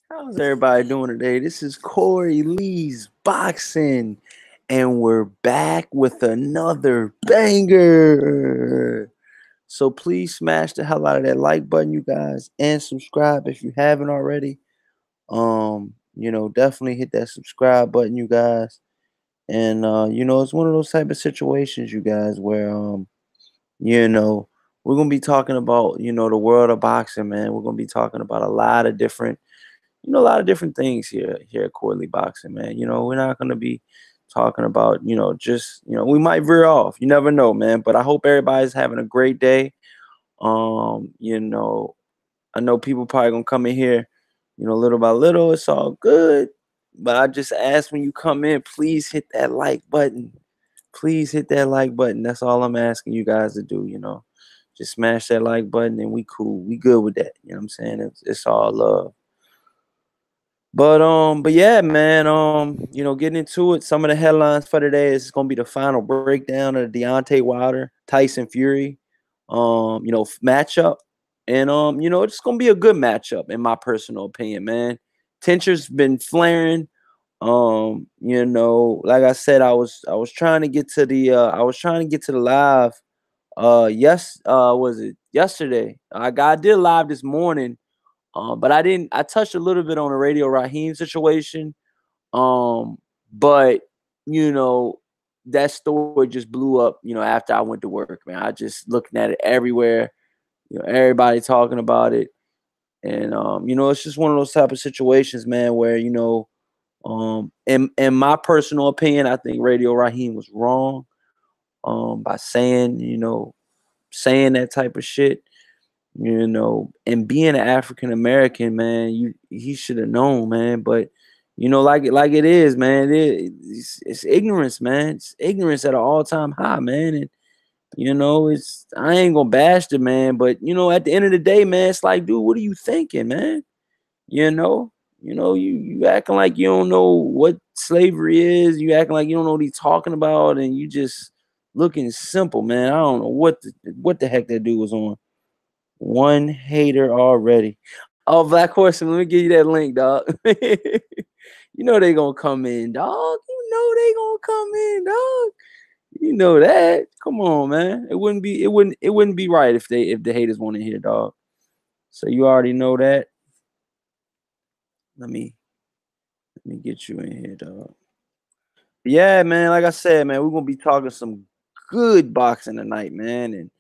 How's everybody doing today? This is Corey Lee's Boxing, and we're back with another banger. So please smash the hell out of that like button, you guys, and subscribe if you haven't already. Definitely hit that subscribe button, you guys. And it's one of those type of situations, you guys, where you know, we're gonna be talking about, the world of boxing, man. We're gonna be talking about a lot of different things here at Quarterly Boxing, man. We're not gonna be talking about, just we might veer off. You never know, man. But I hope everybody's having a great day. Um, you know, I know people probably gonna come in here, little by little. It's all good. But I just ask when you come in, please hit that like button. Please hit that like button. That's all I'm asking you guys to do. Just smash that like button and we cool. We good with that. You know what I'm saying? It's all love. But yeah, man. Getting into it. Some of the headlines for today is gonna be the final breakdown of the Deontay Wilder Tyson Fury, matchup, and it's gonna be a good matchup in my personal opinion, man. Tension's been flaring. Like I said, I was trying to get to the live. Was it yesterday? I did live this morning, but I didn't. I touched a little bit on the radio Rahim situation. Um, but you know, that story just blew up. After I went to work, man, I just looking at it everywhere. Everybody talking about it, and it's just one of those type of situations, man, where in my personal opinion, I think Radio Rahim was wrong, by saying that type of shit. And being an African American, man, he should have known, man. But like it is, man. It's ignorance, man. It's ignorance at an all time high, man. And it's I ain't gonna bash the man, but at the end of the day, man, it's like, dude, what are you thinking, man? You know, you acting like you don't know what slavery is. You acting like you don't know what he's talking about, and you just looking simple, man. I don't know what the heck that dude was on. One hater already. Oh, Black Horseman, let me give you that link, dog. You know they gonna come in, dog. You know they gonna come in, dog. You know that. Come on, man. It wouldn't be right if the haters want to hear, dog. So you already know that. Let me let me get you in here, dog. Yeah, man. Like I said, man, we're gonna be talking some good boxing tonight, man. And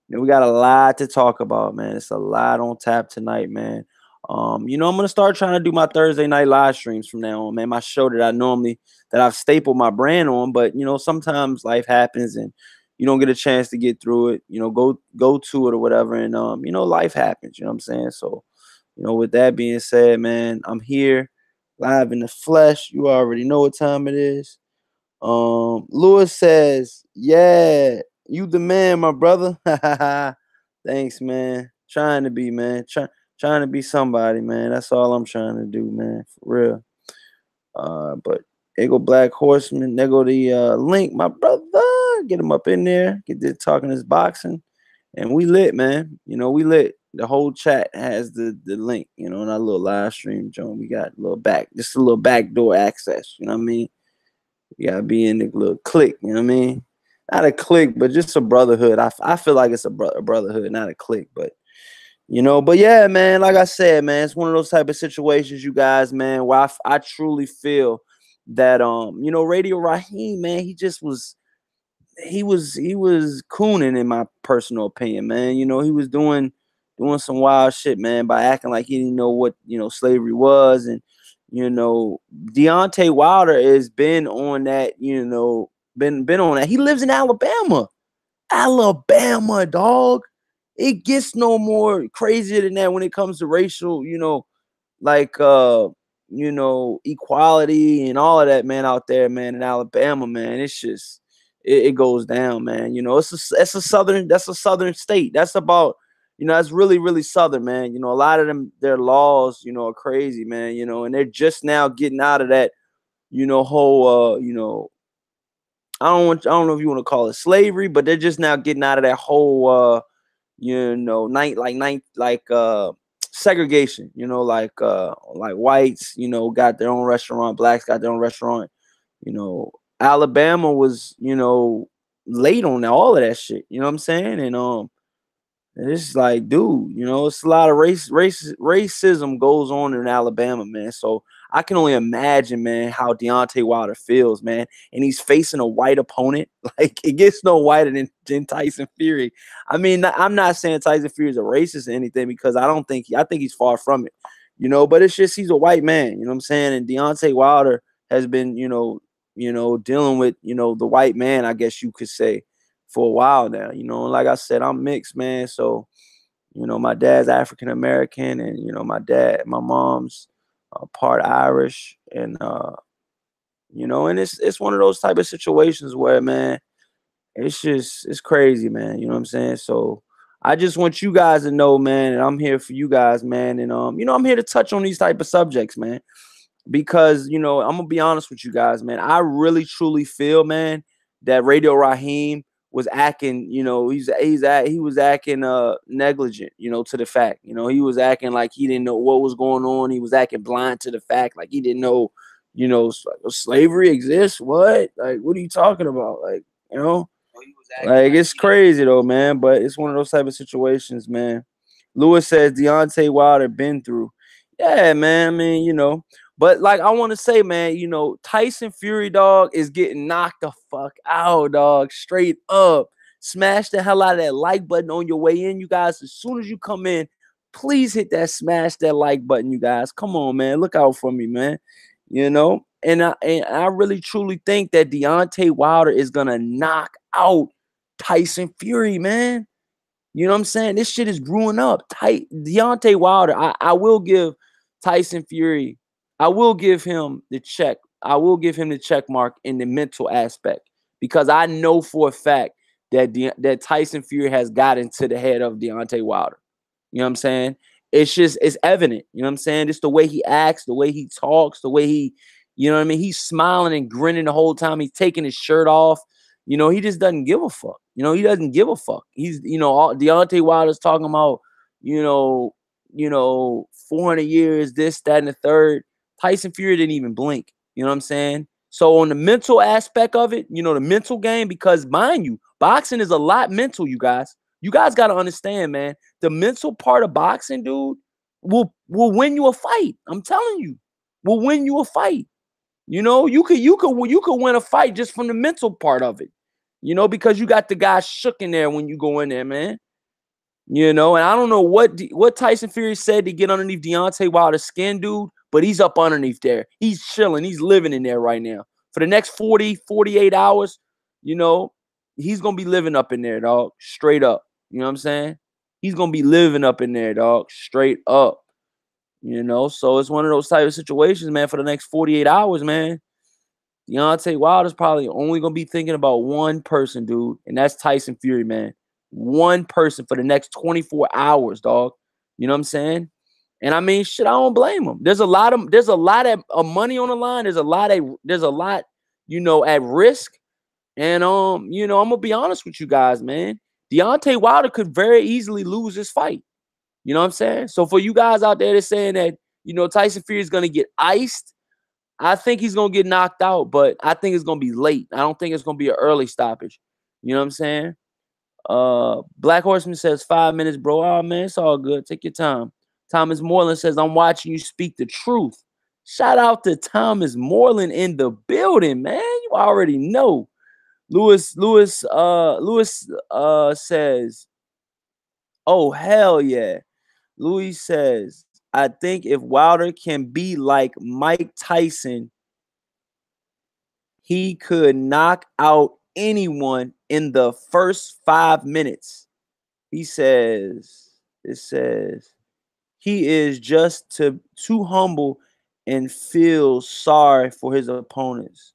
we got a lot to talk about, man. It's a lot on tap tonight, man. I'm gonna start trying to do my Thursday night live streams from now on, man. My show that I've stapled my brand on, but sometimes life happens and you don't get a chance to get through it. Go to it or whatever, and life happens. You know what I'm saying? So, with that being said, man, I'm here live in the flesh. You already know what time it is. Lewis says, "Yeah, you the man, my brother." Thanks, man. Trying to be, man. Trying to be somebody, man. That's all I'm trying to do, man. For real. But there go Black Horseman. There go the link, my brother. Get him up in there. Get this talking this boxing, and we lit, man. We lit. The whole chat has the link. In our little live stream, John. We got just a little backdoor access. You know what I mean? You gotta be in the little clique, you know what I mean? Not a clique, but just a brotherhood. I feel like it's a brotherhood, not a clique, but yeah, man, like I said, man, it's one of those type of situations, you guys, man, where I truly feel that Radio Raheem, man, he was cooning in my personal opinion, man. He was doing some wild shit, man, by acting like he didn't know what slavery was. And Deontay Wilder has been on that, been on that. He lives in Alabama. Alabama, dog. It gets no more crazier than that when it comes to racial, like equality and all of that, man, out there, man, in Alabama, man. It's just it goes down, man. That's a southern state. That's about that's really, really southern, man. A lot of their laws, are crazy, man, and they're just now getting out of that, whole I don't know if you want to call it slavery, but they're just now getting out of that whole night like segregation, like whites, got their own restaurant, blacks got their own restaurant. Alabama was, late on all of that shit. You know what I'm saying? And it's like, dude, it's a lot of racism goes on in Alabama, man. So I can only imagine, man, how Deontay Wilder feels, man. And he's facing a white opponent. Like, it gets no whiter than Tyson Fury. I mean, I'm not saying Tyson Fury is a racist or anything, because I think he's far from it, but it's just he's a white man, you know what I'm saying? And Deontay Wilder has been, dealing with, the white man, I guess you could say, for a while now, and like I said, I'm mixed, man. So, my dad's African American, and my mom's part Irish, and and it's one of those type of situations where, man, it's crazy, man. You know what I'm saying? So I just want you guys to know, man, and I'm here for you guys, man, and I'm here to touch on these type of subjects, man, because I'm gonna be honest with you guys, man. I really truly feel, man, that Radio Rahim was acting, he was acting negligent, to the fact, he was acting like he didn't know what was going on. He was acting blind to the fact, like he didn't know, slavery exists. What? Like, what are you talking about? Like, like, it's crazy though, man. But it's one of those type of situations, man. Lewis says Deontay Wilder been through. Yeah, man. I mean, but like I want to say, man, Tyson Fury, dog, is getting knocked the fuck out, dog. Straight up. Smash the hell out of that like button on your way in, you guys. As soon as you come in, please hit that smash that like button, you guys. Come on, man. Look out for me, man. And I really truly think that Deontay Wilder is gonna knock out Tyson Fury, man. You know what I'm saying? This shit is brewing up. Deontay Wilder, I will give Tyson Fury, I will give him the check. I will give him the check mark in the mental aspect, because I know for a fact that Tyson Fury has gotten to the head of Deontay Wilder. You know what I'm saying? It's evident. You know what I'm saying? It's the way he acts, the way he talks, the way he, you know what I mean? He's smiling and grinning the whole time. He's taking his shirt off. He just doesn't give a fuck. He doesn't give a fuck. He's, Deontay Wilder's talking about, 400 years, this, that, and the third. Tyson Fury didn't even blink. You know what I'm saying? So on the mental aspect of it, the mental game, because mind you, boxing is a lot mental, you guys. You guys got to understand, man. The mental part of boxing, dude, will win you a fight. I'm telling you, will win you a fight. You could win a fight just from the mental part of it. Because you got the guy shook in there when you go in there, man. And I don't know what Tyson Fury said to get underneath Deontay Wilder's skin, dude, but he's up underneath there. He's chilling. He's living in there right now. For the next 48 hours, he's going to be living up in there, dog, straight up. You know what I'm saying? He's going to be living up in there, dog, straight up. So it's one of those type of situations, man, for the next 48 hours, man. Deontay Wilder's probably only going to be thinking about one person, dude, and that's Tyson Fury, man. One person for the next 24 hours, dog. You know what I'm saying? And I mean, shit, I don't blame him. There's a lot of money on the line. There's a lot, at risk. And I'm gonna be honest with you guys, man. Deontay Wilder could very easily lose this fight. You know what I'm saying? So for you guys out there that's saying that, Tyson Fury is gonna get iced, I think he's gonna get knocked out, but I think it's gonna be late. I don't think it's gonna be an early stoppage. You know what I'm saying? Black Horseman says 5 minutes, bro. Oh man, it's all good. Take your time. Thomas Moreland says, I'm watching you speak the truth. Shout out to Thomas Moreland in the building, man. You already know. Lewis says, oh hell yeah. Louis says, I think if Wilder can be like Mike Tyson, he could knock out anyone in the first 5 minutes. It says, he is just too humble and feels sorry for his opponents.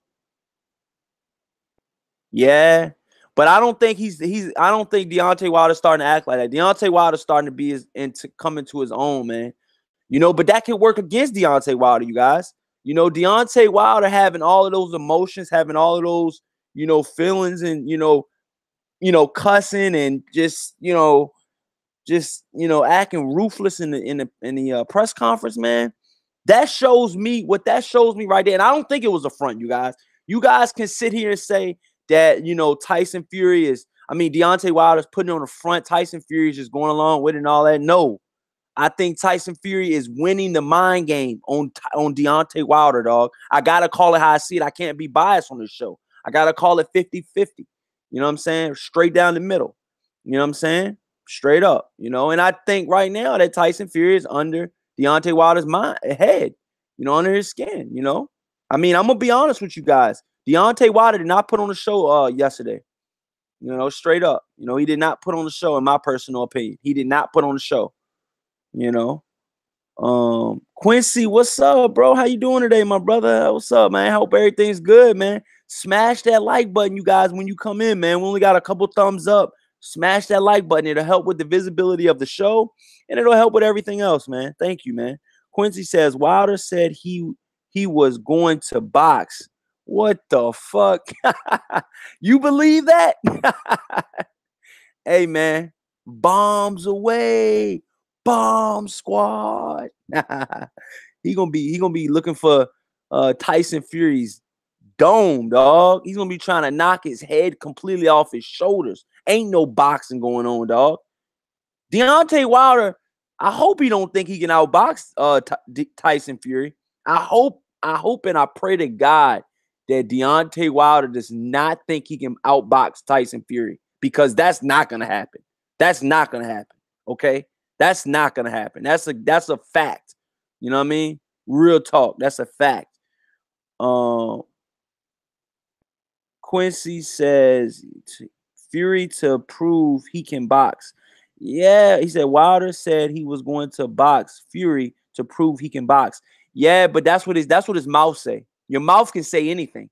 Yeah, but I don't think I don't think Deontay Wilder's starting to act like that. Deontay Wilder's starting to be come into his own, man. But that can work against Deontay Wilder, you guys. Deontay Wilder having all of those emotions, having all of those, feelings, and cussing and just, just acting ruthless in the press conference, man. That shows me what that shows me right there. And I don't think it was a front, you guys. You guys can sit here and say that, Tyson Fury Deontay Wilder's putting on the front. Tyson Fury is just going along with it and all that. No, I think Tyson Fury is winning the mind game on Deontay Wilder, dog. I got to call it how I see it. I can't be biased on this show. I got to call it 50-50. You know what I'm saying? Straight down the middle. You know what I'm saying? Straight up. And I think right now that Tyson Fury is under Deontay Wilder's head, under his skin, I'm going to be honest with you guys. Deontay Wilder did not put on the show yesterday. Straight up. He did not put on the show, in my personal opinion. He did not put on the show. Quincy, what's up, bro? How you doing today, my brother? What's up, man? Hope everything's good, man. Smash that like button, you guys, when you come in, man. We only got a couple thumbs up. Smash that like button. It'll help with the visibility of the show, and it'll help with everything else, man. Thank you, man. Quincy says Wilder said he was going to box. What the fuck? You believe that? Hey, man. Bombs away. Bomb squad. He gonna be looking for Tyson Fury's dome, dog. He's gonna be trying to knock his head completely off his shoulders. Ain't no boxing going on, dog. Deontay Wilder, I hope he don't think he can outbox Tyson Fury. I hope and I pray to God that Deontay Wilder does not think he can outbox Tyson Fury, because that's not gonna happen. That's not gonna happen. Okay. That's not gonna happen. That's a fact. You know what I mean? Real talk. That's a fact. Quincy says Fury to prove he can box. Yeah, he said Wilder said he was going to box Fury to prove he can box. Yeah, but that's what his mouth say. Your mouth can say anything.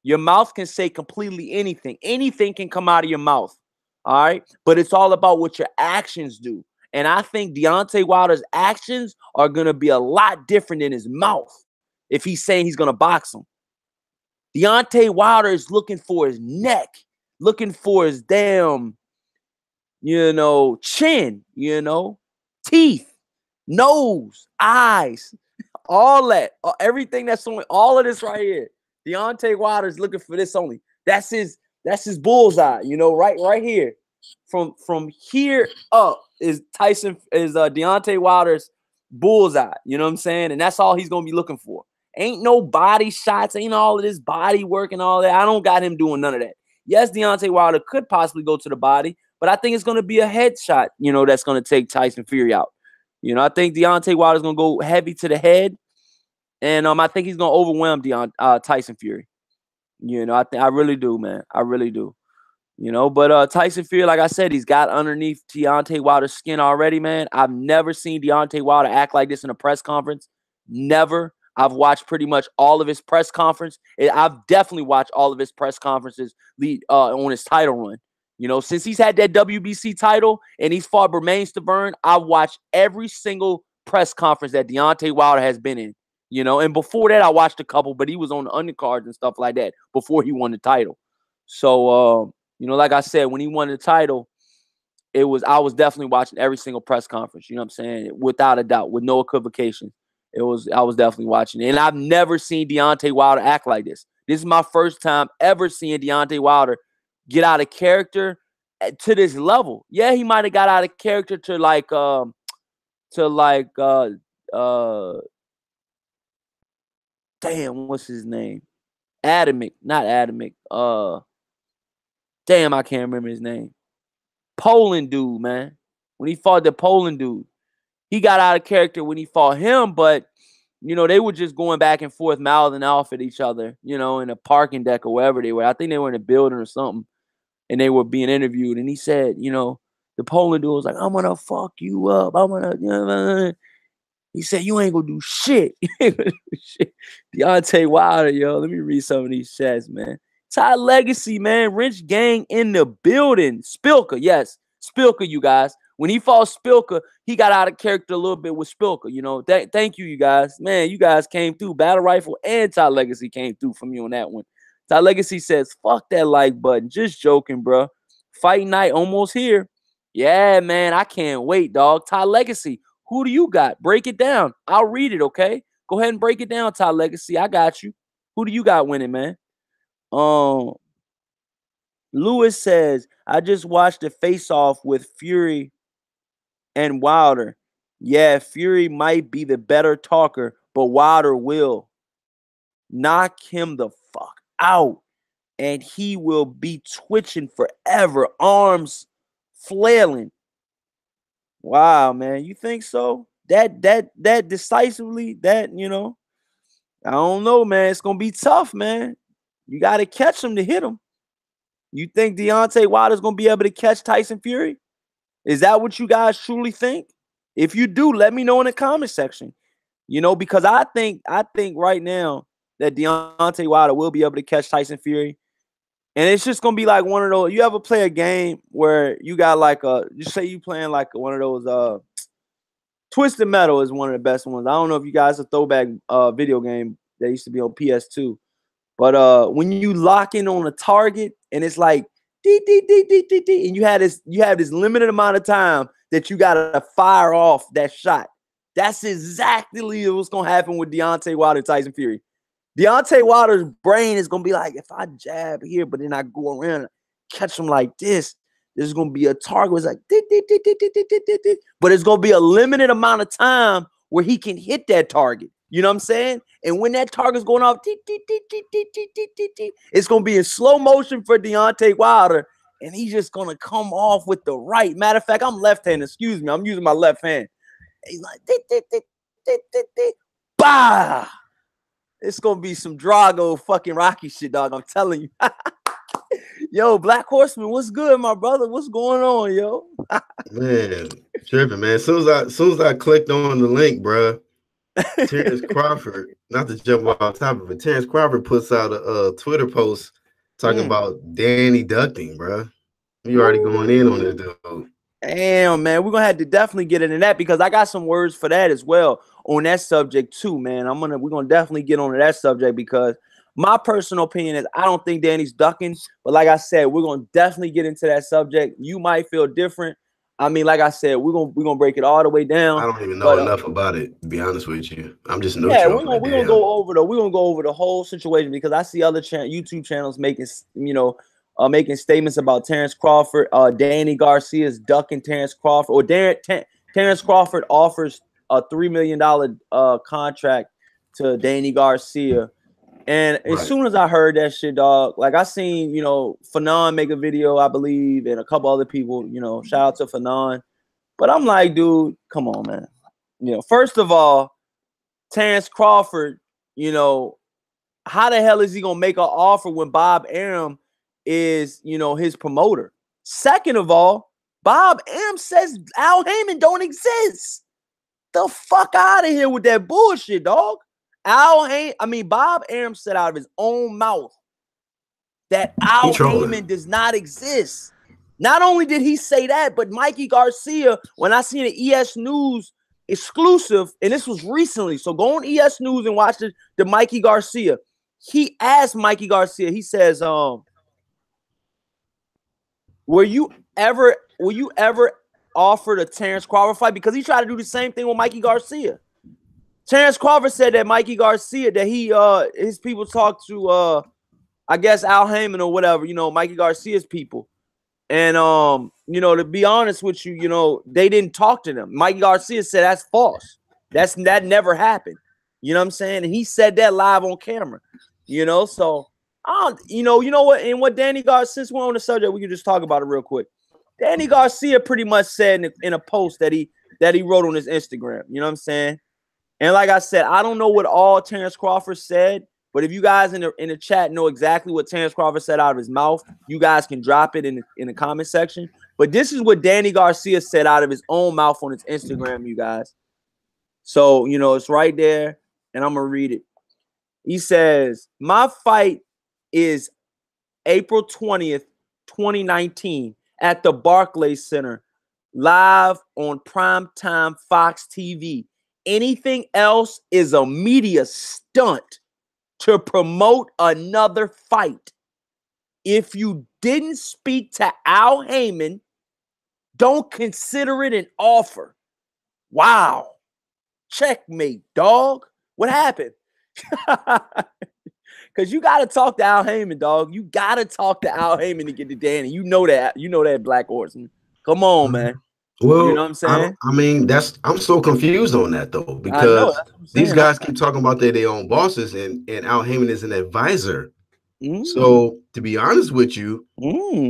Your mouth can say completely anything. Anything can come out of your mouth. All right. But it's all about what your actions do. And I think Deontay Wilder's actions are going to be a lot different than his mouth if he's saying he's going to box him. Deontay Wilder is looking for his neck, looking for his damn, chin, teeth, nose, eyes, all that, everything that's on, all of this right here. Deontay Wilder is looking for this only. That's his bullseye, right here. From here up is Deontay Wilder's bullseye. You know what I'm saying? And that's all he's gonna be looking for. Ain't no body shots, ain't all of this body work and all that. I don't got him doing none of that. Yes, Deontay Wilder could possibly go to the body, but I think it's gonna be a headshot, that's gonna take Tyson Fury out. I think Deontay Wilder's gonna go heavy to the head, and I think he's gonna overwhelm Tyson Fury. I really do, man. I really do. But Tyson Fury, like I said, he's got underneath Deontay Wilder's skin already, man. I've never seen Deontay Wilder act like this in a press conference. Never. I've watched pretty much all of his press conference. I've definitely watched all of his press conferences on his title run. Since he's had that WBC title and he's fought Bermane Stavern, I've watched every single press conference that Deontay Wilder has been in. And before that, I watched a couple, but he was on the undercards and stuff like that before he won the title. So, like I said, when he won the title, I was definitely watching every single press conference. You know what I'm saying? Without a doubt, with no equivocation. I was definitely watching it. And I've never seen Deontay Wilder act like this. This is my first time ever seeing Deontay Wilder get out of character to this level. Yeah, he might have got out of character to damn, what's his name? Not Adamic. Damn, I can't remember his name. Poland dude, man. When he fought the Poland dude, he got out of character when he fought him, but they were just going back and forth, mouthing off at each other, in a parking deck or wherever they were. I think they were in a building or something, and they were being interviewed. And he said, the Poland dude was like, "I'm gonna fuck you up. I'm gonna." He said, "You ain't gonna do shit." Deontay Wilder, yo. Let me read some of these chats, man. Ty Legacy, man. Rich Gang in the building. Spilka, yes. Spilka, you guys. When he fought Spilka, he got out of character a little bit with Spilka. Thank you guys. Man, you guys came through. Battle Rifle and Ty Legacy came through from you on that one. Ty Legacy says, fuck that like button. Just joking, bro. Fight night almost here. Yeah, man, I can't wait, dog. Ty Legacy, who do you got? Break it down. I'll read it, okay? Go ahead and break it down, Ty Legacy. I got you. Who do you got winning, man? Um, Lewis says, I just watched the face-off with Fury and Wilder. Yeah, Fury might be the better talker, but Wilder will knock him the fuck out. And he will be twitching forever, arms flailing. Wow, man, you think so? That decisively, I don't know, man. It's gonna be tough, man. You got to catch him to hit him. You think Deontay Wilder's gonna be able to catch Tyson Fury? Is that what you guys truly think? If you do, let me know in the comment section. Because I think right now that Deontay Wilder will be able to catch Tyson Fury. And it's just gonna be like one of those. You ever play a game where you got like you say you playing like one of those Twisted Metal is one of the best ones. I don't know if you guys a throwback video game that used to be on PS2. But when you lock in on a target and it's like dee, dee, dee, dee, dee, dee, and you have this limited amount of time that you gotta fire off that shot. That's exactly what's gonna happen with Deontay Wilder and Tyson Fury. Deontay Wilder's brain is gonna be like, if I jab here, but then I go around and catch him like this, there's gonna be a target. It's like, but it's gonna be a limited amount of time where he can hit that target. You know what I'm saying? And when that target's going off, it's gonna be in slow motion for Deontay Wilder, and he's just gonna come off with the right. Matter of fact, I'm left-handed. Excuse me, I'm using my left hand. He's like, bah. It's gonna be some Drago fucking Rocky shit, dog. I'm telling you. Yo, Black Horseman, what's good, my brother? What's going on, yo? Man, tripping, man. As soon as I clicked on the link, bro, Terrence Crawford, not to jump off topic, but Terrence Crawford puts out a Twitter post talking about Danny ducking, bro. You already going in on this, dude. Damn, man, we're gonna have to definitely get into that because I got some words for that as well on that subject too, man. We're gonna definitely get onto that subject because my personal opinion is I don't think Danny's ducking, but like I said, we're gonna definitely get into that subject. You might feel different. I mean, like I said, we're gonna break it all the way down. I don't even know enough about it, to be honest with you. I'm just Yeah, neutral. we're gonna go over the whole situation because I see other YouTube channels making making statements about Terrence Crawford, Danny Garcia's ducking Terrence Crawford, or Terrence Crawford offers a $3 million contract to Danny Garcia. And as soon as I heard that shit, dog, like I seen, Fanon make a video, I believe, and a couple other people, shout out to Fanon. But I'm like, dude, come on, man. First of all, Terrence Crawford, how the hell is he gonna make an offer when Bob Arum is, his promoter? Second of all, Bob Arum says Al Heyman don't exist. The fuck out of here with that bullshit, dog. Bob Arum said out of his own mouth that Al Heyman does not exist. Not only did he say that, but Mikey Garcia, when I seen an ES News exclusive, and this was recently, so go on ES News and watch the Mikey Garcia. He asked Mikey Garcia, he says, were you ever offered a Terrence Crawford fight? Because he tried to do the same thing with Mikey Garcia. Terrence Crawford said that Mikey Garcia, that his people talked to I guess Al Heyman or whatever, Mikey Garcia's people. And to be honest with you, they didn't talk to them. Mikey Garcia said that's false. That never happened. You know what I'm saying? And he said that live on camera. So you know what? And what Danny Garcia, since we're on the subject, we can just talk about it real quick. Danny Garcia pretty much said in a post that he wrote on his Instagram. You know what I'm saying? And like I said, I don't know what all Terrence Crawford said, but if you guys in the chat know exactly what Terrence Crawford said out of his mouth, you guys can drop it in the comment section. But this is what Danny Garcia said out of his own mouth on his Instagram, you guys. So, it's right there, and I'm going to read it. He says, my fight is April 20th, 2019 at the Barclays Center, live on primetime Fox TV. Anything else is a media stunt to promote another fight. If you didn't speak to Al Heyman, Don't consider it an offer. Wow. Checkmate, dog. What happened? Because you got to talk to Al Heyman, dog. You got to talk to Al Heyman to get to Danny. You know that. You know that, Black Horseman. Come on, man. Well, you know what I'm saying? I mean, I'm so confused on that though, I know. because these guys keep talking about their own bosses, and Al Heyman is an advisor. So to be honest with you,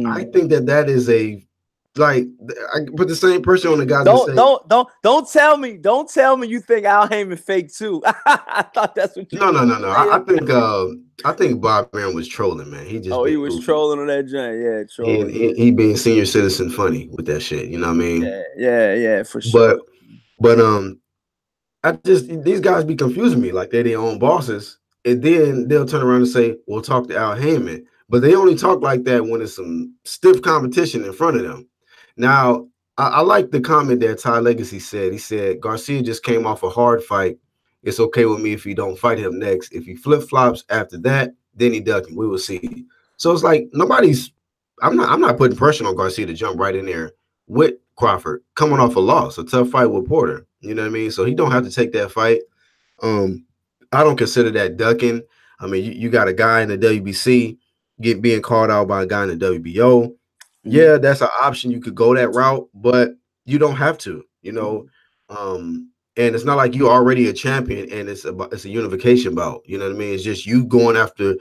I think that is a like I put the same pressure on the guys. Don't tell me you think Al Heyman fake too. I thought that's what you. No. I think Bob Graham was trolling, man. He just he was trolling on that joint. Yeah, trolling. He being senior citizen funny with that shit. You know what I mean? Yeah, for sure. But I just these guys be confusing me like they're their own bosses, and then they'll turn around and say, "We'll talk to Al Heyman," but they only talk like that when it's some stiff competition in front of them. Now, I like the comment that Ty Legacy said. He said Garcia just came off a hard fight. It's okay with me if you don't fight him next. If he flip flops after that, then he ducking. We will see. So it's like I'm not putting pressure on Garcia to jump right in there with Crawford coming off a loss, a tough fight with Porter. You know what I mean? So he don't have to take that fight. I don't consider that ducking. I mean, you got a guy in the WBC being called out by a guy in the WBO. Yeah, that's an option. You could go that route, but you don't have to, you know. And it's not like you're already a champion and it's a unification bout. You know what I mean? It's just you going to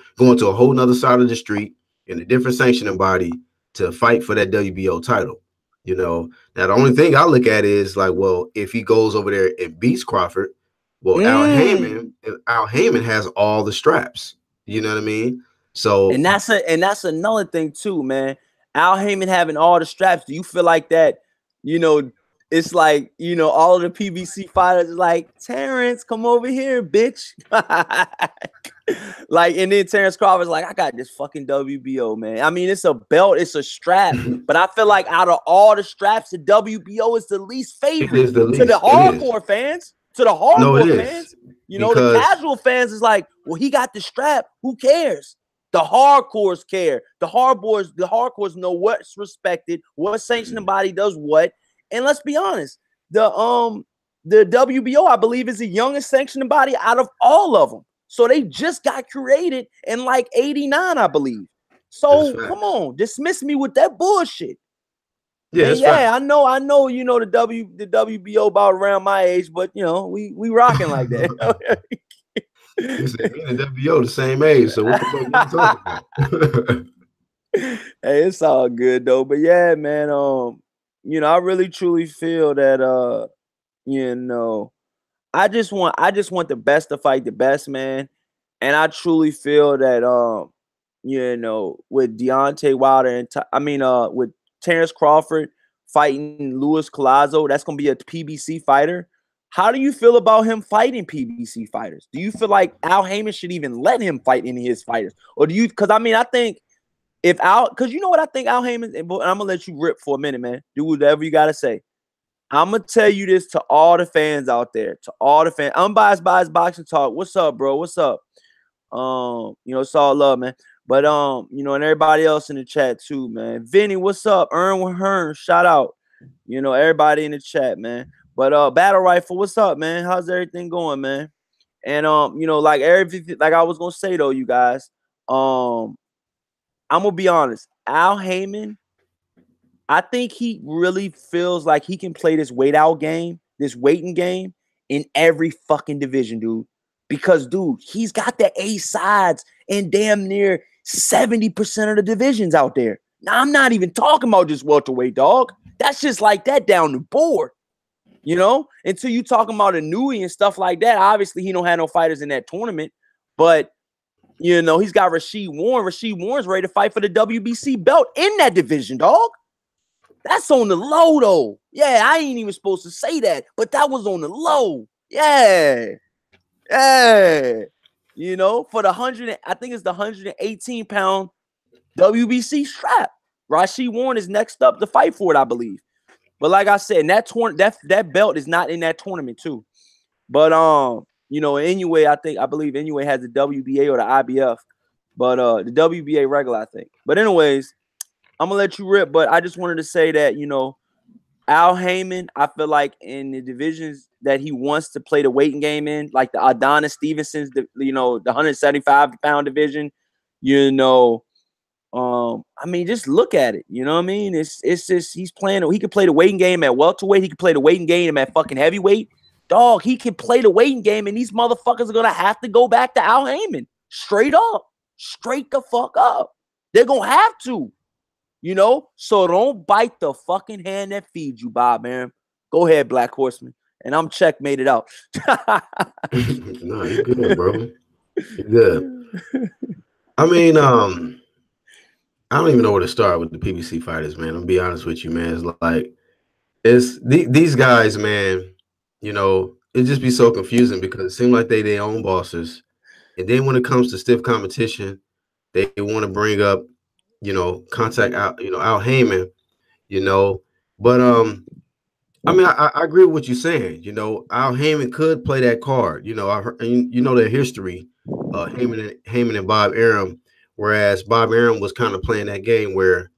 a whole nother side of the street in a different sanctioning body to fight for that WBO title. You know, now the only thing I look at is like, well, if he goes over there and beats Crawford, well, Al Heyman has all the straps. You know what I mean? So and that's another thing too, man. Al Heyman having all the straps. Do you feel like that? You know, it's like, you know, all of the PBC fighters are like, Terrence, come over here, bitch. Like, and then Terrence Crawford's like, I got this fucking WBO, man. I mean, it's a belt, it's a strap, but I feel like out of all the straps, the WBO is the least favorite to the hardcore fans. To the hardcore fans, you know, the casual fans is like, well, he got the strap. Who cares? The hardcores care. The hardcores know what's respected, what sanctioning body does what. And let's be honest, the WBO, I believe, is the youngest sanctioning body out of all of them. So they just got created in like 89, I believe. So come on, dismiss me with that bullshit. Yeah, I know, you know, the WBO about around my age, but you know, we rocking like that. You said me and the WBO the same age, so what the fuck are you talking about? Hey, it's all good though. But yeah, man, you know, I really truly feel that you know, I just want the best to fight the best, man. And I truly feel that you know, with Deontay Wilder and with Terrence Crawford fighting Luis Collazo, that's gonna be a PBC fighter. How do you feel about him fighting PBC fighters? Do you feel like Al Heyman should even let him fight any of his fighters? Or do you, because I mean, I think because you know what I think Al Heyman, and I'm gonna let you rip for a minute, man. Do whatever you gotta say. I'm gonna tell you this to all the fans out there, to all the fans. Unbiased Boxing Talk. What's up, bro? What's up? You know, it's all love, man. But you know, and everybody else in the chat too, man. Vinny, what's up? Hearn, shout out. You know, everybody in the chat, man. But Battle Rifle, what's up, man? How's everything going, man? And you know, like everything, like I was gonna say though, you guys, I'm gonna be honest. Al Heyman, I think he really feels like he can play this this waiting game in every fucking division, dude. Because, dude, he's got the A sides in damn near 70% of the divisions out there. Now, I'm not even talking about just welterweight, dog. That's just like that down the board. You know, until you talking about a Nui and stuff like that. Obviously, he don't have no fighters in that tournament, but you know, he's got Rasheed Warren. Rasheed Warren's ready to fight for the WBC belt in that division, dog. That's on the low, though. Yeah, I ain't even supposed to say that, but that was on the low. Yeah. You know, for the 100, I think it's the 118-pound WBC strap. Rasheed Warren is next up to fight for it, I believe. But like I said, that belt is not in that tournament too. But you know, anyway, I believe anyway has the WBA or the IBF, but the WBA regular, I think. But anyways, I'm gonna let you rip. But I just wanted to say that, you know, Al Heyman, I feel like in the divisions that he wants to play the weighting game in, like the Adonis Stevenson's, the 175-pound division, I mean, just look at it. You know what I mean? It's just he could play the weighting game at welterweight. He could play the weighting game at fucking heavyweight. Dog, he can play the weighting game, and these motherfuckers are gonna have to go back to Al Heyman. Straight up. Straight the fuck up. They're gonna have to. So don't bite the fucking hand that feeds you, Bob, man. Go ahead, Black Horseman. And I'm checkmated out. No, you're good, bro. You're good. I mean, I don't even know where to start with the PBC fighters, man. I'm gonna be honest with you, man. It's these guys, man. It just be so confusing because it seems like they their own bosses, and then when it comes to stiff competition, they want to bring up, contact out, Al Heyman, but I mean, I agree with what you're saying. Al Heyman could play that card. I heard, their history, Heyman and Bob Arum, whereas Bob Arum was kind of playing that game where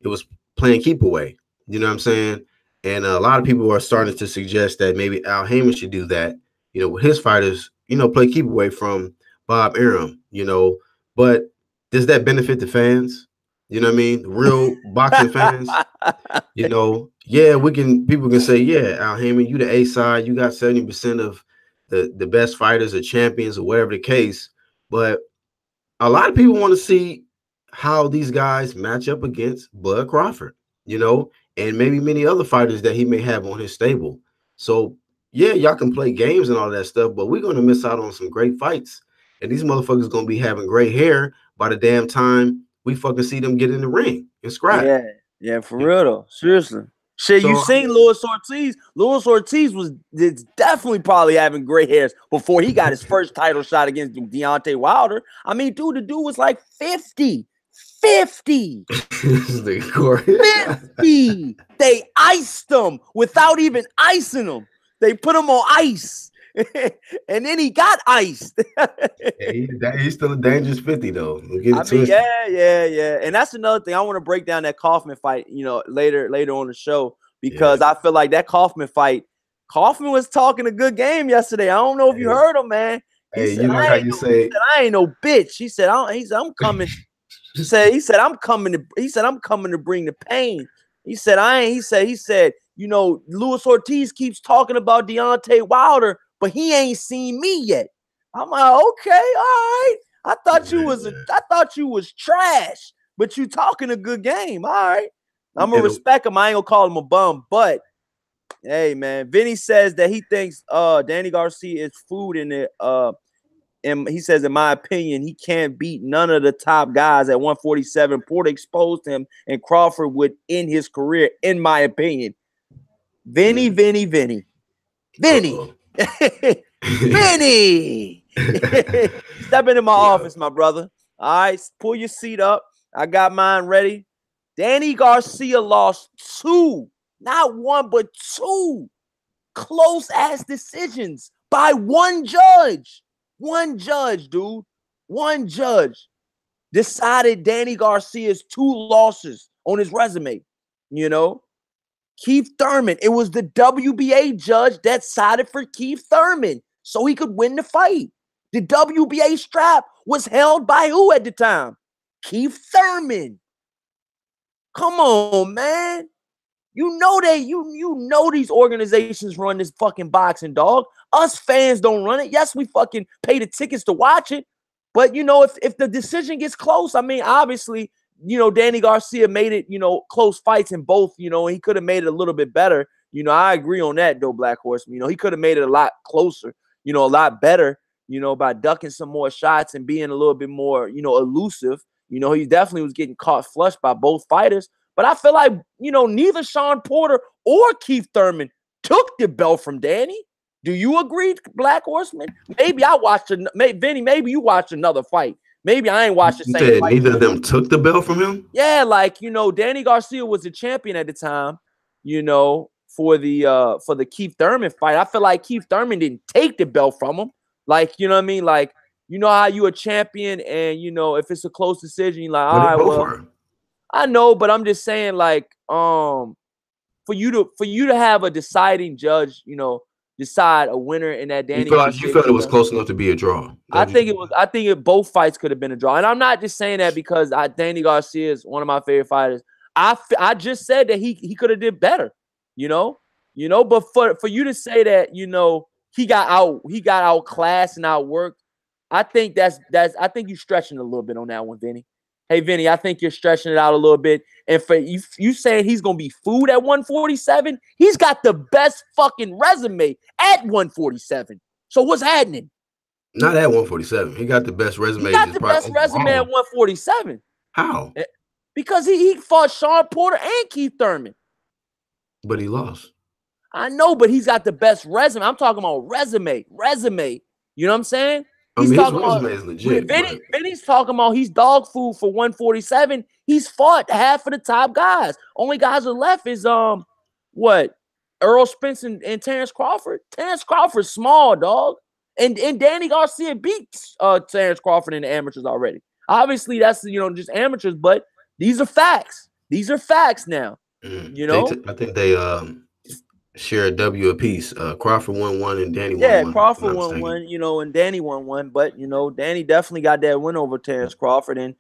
it was playing keep away. You know what I'm saying? And a lot of people are starting to suggest that maybe Al Heyman should do that. With his fighters, play keep away from Bob Arum. But does that benefit the fans? You know what I mean? The real boxing fans. Yeah, people can say, yeah, Al Heyman, you the A side, you got 70% of the best fighters or champions or whatever the case. But a lot of people want to see how these guys match up against Bud Crawford, and maybe many other fighters that he may have on his stable. So yeah, y'all can play games and all that stuff, but we're going to miss out on some great fights. And these motherfuckers going to be having gray hair by the damn time we fucking see them get in the ring and scrap. Yeah, for real though. Seriously. Shit, you seen Luis Ortiz. Luis Ortiz was definitely probably having gray hairs before he got his first title shot against Deontay Wilder. I mean, the dude was like 50. 50. 50. They iced him without even icing him. They put him on ice. And then he got iced. He's still a dangerous 50 though. Yeah. And that's another thing. I want to break down that Kaufman fight, later on the show, because I feel like that Kaufman fight, Kaufman was talking a good game yesterday. I don't know if you heard him, man. He said, how you say, I ain't no bitch. He said, I'm coming. He said, I'm coming to bring the pain. He said, Luis Ortiz keeps talking about Deontay Wilder, but he ain't seen me yet. I'm like, okay, all right. I thought you was trash, but you talking a good game. All right. I'm gonna respect him. I ain't gonna call him a bum, but hey, man, Vinny says that he thinks Danny Garcia is food in it. And he says, in my opinion, he can't beat none of the top guys at 147. Porter exposed him, and Crawford would end his career, in my opinion. Vinny. Vinny. Step into my office, my brother. All right, pull your seat up. I got mine ready. Danny Garcia lost 2, not 1, but 2 close-ass decisions by one judge. One judge, dude. One judge decided Danny Garcia's 2 losses on his resume. Keith Thurman. It was the WBA judge that sided for Keith Thurman so he could win the fight. The WBA strap was held by who at the time? Keith Thurman. Come on, man. You know these organizations run this fucking boxing, dog. Us fans don't run it. Yes, we fucking pay the tickets to watch it. But, if the decision gets close, I mean, obviously, Danny Garcia made it, close fights in both, and he could have made it a little bit better. I agree on that, though, Black Horseman. He could have made it a lot closer, a lot better, by ducking some more shots and being a little bit more, elusive. He definitely was getting caught flush by both fighters. But I feel like, neither Sean Porter or Keith Thurman took the belt from Danny. Do you agree, Black Horseman? Maybe I watched Vinny, maybe you watched another fight. Maybe I ain't watched the same fight. Neither of them took the belt from him? Yeah, like, Danny Garcia was the champion at the time, for the Keith Thurman fight. I feel like Keith Thurman didn't take the belt from him. Like, you know what I mean? Like, how you a champion and, if it's a close decision, you're like, all right, well. I know, but I'm just saying, like, for you to have a deciding judge, decide a winner in that Danny Garcia. You felt it was close enough to be a draw. I think both fights could have been a draw. And I'm not just saying that because Danny Garcia is one of my favorite fighters. I just said that he could have did better, but for you to say that, he got outclassed and outworked, I think I think you're stretching a little bit on that one, Vinny. Hey, Vinny, I think you're stretching it out a little bit. And for you saying he's going to be food at 147, he's got the best fucking resume at 147. So what's happening? Not at 147. He got the best resume. He got the best resume at 147. How? Because he fought Sean Porter and Keith Thurman. But he lost. I know, but he's got the best resume. I'm talking about resume. You know what I'm saying? His resume is legit. Vinny's talking about he's dog food for 147. He's fought half of the top guys. Only guys are left is Earl Spence and Terrence Crawford. Terrence Crawford's small, dog. And Danny Garcia beats Terrence Crawford in the amateurs already. Obviously, that's just amateurs, but these are facts. These are facts now. I think they share a W apiece. Crawford won one and Danny won one. Yeah, Crawford won one, and Danny won one. But Danny definitely got that win over Terrence Crawford, and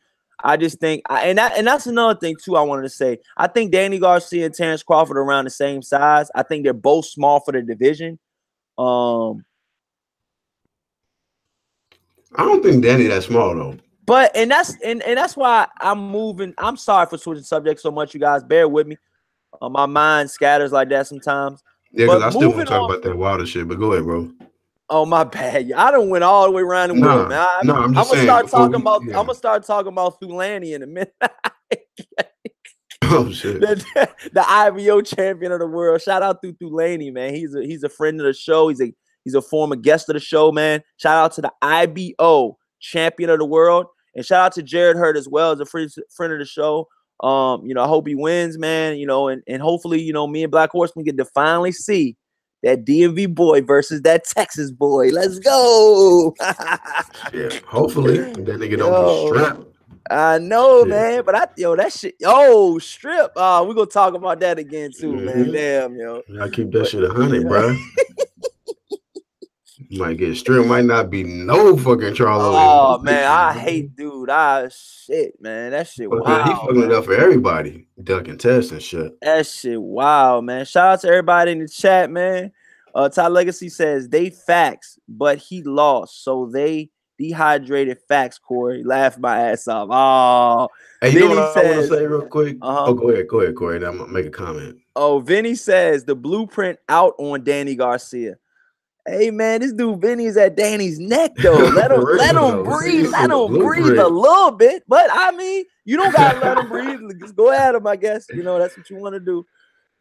I just think, and that's another thing too. I wanted to say, I think Danny Garcia and Terrence Crawford are around the same size. I think they're both small for the division. I don't think Danny that small though. But and that's why I'm moving. I'm sorry for switching subjects so much, you guys. Bear with me. My mind scatters like that sometimes. Yeah, because I still want to talk about that Wilder shit, but go ahead, bro. Oh, my bad. I done went all the way around the world, man. I'm just saying. I'm gonna start talking about Thulani in a minute. Oh shit. The IBO champion of the world. Shout out to Thulani, man. He's a friend of the show. He's a former guest of the show, man. Shout out to the IBO champion of the world, and shout out to Jared Hurd as well as a friend of the show. I hope he wins, man. And hopefully, me and Black Horseman get to finally see that DMV boy versus that Texas boy. Let's go. Yeah, hopefully that nigga don't be strapped. I know, man, but that shit. Strip. We're gonna talk about that again too, man. Damn, I keep that shit 100, bro. Might get stripped, might not be no fucking Charlo. Oh man, I hate dude. Shit, man. That shit wild. He fucking it up for everybody. Ducking tests and shit. That shit wild, man. Shout out to everybody in the chat, man. Ty Legacy says they facts, but he lost. So they dehydrated facts, Corey. Laughed my ass off. Oh, hey, you know what I want to say real quick? Oh, go ahead, Corey. I'm gonna make a comment. Oh, Vinny says the blueprint out on Danny Garcia. Hey man, this dude Vinny is at Danny's neck though. Let him breathe. Let him breathe a little bit. But I mean, you don't gotta let him breathe. Just go at him, I guess. That's what you want to do.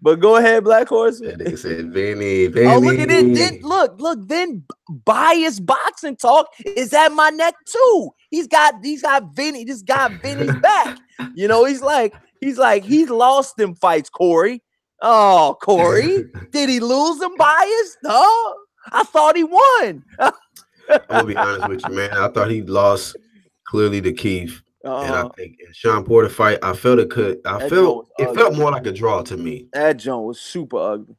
But go ahead, Black Horse. They said Vinny. Oh, look at it. Then look. Then biased boxing talk is at my neck too. He's got Vinny. This guy Vinny's back. He's lost them fights, Corey. Oh, Corey, did he lose them biased? No. I thought he won. I'm gonna be honest with you, man. I thought he lost clearly to Keith, and I think in Sean Porter fight, I felt it felt more like a draw to me. That joint was super ugly.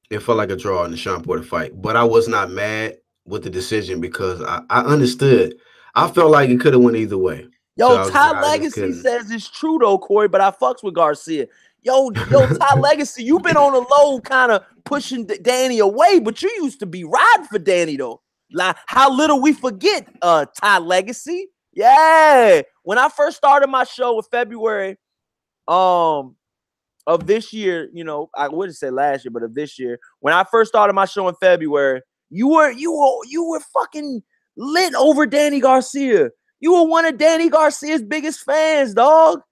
It felt like a draw in the Sean Porter fight, but I was not mad with the decision because I understood. I felt like it could have went either way. Yo, Ty Legacy says it's true though, Corey, but I fucks with Garcia. Yo, Ty Legacy, you've been on the low kind of pushing Danny away, but you used to be riding for Danny, though. Like, how little we forget, Ty Legacy. Yeah. When I first started my show in February of this year, I wouldn't say last year, but of this year, when I first started my show in February, you were fucking lit over Danny Garcia. You were one of Danny Garcia's biggest fans, dog.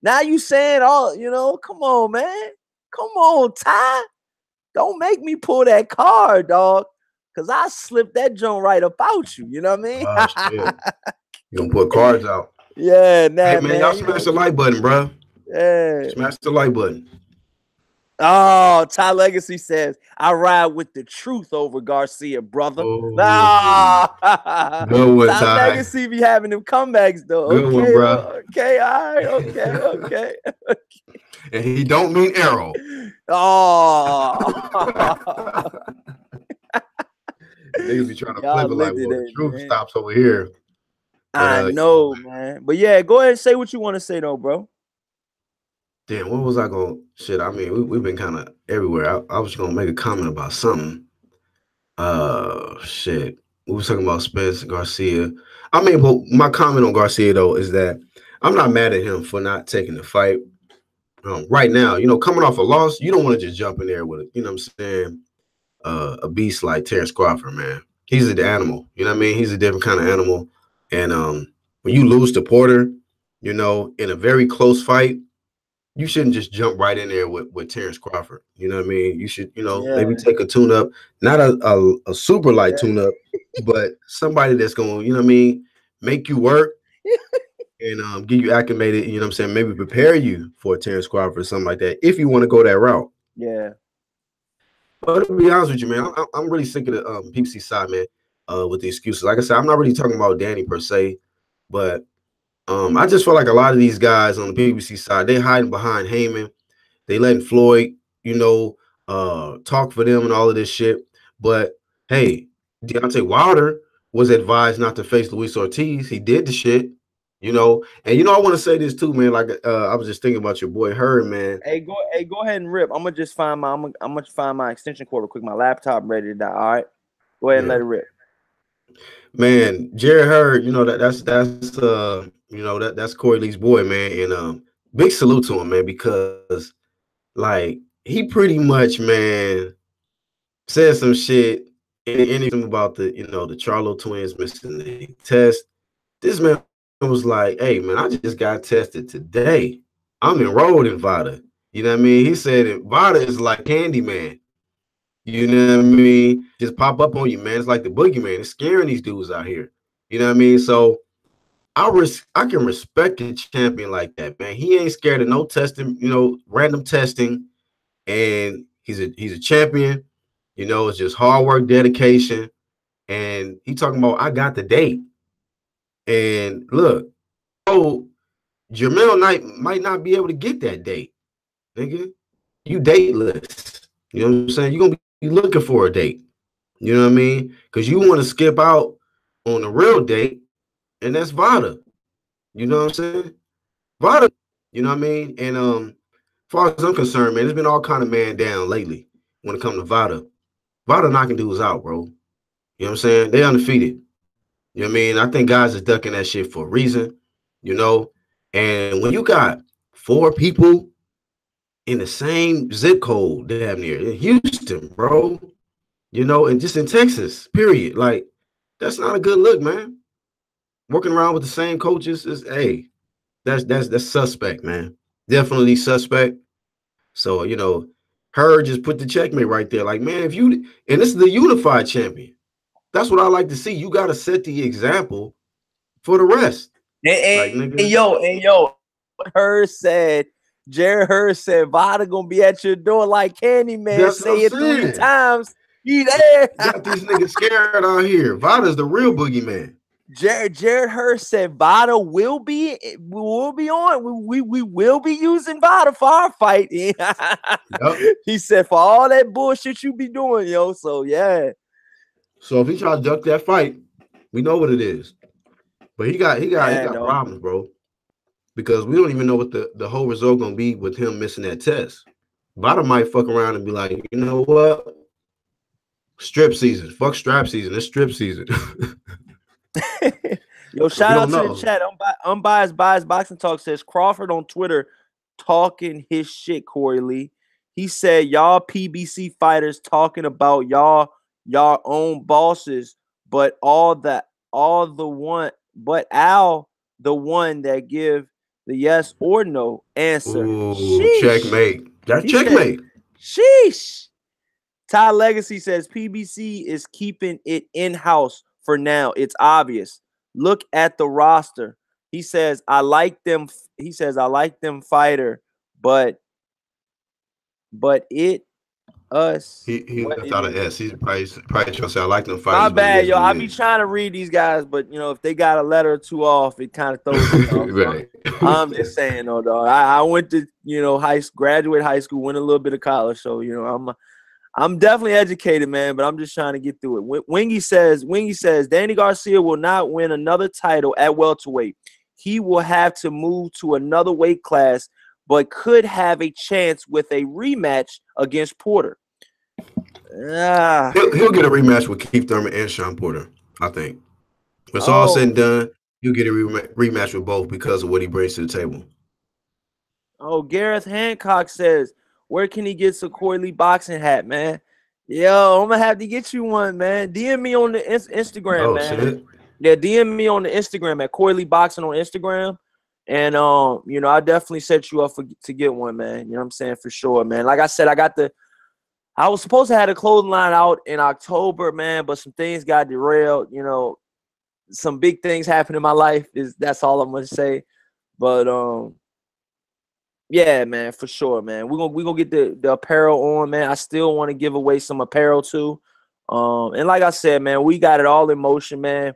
Now you saying, come on, man. Come on, Ty. Don't make me pull that card, dog. Because I slipped that joint right about you. You know what I mean? Oh, shit. You gonna put cards out. Yeah, nah, hey, man. Y'all smash the like button, bro. Yeah. Smash the like button. Oh, Ty Legacy says, I ride with the truth over Garcia, brother. Oh, Ah, good one, Ty Ty. Legacy be having them comebacks, though. Good one, Okay, bro. okay, all right, okay. And he don't mean arrow. Oh. Niggas be trying to Y'all flip it like, lit well, the today, truth man. stops over here. But I know, man. But yeah, go ahead and say what you want to say, though, bro. damn, what was I going? Shit, I mean, we've been kind of everywhere. I was gonna make a comment about something. Shit, we was talking about Spence Garcia. I mean, but my comment on Garcia though is that I'm not mad at him for not taking the fight. Right now, coming off a loss, you don't want to just jump in there with it. You know what I'm saying? A beast like Terrence Crawford, man. He's an animal. You know what I mean? He's a different kind of animal. And when you lose to Porter, in a very close fight, you shouldn't just jump right in there with Terrence Crawford. You know what I mean? You should, maybe Yeah. take a tune up, not a super light tune up, but somebody that's going to, you know what I mean, make you work and get you acclimated, you know what I'm saying? Maybe prepare you for Terrence Crawford or something like that if you want to go that route. Yeah. But to be honest with you, man, I'm really sick of the PBC side, man, with the excuses. Like I said, I'm not really talking about Danny per se, but I just feel like a lot of these guys on the PBC side, they hiding behind Heyman. They letting Floyd, talk for them and all of this shit. But hey, Deontay Wilder was advised not to face Luis Ortiz. He did the shit, And I want to say this too, man. Like I was just thinking about your boy Hearn, man. Hey, go ahead and rip. I'm gonna just find my extension cord real quick. My laptop ready to die. All right. Go ahead and Yeah. let it rip. Man, Jared Hurd, that's Corey Lee's boy, man, and big salute to him, man, because like he pretty much, man, said some shit anything about the Charlo twins missing the test. This man was like, "Hey, man, I just got tested today. I'm enrolled in VADA." You know what I mean? He said it, VADA is like Candyman. You know what I mean? Just pop up on you, man. It's like the boogeyman. It's scaring these dudes out here. You know what I mean? So I can respect a champion like that, man. He ain't scared of no testing, random testing, and he's a champion. It's just hard work, dedication, and he talking about I got the date. And look, oh, Jamel Knight might not be able to get that date, nigga. You dateless. You know what I'm saying? You're gonna be looking for a date. You know what I mean? Because you want to skip out on the real date, and that's VADA. You know what I'm saying? VADA, you know what I mean? And as far as I'm concerned, man, there's been all kind of man down lately when it comes to VADA. VADA knocking dudes out, bro. You know what I'm saying? They undefeated. You know what I mean? I think guys is ducking that shit for a reason, you know? And when you got 4 people in the same zip code, damn near, in Houston, bro, and just in Texas, period. Like, that's not a good look, man. Working around with the same coaches is, hey, that's suspect, man. Definitely suspect. So, her just put the checkmate right there. Like, man, and this is the unified champion. That's what I like to see. You got to set the example for the rest. Like, nigga. Yo, Jared Hurd said, Vada gonna be at your door like Candyman. That's what Say I'm it 3 saying. times. He there. Got these niggas scared out here. Vada's the real boogeyman. Jared Hurd said Vada will be on. We will be using Vada for our fight. Yep. He said for all that bullshit you be doing, yo. So yeah. So if he try to duck that fight, we know what it is. But he got problems, bro. Because we don't even know what the whole result gonna be with him missing that test. Vada might fuck around and be like, you know what? Strip season. Fuck strap season. It's strip season. Yo, shout out to the chat. Unbiased Boxing Talk says Crawford on Twitter talking his shit, Corey Lee. He said y'all PBC fighters talking about y'all own bosses, but Al the one that give the yes or no answer. Ooh, checkmate. That's checkmate. Sheesh. Ty Legacy says PBC is keeping it in-house for now. It's obvious. Look at the roster. He says, I like them fighter, but but it us. He What left it out an is. S. He's probably trying to say I like them My fighters, but it bad, is yo. what I it be is. trying to read these guys, but if they got a letter or two off, it kind of throws me off. So Right. I'm just saying, though, dog. I went to graduate high school, went a little bit of college, so I'm definitely educated, man. But I'm just trying to get through it. Wingy says Danny Garcia will not win another title at welterweight. He will have to move to another weight class, but could have a chance with a rematch against Porter. He'll get a rematch with Keith Thurman and Sean Porter, I think. When it's all said Oh, and done, he'll get a rematch with both because of what he brings to the table. Gareth Hancock says, where can he get some Corey Lee boxing hat, man? Yo, I'm gonna have to get you one, man. DM me on the Instagram, Oh, man. shit. Yeah, DM me on the Instagram at Corey Lee Boxing on Instagram. And I definitely set you up to get one, man. You know what I'm saying? For sure, man. Like I said, I was supposed to have a clothing line out in October, man, but some things got derailed. Some big things happened in my life. That's all I'm gonna say. But yeah, man, for sure, man. We're gonna get the apparel on, man. I still want to give away some apparel too. And like I said, man, we got it all in motion, man.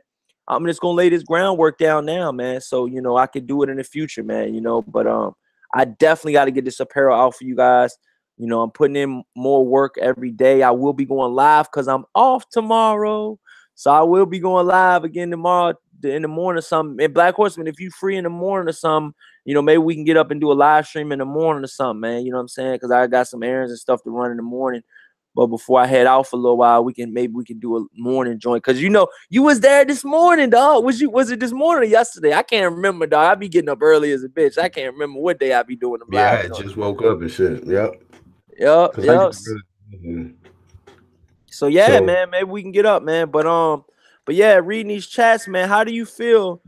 I'm just gonna lay this groundwork down now, man. So I could do it in the future, man. But I definitely got to get this apparel out for you guys. I'm putting in more work every day. I will be going live because I'm off tomorrow, so I will be going live again tomorrow in the morning or something. And Black Horseman, if you free in the morning or something, maybe we can get up and do a live stream in the morning or something, man. You know what I'm saying? Because I got some errands and stuff to run in the morning. But before I head out for a little while, maybe we can do a morning joint. Cause you was there this morning, dog. Was it this morning or yesterday? I can't remember, dog. I be getting up early as a bitch. I can't remember what day I be doing them Yeah, live I joints. just woke up and shit. Yep. Yep, Because I yep. get really. So yeah, So, man, maybe we can get up, man. But yeah, reading these chats, man. How do you feel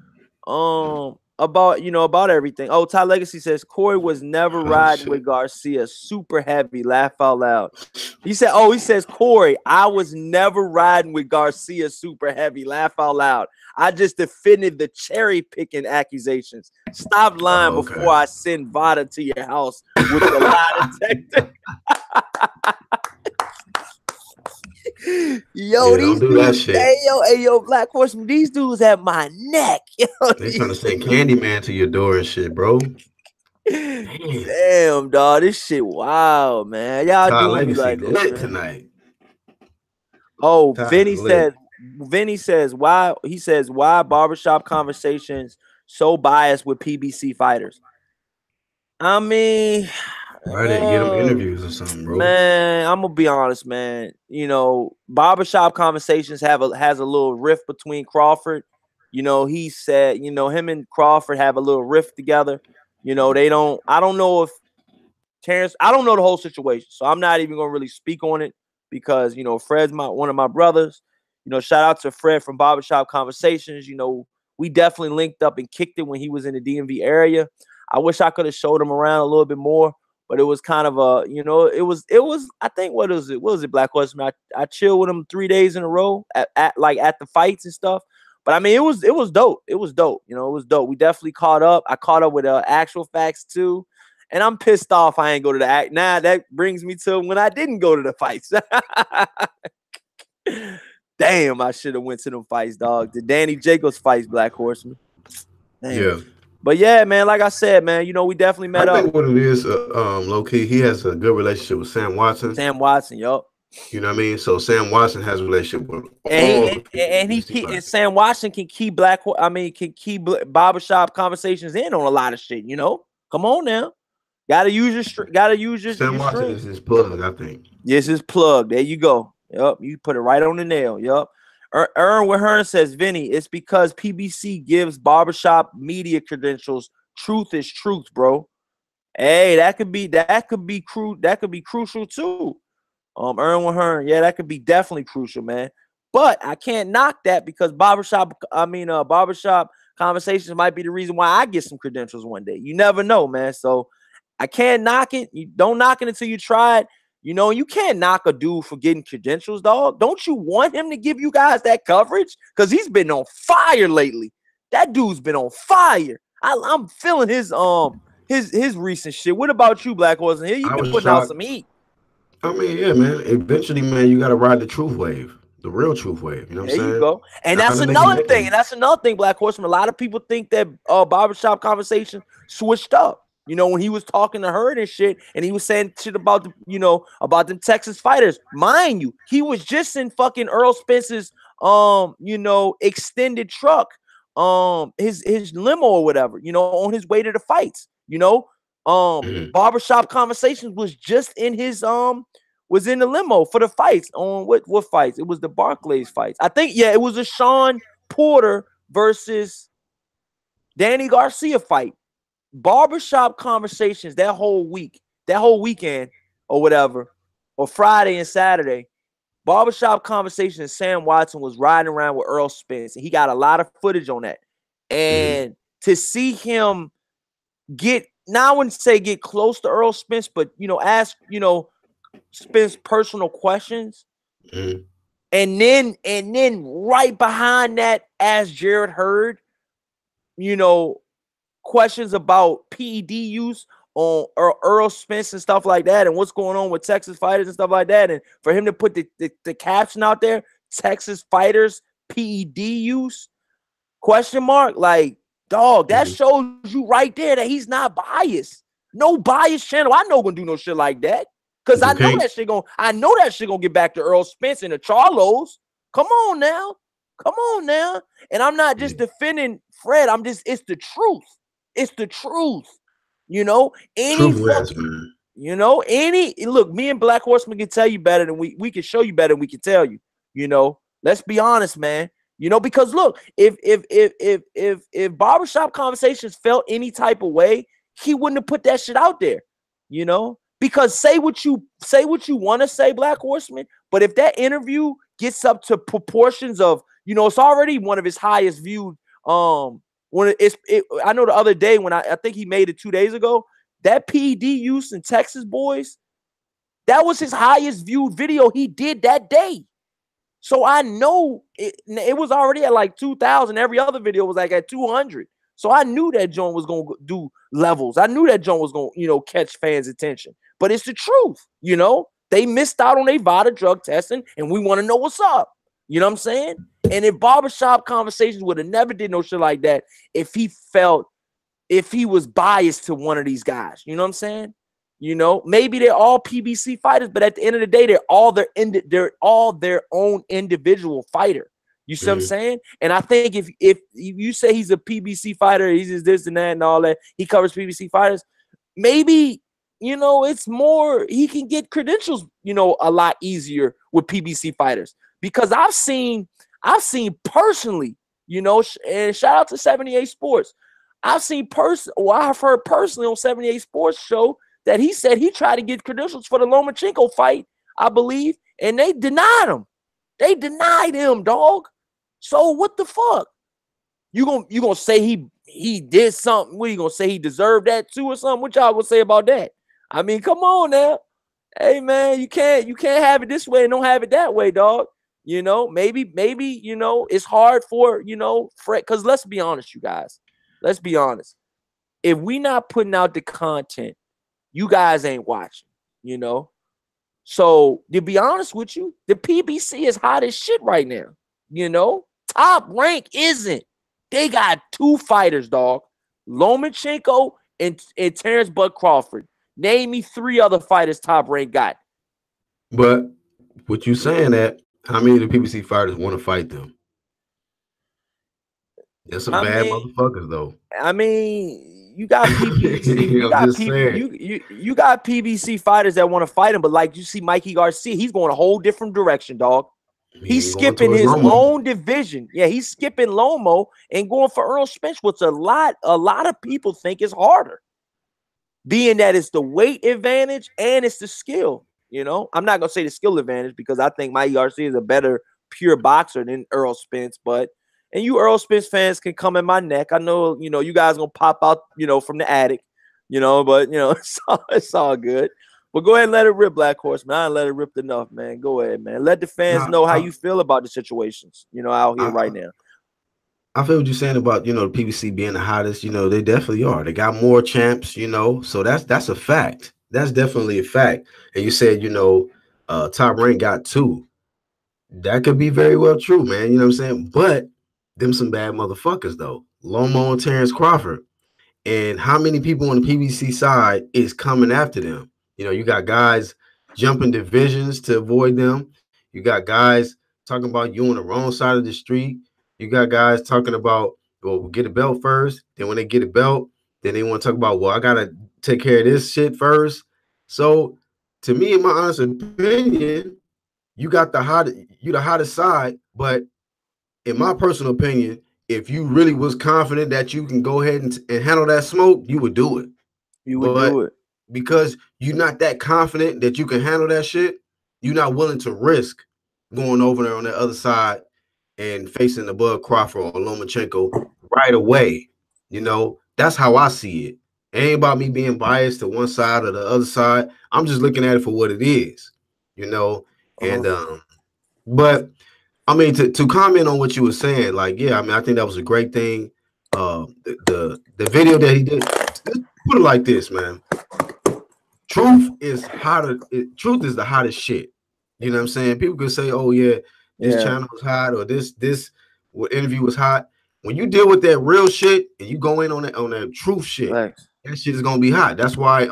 about everything? Oh, Ty Legacy says Corey was never riding with Garcia. Super heavy. Laugh out loud. He says Corey, I was never riding with Garcia super heavy. Laugh out loud. I just defended the cherry picking accusations. Stop lying before I send Vada to your house with the lie detector. Yo, these don't do dudes, that shit. hey, yo, Black Horseman, these dudes have my neck. Yo, They trying to send Candyman to your door and shit, bro. Damn, dog, this shit wild, man. Y'all Todd doing me Legacy like this, lit man. tonight. Oh, Todd Vinny says why barbershop conversations so biased with PBC fighters. I mean, Why didn't get him interviews or something, bro? man, I'm gonna be honest, man. Barbershop conversations has a little rift between Crawford. He said, him and Crawford have a little rift together. They don't. I don't know if Terrence. I don't know the whole situation, so I'm not even gonna really speak on it because Fred's one of my brothers. Shout out to Fred from Barbershop Conversations. We definitely linked up and kicked it when he was in the DMV area. I wish I could have showed him around a little bit more, but it was kind of it was. I think what was it, Black Horseman? I chilled with him 3 days in a row at the fights and stuff. But I mean, it was dope. It was dope. It was dope. We definitely caught up. I caught up with actual facts too. And I'm pissed off I ain't go to the act. Now that brings me to when I didn't go to the fights. Damn, I should have went to them fights, dog. The Danny Jacobs fights, Black Horseman. Damn. Yeah. But yeah, man, like I said, man, we definitely met up. I think what it is, low key, he has a good relationship with Sam Watson. Yup. You know what I mean? So Sam Watson has a relationship with and Sam Watson can keep barbershop conversations in on a lot of shit. Come on now. Gotta use your Sam Watson is his plug, I think. Yes, his plug. There you go. Yep, you put it right on the nail. Yep. Hearn says, Vinny, it's because PBC gives barbershop media credentials. Truth is truth, bro. Hey, that could be crucial too. Hearn, yeah, that could be definitely crucial, man. But I can't knock that because barbershop conversations might be the reason why I get some credentials one day. You never know, man. So I can't knock it. You don't knock it until you try it. You can't knock a dude for getting credentials, dog. Don't you want him to give you guys that coverage? Because he's been on fire lately. That dude's been on fire. I'm feeling his recent shit. What about you, Black Horse? Here you've been putting out some heat. I mean, yeah, man. Eventually, man, you gotta ride the truth wave, the real truth wave. You know what There I'm you saying? go. And Not that's the nigga another thing. making. And that's another thing, Black Horseman. A lot of people think that barbershop conversation switched up. You know, when he was talking to her and shit, and he was saying shit about about them Texas fighters. Mind you, he was just in fucking Earl Spence's extended truck, his limo or whatever, on his way to the fights. Barbershop conversations was just in his was in the limo for the fights. On what fights? It was the Barclays fights. I think, yeah, it was a Sean Porter versus Danny Garcia fight. Barbershop conversations that whole weekend or whatever, or Friday and Saturday. Barbershop conversations, Sam Watson was riding around with Earl Spence, and he got a lot of footage on that. And to see him get, now I wouldn't say get close to Earl Spence, but ask Spence personal questions, and then right behind that, ask Jared Hurd questions about PED use on Earl Spence and stuff like that, and what's going on with Texas fighters and stuff like that. And for him to put the caption out there, Texas fighters PED use, question mark, like, dog, that shows you right there that he's not biased. No biased channel I know gonna do no shit like that. Cause I know that shit gonna get back to Earl Spence and the Charlos. Come on now. And I'm not just defending Fred. It's the truth. It's the truth. Look, me and Black Horseman can tell you better than we can show you better than we can tell you. Let's be honest, man. Because look, if barbershop conversations felt any type of way, he wouldn't have put that shit out there. Because say what you want to say, Black Horseman, but if that interview gets up to proportions of, it's already one of his highest viewed. I know the other day when I think he made it 2 days ago, that PED use in Texas boys, that was his highest viewed video he did that day. So I know it was already at like 2,000. Every other video was like at 200. So I knew that joint was going to do levels. I knew that joint was going to, catch fans' attention. But it's the truth, They missed out on their VADA drug testing, and we want to know what's up. You know what I'm saying? And if barbershop conversations would have never did no shit like that, if he was biased to one of these guys, you know what I'm saying? Maybe they're all PBC fighters, but at the end of the day, they're all their own individual fighter. You see what I'm saying? And I think if you say he's a PBC fighter, he's just this and that and all that, he covers PBC fighters, maybe, it's more, he can get credentials, a lot easier with PBC fighters. Because I've seen personally, and shout out to 78 Sports. I've heard personally on 78 Sports show that he said he tried to get credentials for the Lomachenko fight, I believe, and they denied him. They denied him, dog. So what the fuck? You gonna say he did something? What, you gonna say he deserved that too or something? What y'all gonna say about that? I mean, come on now. Hey man, you can't have it this way and don't have it that way, dog. Maybe it's hard for Fred, because let's be honest, you guys. Let's be honest. If we not putting out the content, you guys ain't watching, So to be honest with you, the PBC is hot as shit right now. Top Rank isn't. They got 2 fighters, dog. Lomachenko and Terrence Bud Crawford. Name me 3 other fighters Top Rank got. But what you saying that, how many of the PBC fighters want to fight them? There's some bad motherfuckers though. I mean, you got PBC, you got PBC fighters that want to fight him, but like you see Mikey Garcia, he's going a whole different direction, dog. He's skipping his own division. Yeah, he's skipping Lomo and going for Earl Spence, which a lot of people think is harder. Being that it's the weight advantage and it's the skill. I'm not gonna say the skill advantage because I think Mikey Garcia is a better pure boxer than Earl Spence, and you Earl Spence fans can come in my neck. I know, you guys gonna pop out, from the attic, but it's all good. But go ahead and let it rip, Black Horseman. I ain't let it rip enough, man. Go ahead, man. Let the fans know how you feel about the situations, out here right now. I feel what you're saying about, the PBC being the hottest. They definitely are. They got more champs, so that's a fact. That's definitely a fact. And you said, Top Rank got 2. That could be very well true, man. You know what I'm saying? But them some bad motherfuckers though. Lomo and Terrence Crawford. And how many people on the PBC side is coming after them? You know, you got guys jumping divisions to avoid them. You got guys talking about you on the wrong side of the street. You got guys talking about, well, we'll get a belt first. Then when they get a belt, then they want to talk about, well, I gotta take care of this shit first. So, to me, in my honest opinion, you got you the hottest side, but in my personal opinion, if you really was confident that you can go ahead and handle that smoke, you would do it. You would But do it. because you're not that confident that you can handle that shit, you're not willing to risk going over there on the other side and facing the Bud Crawford or Lomachenko right away. You know, that's how I see it. It ain't about me being biased to one side or the other side. I'm just looking at it for what it is, you know. And but I mean, to comment on what you were saying, like, yeah, I mean, I think that was a great thing. The video that he did, let's put it like this, man. Truth is truth is the hottest shit. You know what I'm saying? People could say, "Oh yeah, this channel was hot," or this interview was hot. When you deal with that real shit and you go in on that truth shit, that shit is gonna be hot. That's why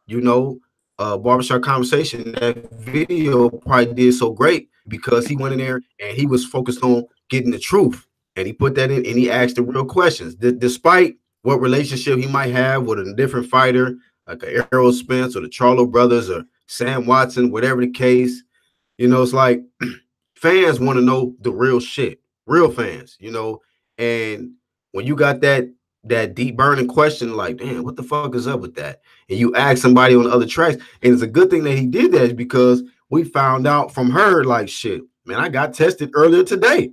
you know, Barbershop Conversation, that video probably did so great because he went in there and he was focused on getting the truth, and he put that in and he asked the real questions, despite what relationship he might have with a different fighter, like a Errol Spence or the Charlo brothers or Sam Watson, whatever the case. You know, it's like fans want to know the real shit, real fans, you know. And when you got that deep burning question, like, damn, what the fuck is up with that? And you ask somebody on the other tracks, and it's a good thing that he did that because we found out from her, like, shit, man, I got tested earlier today.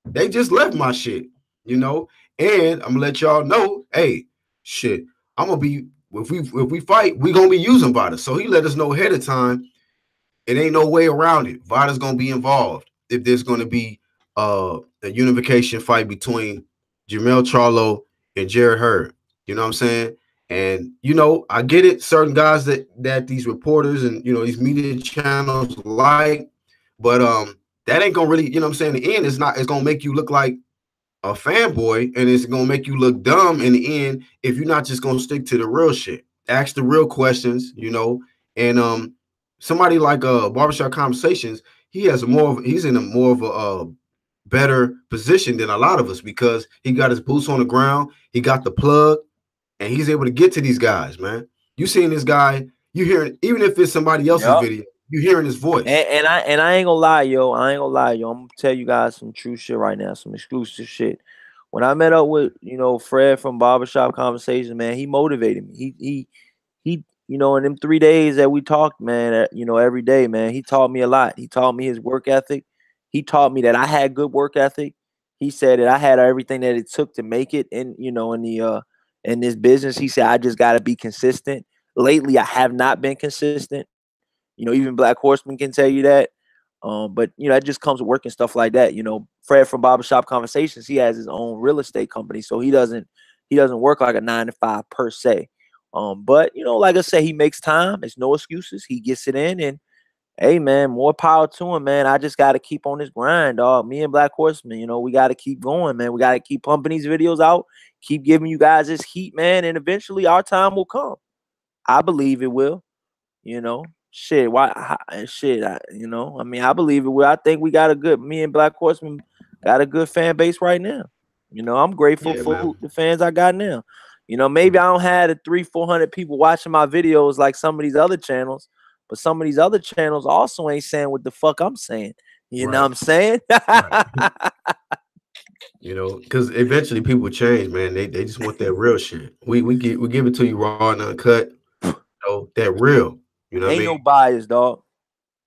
They just left my shit, you know. And I'm gonna let y'all know, hey, shit, I'm gonna be if we fight, we gonna be using Vada. So he let us know ahead of time. It ain't no way around it. Vada's gonna be involved if there's gonna be a unification fight between Jermell Charlo and Jared Hearn. You know what I'm saying? And you know, I get it. Certain guys that these reporters and you know these media channels like, but that ain't gonna really, you know what I'm saying? In the end, it's gonna make you look like a fanboy, and it's gonna make you look dumb in the end if you're not just gonna stick to the real shit. Ask the real questions, you know. And somebody like Barbershop Conversations, he's in a more of a better position than a lot of us because he got his boots on the ground, he got the plug, and he's able to get to these guys, man. You seeing this guy, you hearing, even if it's somebody else's video, you hearing his voice. And I ain't gonna lie, yo. I'm gonna tell you guys some true shit right now, some exclusive shit. When I met up with, you know, Fred from Barbershop Conversation, man, he motivated me. He, you know, in them 3 days that we talked, man, you know, every day, man, he taught me a lot. He taught me his work ethic. He taught me that I had good work ethic. He said that I had everything that it took to make it in, you know, in this business. He said I just gotta be consistent. Lately, I have not been consistent. You know, even Black Horseman can tell you that. But you know, it just comes with work and stuff like that. You know, Fred from Barbershop Conversations, he has his own real estate company, so he doesn't work like a 9 to 5 per se. But you know, like I said, he makes time. It's no excuses. He gets it in, and hey, man, more power to him, man. I just got to keep on this grind, dog. Me and Black Horseman, you know, we got to keep going, man. We got to keep pumping these videos out, keep giving you guys this heat, man, and eventually our time will come. I believe it will. You know, shit. Why? Shit. You know, I mean, I believe it will. I think we got me and Black Horseman got a good fan base right now. You know, I'm grateful for the fans I got now. You know, maybe I don't have the 300-400 people watching my videos like some of these other channels, but some of these other channels also ain't saying what the fuck I'm saying. You know what I'm saying? You know, because eventually people change, man. They just want that real shit. We give it to you raw and uncut. You know, that real. You know what I mean? Ain't no bias, dog.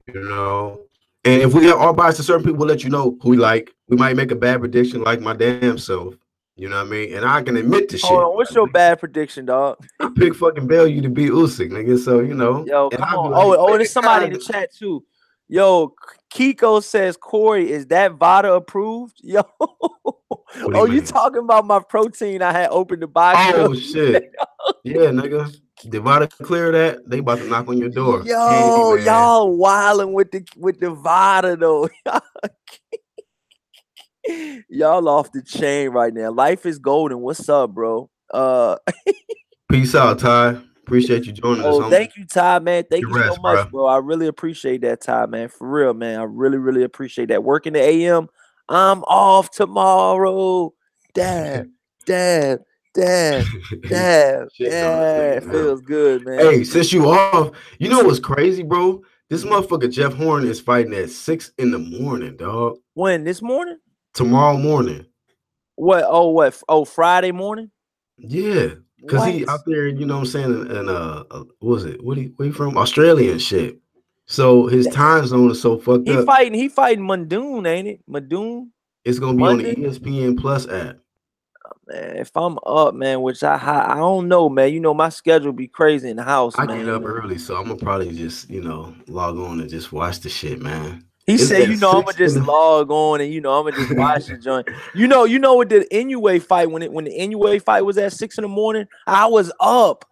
You know, and if we have all bias to certain people, we'll let you know who we like. We might make a bad prediction like my damn self. You know what I mean? And I can admit to shit. Hold on, what's your bad prediction, dog? I pick fucking Bellew to beat Usyk, nigga. So you know. Yo, come on. Like, there's somebody in the chat too. Yo, Kiko says, Corey, is that Vada approved? Yo. You talking about my protein I had opened the box? Oh, shit. Yeah, nigga. Devada clear that. They about to knock on your door. Yo, Candyman. y'all wilding with the Vada though. Y'all off the chain right now. Life is golden. What's up, bro? Peace out, Ty. Appreciate you joining us, Oh, homie. thank you, Ty, man. Thank Your you so rest, much, bro. bro. I really appreciate that, Ty, man. For real, man. I really, really appreciate that. Working the AM. I'm off tomorrow. Dab, dab, dab, dab. Shit on this Yeah, nigga it now. feels good, man. Hey, since you off, you know what's crazy, bro? This motherfucker Jeff Horn is fighting at 6 in the morning, dog. When this morning? Tomorrow morning. What? Oh, what? Oh, Friday morning? Yeah. Cause What? he out there, you know what I'm saying, and what was it? Where he from? Australia and shit. So his time zone is so fucked He up. fighting. He fighting Muldoon, ain't it? Muldoon. It's gonna be on the Monday. ESPN Plus app. Man, if I'm up, man, which I don't know, man. You know my schedule be crazy in the house, I get man. up early, so I'm gonna probably just, log on and just watch the shit, man. He It's said, at you know, I'm gonna 6 in just the log on and I'm gonna just watch the joint. You know what the Inoue fight when the Inoue fight was at 6 in the morning, I was up.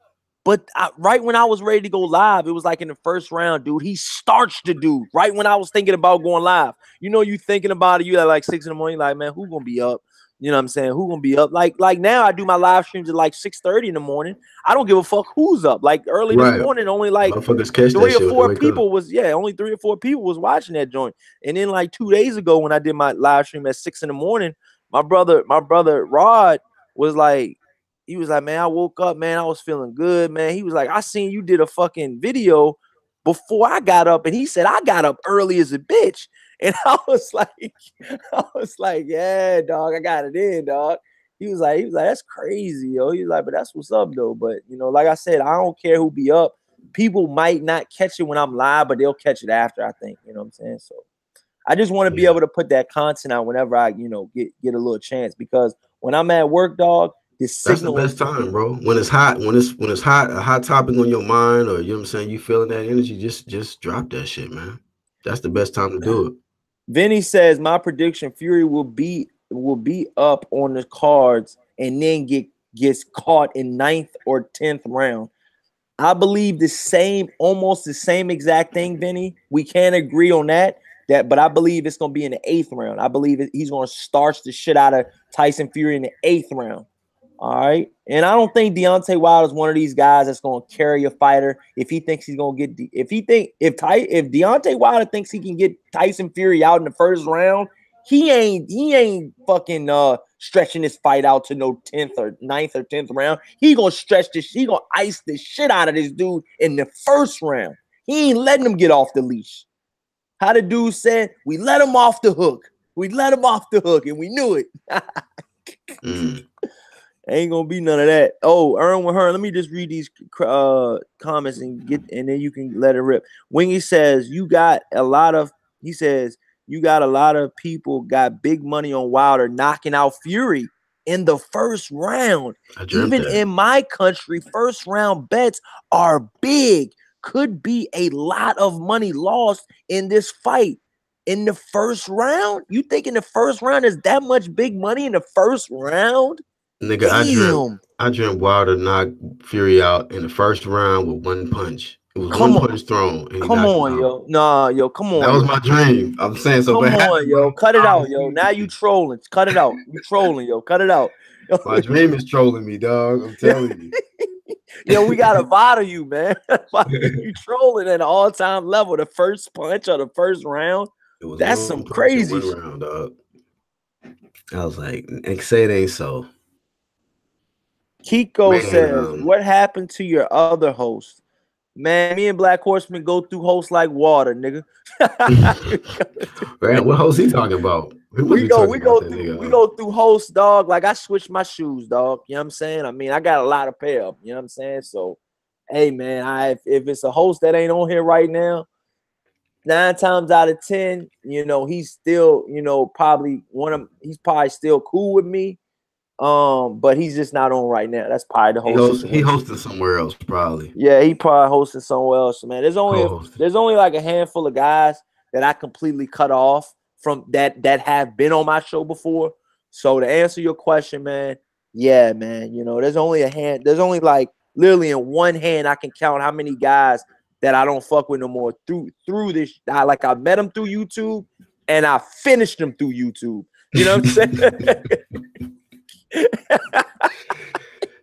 But right when I was ready to go live, it was like in the first round, dude. He starched the dude right when I was thinking about going live. You thinking about it, you at like 6 in the morning, like, man, who gonna be up? You know what I'm saying? Who gonna be up? Like now I do my live streams at like 6:30 in the morning. I don't give a fuck who's up. Like early this right. morning, only like Motherfuckers catch that three or shit when they four wake up. people was only 3 or 4 people was watching that joint. And then like 2 days ago when I did my live stream at 6 in the morning, my brother Rod was like, he was like, man, I woke up, man, I was feeling good, man. He was like, I seen you did a fucking video before I got up, and he said I got up early as a bitch. And I was like, yeah, dog, I got it in, dog. He was like, that's crazy, yo. He was like, but that's what's up, though. But like I said, I don't care who be up. People might not catch it when I'm live, but they'll catch it after, I think. You know what I'm saying? So I just want to be able to put that content out whenever I, get a little chance, because when I'm at work, dog, the signal That's the best time, bro. When it's hot, a hot topic on your mind, or you know what I'm saying, you feeling that energy, just drop that shit, man. That's the best time to do it. Vinny says my prediction: Fury will be up on the cards and then gets caught in 9th or 10th round. I believe almost the same exact thing, Vinny. We can't agree on that, but I believe it's gonna be in the 8th round. I believe he's gonna starch the shit out of Tyson Fury in the 8th round. All right. And I don't think Deontay Wilder is one of these guys that's going to carry a fighter if he thinks he's going to get if Deontay Wilder thinks he can get Tyson Fury out in the first round, he ain't fucking stretching this fight out to no 10th or 9th or 10th round. He going to ice the shit out of this dude in the first round. He ain't letting him get off the leash. How the dude said, we let him off the hook. We let him off the hook, and we knew it. Ain't gonna be none of that. Oh, Earn with her. Let me just read these comments and then you can let it rip. Wingy says you got a lot of people got big money on Wilder knocking out Fury in the first round. Even in my country, first round bets are big. Could be a lot of money lost in this fight. In the first round? You think in the first round is that much big money in the first round? Nigga, I dreamt Wilder knocked Fury out in the first round with one punch. It was punch thrown. And come on, yo. Nah, yo, come on. That was my dream. I'm saying so. Come on, yo. Cut it out, yo. Now you trolling. Cut it out. You trolling, yo. Cut it out. My dream is trolling me, dog. I'm telling you. Yo, we gotta bother you, man. You trolling at an all-time level. The first punch of the first round. That's some crazy shit. Round, dog. I was like, say it ain't so. Kiko says, what happened to your other host? Man, me and Black Horseman go through hosts like water, nigga. Man, what host he talking about? We go through hosts, dog. Like I switched my shoes, dog. You know what I'm saying? I mean, I got a lot of pair. You know what I'm saying? So, hey, man, if it's a host that ain't on here right now, 9 times out of 10, he's still, probably he's probably still cool with me. But he's just not on right now. That's probably the host. He hosted somewhere else, probably. Yeah, he probably hosting somewhere else, man. There's only like a handful of guys that I completely cut off from that have been on my show before. So to answer your question, man, yeah, man, there's only like Literally in one hand, I can count how many guys that I don't fuck with no more through this. I met them through YouTube and I finished them through YouTube. You know what I'm saying?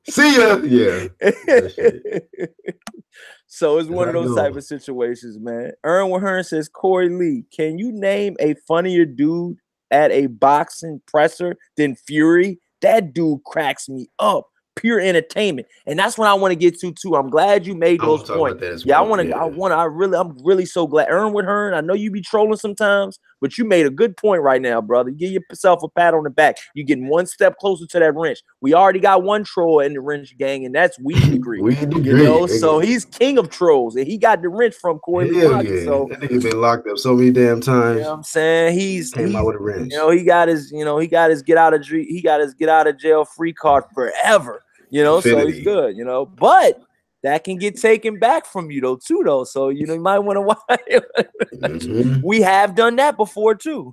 See ya. Yeah. So it's one of those type of situations, man. Hearn says, Corey Lee, can you name a funnier dude at a boxing presser than Fury? That dude cracks me up. Pure entertainment. And that's what I want to get to too. I'm glad you made those points. Yeah, I'm really so glad. Hearn, I know you be trolling sometimes, but you made a good point right now, brother. Give yourself a pat on the back. You're getting one step closer to that wrench. We already got one troll in the wrench gang, and that's Weed Degree. You know, so he's king of trolls, and he got the wrench from Corey Lee. Yeah. So that nigga been locked up so many damn times. You know what I'm saying? He's out with a wrench. You know, he got his get out of jail free card forever. You know, Infinity. So he's good, you know, but that can get taken back from you though. So, you know, you might want to watch. We have done that before too.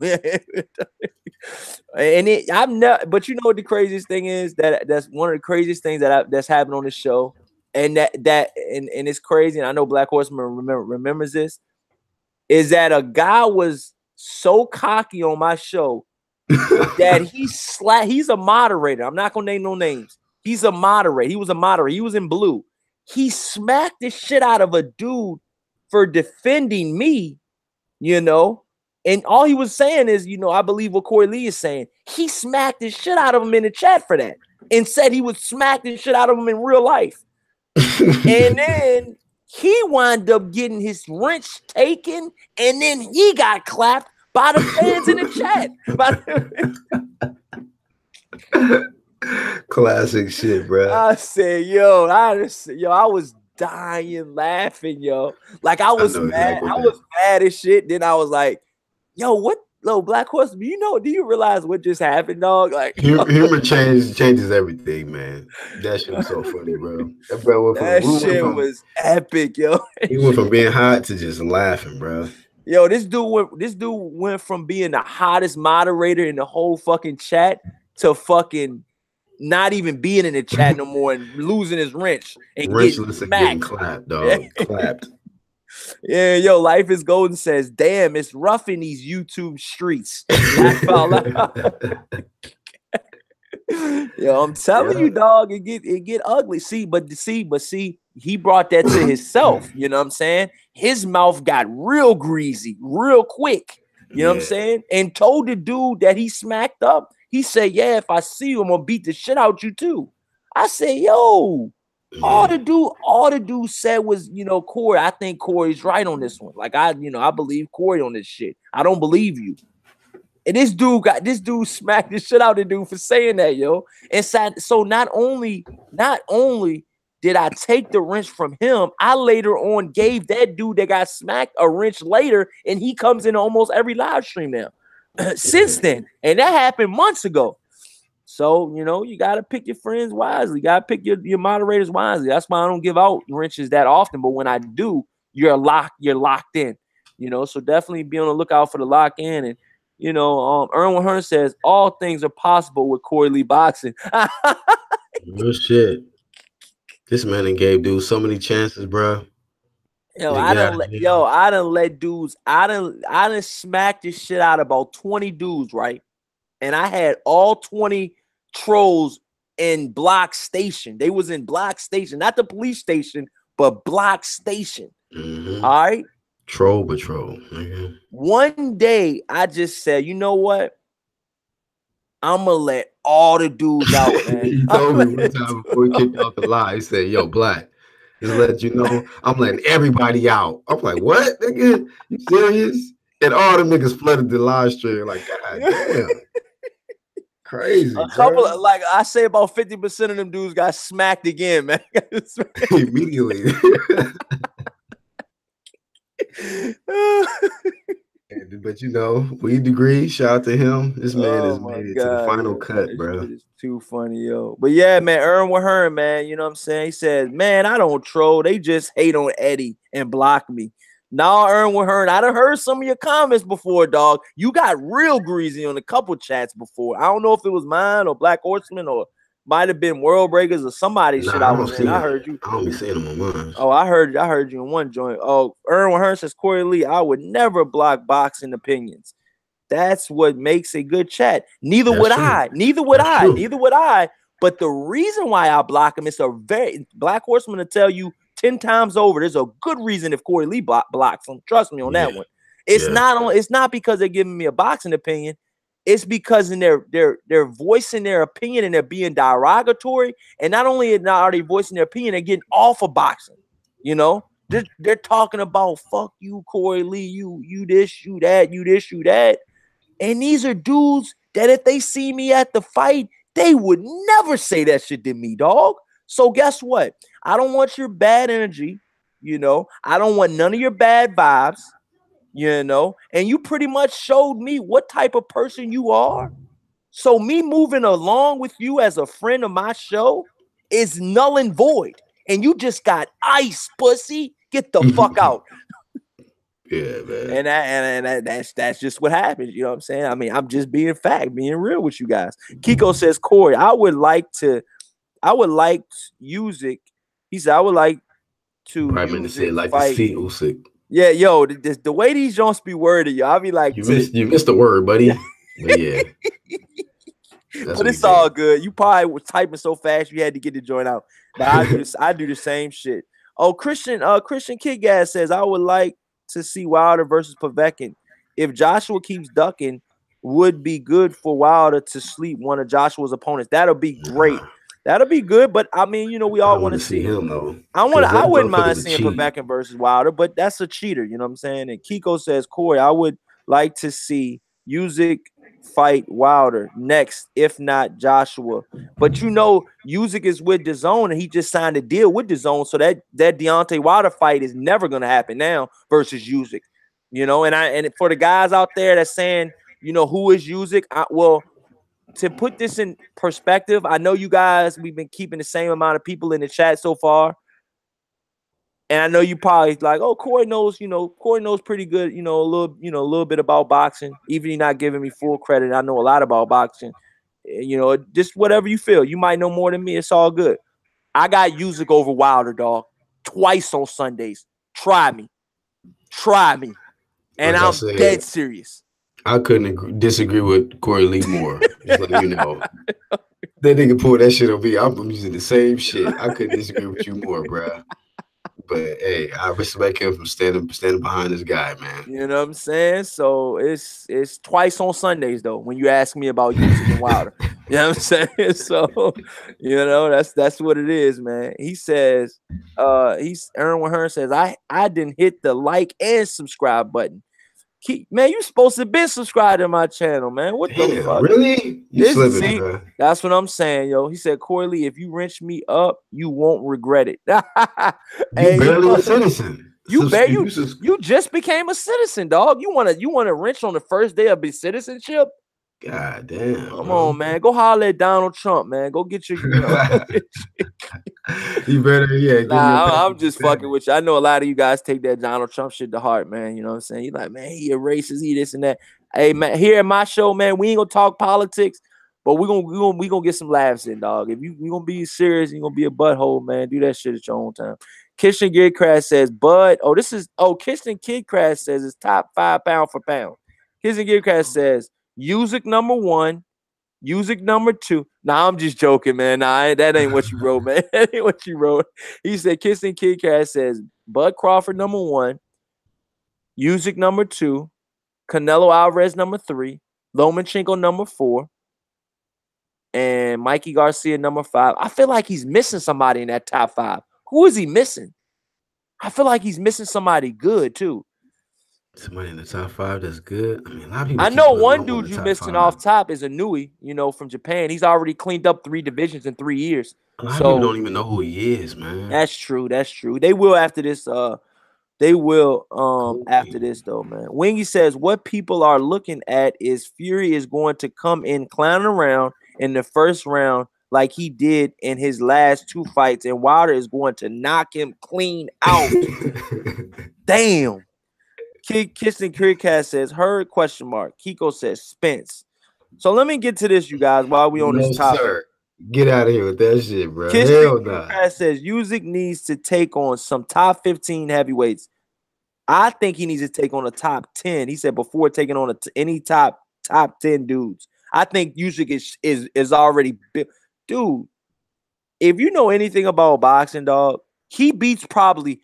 And I'm not, but you know what the craziest thing is? That's one of the craziest things that's happened on the show. And and it's crazy. And I know Black Horseman remembers this, is that a guy was so cocky on my show that he's a moderator. I'm not gonna name no names. He's a moderator. He was a moderator. He was in blue. He smacked the shit out of a dude for defending me, you know. And all he was saying is, you know, I believe what Corey Lee is saying. He smacked the shit out of him in the chat for that and said he would smack the shit out of him in real life. And then he wound up getting his wrench taken, and then he got clapped by the fans in the chat. Classic shit, bro. I said, I was dying laughing, yo. Like I was mad. I was mad as shit. Then I was like, yo, what? Yo, Black Horse, do you realize what just happened, dog? Like humor changes everything, man. That shit was so funny, bro. That shit was epic, yo. He went from being hot to just laughing, bro. Yo, this dude went from being the hottest moderator in the whole fucking chat to fucking not even being in the chat no more and losing his wrench and getting clapped, dog. Clapped. Yeah, yo, Life is Golden says, damn, it's rough in these YouTube streets. Yo, I'm telling you, dog, it get ugly. But he brought that to himself. You know what I'm saying? His mouth got real greasy, real quick. You know what I'm saying? And told the dude that he smacked up. He said, yeah, if I see you, I'm gonna beat the shit out you too. I said, yo, all the dude said was, you know, Corey, I think Corey's right on this one. Like I believe Corey on this shit. I don't believe you. And this dude smacked the shit out of the dude for saying that, yo. And so not only did I take the wrench from him, I later on gave that dude that got smacked a wrench later, and he comes in almost every live stream now. Since then, and that happened months ago. So, you know, you got to pick your friends wisely. You got to pick your moderators wisely. That's why I don't give out wrenches that often. But when I do, you're locked in, you know, so definitely be on the lookout for the lock in. And, you know, Hearn says all things are possible with Corey Lee boxing. Real shit. This man and gave dude so many chances, bro. Yo, I done let dudes. I done smacked this shit out of about 20 dudes, right? And I had all 20 trolls in Block Station. They was in Block Station, not the police station, but Block Station. Mm-hmm. All right. Troll patrol. Mm-hmm. One day I just said, you know what? I'm gonna let all the dudes out, man. He told me one time before he kicked off the lie, he said, yo, Black, just let you know, I'm letting everybody out. I'm like, what, nigga? You serious? And all the niggas flooded the live stream. Like, God damn. Crazy. A couple of, like I say, about 50% of them dudes got smacked again, man. Immediately. But you know, Weed Degree, shout out to him. This man has made it to the final cut, bro. It's too funny, yo. But yeah, man, Hearn, man, you know what I'm saying? He said, man, I don't troll. They just hate on Eddie and block me. Nah, Hearn, I done heard some of your comments before, dog. You got real greasy on a couple chats before. I don't know if it was mine or Black Horseman or might have been World Breakers or somebody's shit I was in. I heard you. I don't be seeing them on mine. Oh, I heard you in one joint. Oh, Hearn says, Corey Lee, I would never block boxing opinions. That's what makes a good chat. Neither would I. But the reason why I block him is a very Black Horseman to tell you 10 times over. There's a good reason if Corey Lee blocks him. Trust me on that one. It's not because they're giving me a boxing opinion. It's because in they're voicing their opinion and they're being derogatory. And not only are they voicing their opinion, they're getting off of boxing. You know, they're talking about fuck you, Corey Lee, you this, you that, you this, you that. And these are dudes that if they see me at the fight, they would never say that shit to me, dog. So guess what? I don't want your bad energy, you know. I don't want none of your bad vibes, you know. And you pretty much showed me what type of person you are. So me moving along with you as a friend of my show is null and void. And you just got ice, pussy. Get the fuck out. Yeah, man. And that's just what happens. You know what I'm saying? I mean, I'm just being real with you guys. Kiko says, Corey, I would like Usyk. He said, I would like to. Probably meant to say like to see Usyk. Yeah, yo, the way these joints be worded, yo, I'll be like, you missed the word, buddy. But yeah. But it's all good. You probably was typing so fast you had to get the joint out. But I do the same shit. Oh, Christian Kid Gas says, I would like to see Wilder versus Povetkin. If Joshua keeps ducking, would be good for Wilder to sleep one of Joshua's opponents. That'll be great. That'll be good. But I mean, you know, we all want to see him though. I wouldn't mind seeing Povetkin versus Wilder, but that's a cheater. You know what I'm saying? And Kiko says, Corey, I would like to see Usyk fight Wilder next, if not Joshua. But you know, Usyk is with DAZN and he just signed a deal with DAZN, so that Deontay Wilder fight is never going to happen now versus Usyk. You know, and for the guys out there that's saying, you know, who is Usyk? Well, to put this in perspective, I know you guys, we've been keeping the same amount of people in the chat so far. And I know you probably like, oh, Corey knows pretty good, a little bit about boxing. Even you're not giving me full credit. I know a lot about boxing. You know, just whatever you feel. You might know more than me. It's all good. I got Usyk over Wilder, dog. Twice on Sundays. Try me. And I'm dead serious. I couldn't disagree with Corey Lee more. Just letting you know. That nigga pulled that shit on me. I'm using the same shit. I couldn't disagree with you more, bro. But hey, I respect him for standing behind this guy, man. You know what I'm saying? So it's twice on Sundays though. When you ask me about Usyk and Wilder, you know what I'm saying? So you know that's what it is, man. He says, Hearn says, I didn't hit the like and subscribe button. Man, you supposed to be subscribed to my channel, man. What the fuck? Really? That's what I'm saying, yo. He said, Corey Lee, if you wrench me up, you won't regret it. Hey, barely a citizen. You just became a citizen, dog. You wanna wrench on the first day of his citizenship? God damn. Come on, man. Go holler at Donald Trump, man. Go get your. You better, yeah. I'm just fucking with you. I know a lot of you guys take that Donald Trump shit to heart, man. You know what I'm saying? You're like, man, he a racist, he this and that. Hey, man, here at my show, man, we ain't gonna talk politics, but we gonna get some laughs in, dog. If you gonna be serious, you gonna be a butthole, man. Do that shit at your own time. Kitchen Kidcraft says, Kitchen Kidcraft says it's top 5 pound for pound. Kitchen Kidcraft says Usyk number 1, Usyk number 2. Nah, I'm just joking, man. Nah, that ain't what you wrote, man. That ain't what you wrote. He said Kissing Kidcraft says Bud Crawford number 1, Usyk number 2, Canelo Alvarez number 3, Lomachenko number 4, and Mikey Garcia number 5. I feel like he's missing somebody in that top 5. Who is he missing? I feel like he's missing somebody good too. Somebody in the top 5 that's good. I mean, a lot of people. I know one dude you missing off top is Inui, from Japan. He's already cleaned up 3 divisions in 3 years. A lot of people don't even know who he is, man. That's true. They will after this. After this though, man. Wingy says what people are looking at is Fury is going to come in clowning around in the first round like he did in his last 2 fights, and Wilder is going to knock him clean out. Damn. Kissing Cricket says Heard ? Kiko says Spence. So let me get to this, you guys, while we on this topic. Sir. Get out of here with that shit, bro. Kissing Hell nah. Pass says Usyk needs to take on some top 15 heavyweights. I think he needs to take on a top 10. He said before taking on any top 10 dudes. I think Usyk is already dude. If you know anything about boxing, dog, he beats probably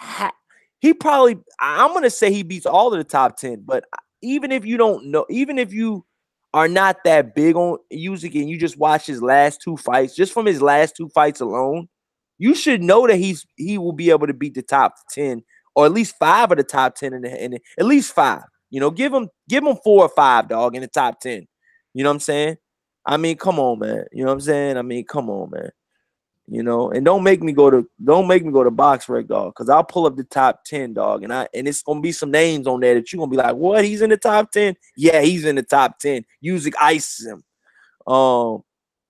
I'm gonna say he beats all of the top 10. But even if you don't know, even if you are not that big on Usyk and you just watch his last two fights, just from his last two fights alone, you should know that he will be able to beat the top 10 or at least 5 of the top 10 in at least 5. You know, give him 4 or 5, dog, in the top 10. You know what I'm saying? I mean, come on, man. You know what I'm saying? I mean, come on, man. You know, and don't make me go to BoxRec, dog, because I'll pull up the top 10, dog, and it's gonna be some names on there that you're gonna be like, what? He's in the top 10? Yeah, he's in the top 10. Usyk ices him.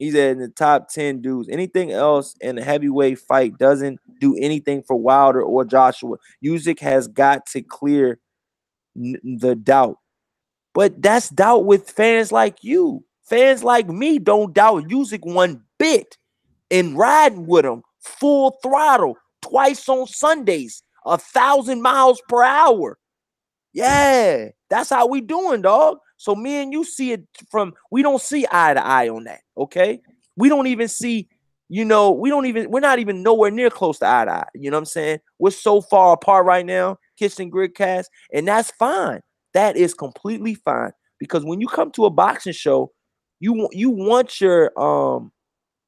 He's in the top 10 dudes. Anything else in a heavyweight fight doesn't do anything for Wilder or Joshua. Usyk has got to clear the doubt. But that's doubt with fans like you. Fans like me don't doubt Usyk one bit. And riding with him full throttle twice on Sundays, 1,000 miles per hour. Yeah, that's how we doing, dog. So me and you see it we don't see eye to eye on that, okay? We don't even see, we're not even nowhere near close to eye to eye. You know what I'm saying? We're so far apart right now, Kissing Gridcast, and that's fine. That is completely fine. Because when you come to a boxing show, you want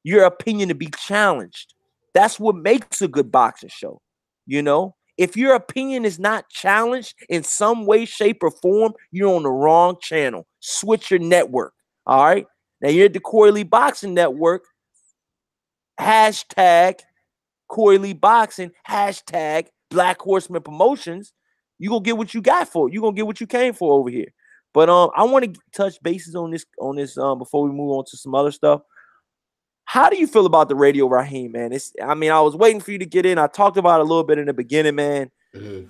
your opinion to be challenged. That's what makes a good boxing show. You know, if your opinion is not challenged in some way, shape, or form, you're on the wrong channel. Switch your network. All right. Now you're at the Corey Lee Boxing Network. Hashtag Corey Lee Boxing. Hashtag Black Horseman Promotions. You're gonna get what you got for it. You're gonna get what you came for over here. But I want to touch bases on this before we move on to some other stuff. How do you feel about the Radio Rahim, man? I was waiting for you to get in. I talked about it a little bit in the beginning, man. Mm-hmm.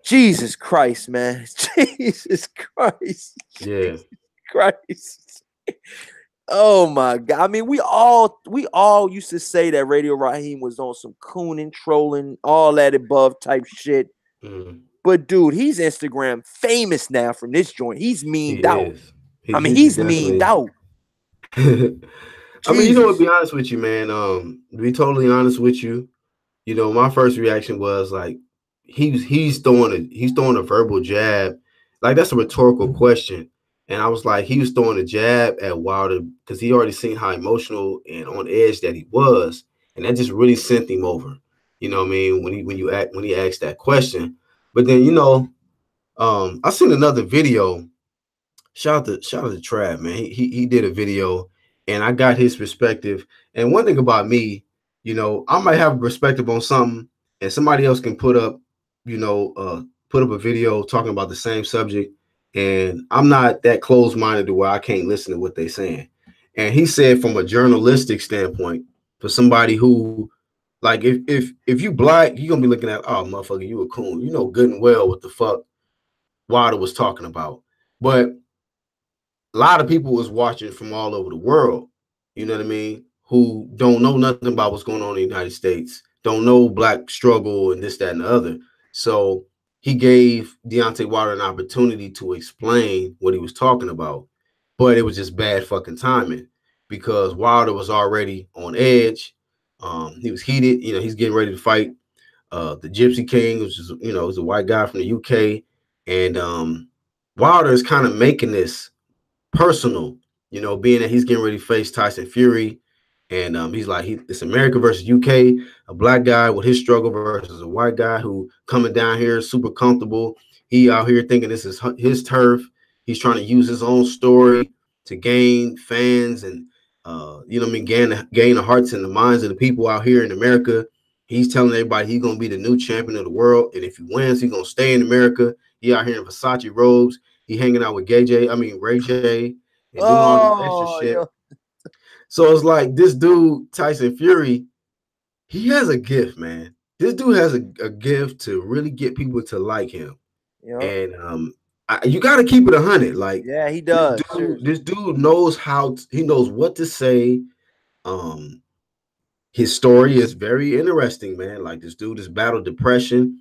Jesus Christ, man. Jesus Christ. Yeah. Jesus Christ. Oh my God. I mean, we all used to say that Radio Rahim was on some cooning, trolling, all that above type shit. Mm-hmm. But dude, he's Instagram famous now from this joint. He's meaned out. He's meaned out. I mean, you know what, be honest with you, man. To be totally honest with you, you know, my first reaction was like, he's throwing a verbal jab. Like, that's a rhetorical question. And I was like, he was throwing a jab at Wilder because he already seen how emotional and on edge that he was. And that just really sent him over. You know what I mean? When he asked that question. But then, you know, I seen another video. Shout out to Trav, man. He did a video. And I got his perspective. And one thing about me, you know, I might have a perspective on something, and somebody else can put up a video talking about the same subject. And I'm not that closed-minded to where I can't listen to what they're saying. And he said, from a journalistic standpoint, for somebody who, like, if you black, you're gonna be looking at, oh, motherfucker, you a coon. You know good and well what the fuck Wilder was talking about. But a lot of people was watching from all over the world, you know what I mean, who don't know nothing about what's going on in the United States, don't know black struggle and this, that, and the other. So he gave Deontay Wilder an opportunity to explain what he was talking about, but it was just bad fucking timing because Wilder was already on edge. He was heated. You know, he's getting ready to fight the Gypsy King, which is, you know, is a white guy from the UK. And Wilder is kind of making this personal, you know, being that he's getting ready to face Tyson Fury. And he's like, it's America versus UK, a black guy with his struggle versus a white guy who coming down here super comfortable. He out here thinking this is his turf. He's trying to use his own story to gain fans and, you know what I mean, gain the hearts and the minds of the people out here in America. He's telling everybody he's going to be the new champion of the world. And if he wins, he's going to stay in America. He out here in Versace robes. He hanging out with Ray J, and doing all this extra shit. Yeah. So it's like this dude, Tyson Fury, he has a gift, man. This dude has a gift to really get people to like him. Yeah. And you got to keep it 100. Like, yeah, he does. This dude knows he knows what to say. His story is very interesting, man. Like, this dude has battled depression.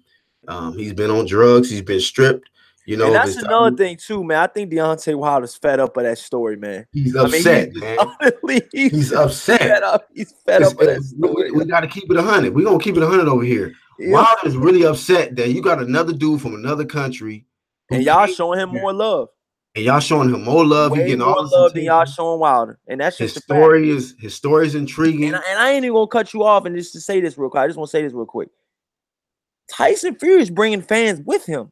He's been on drugs. He's been stripped. You know, and that's another thing too, man. I think Deontay Wilder's fed up of that story, man. He's upset, man. He's upset. Fed up. He's fed up of that story. We got to keep it 100. We're gonna keep it 100 over here. Yeah. Wilder's really upset that you got another dude from another country, and y'all showing him more love. And y'all showing him more love. Way getting more all love than y'all showing Wilder, and that's just his story is intriguing. And I ain't even gonna cut you off. And just to say this real quick, I just want to say this real quick. Tyson Fury is bringing fans with him.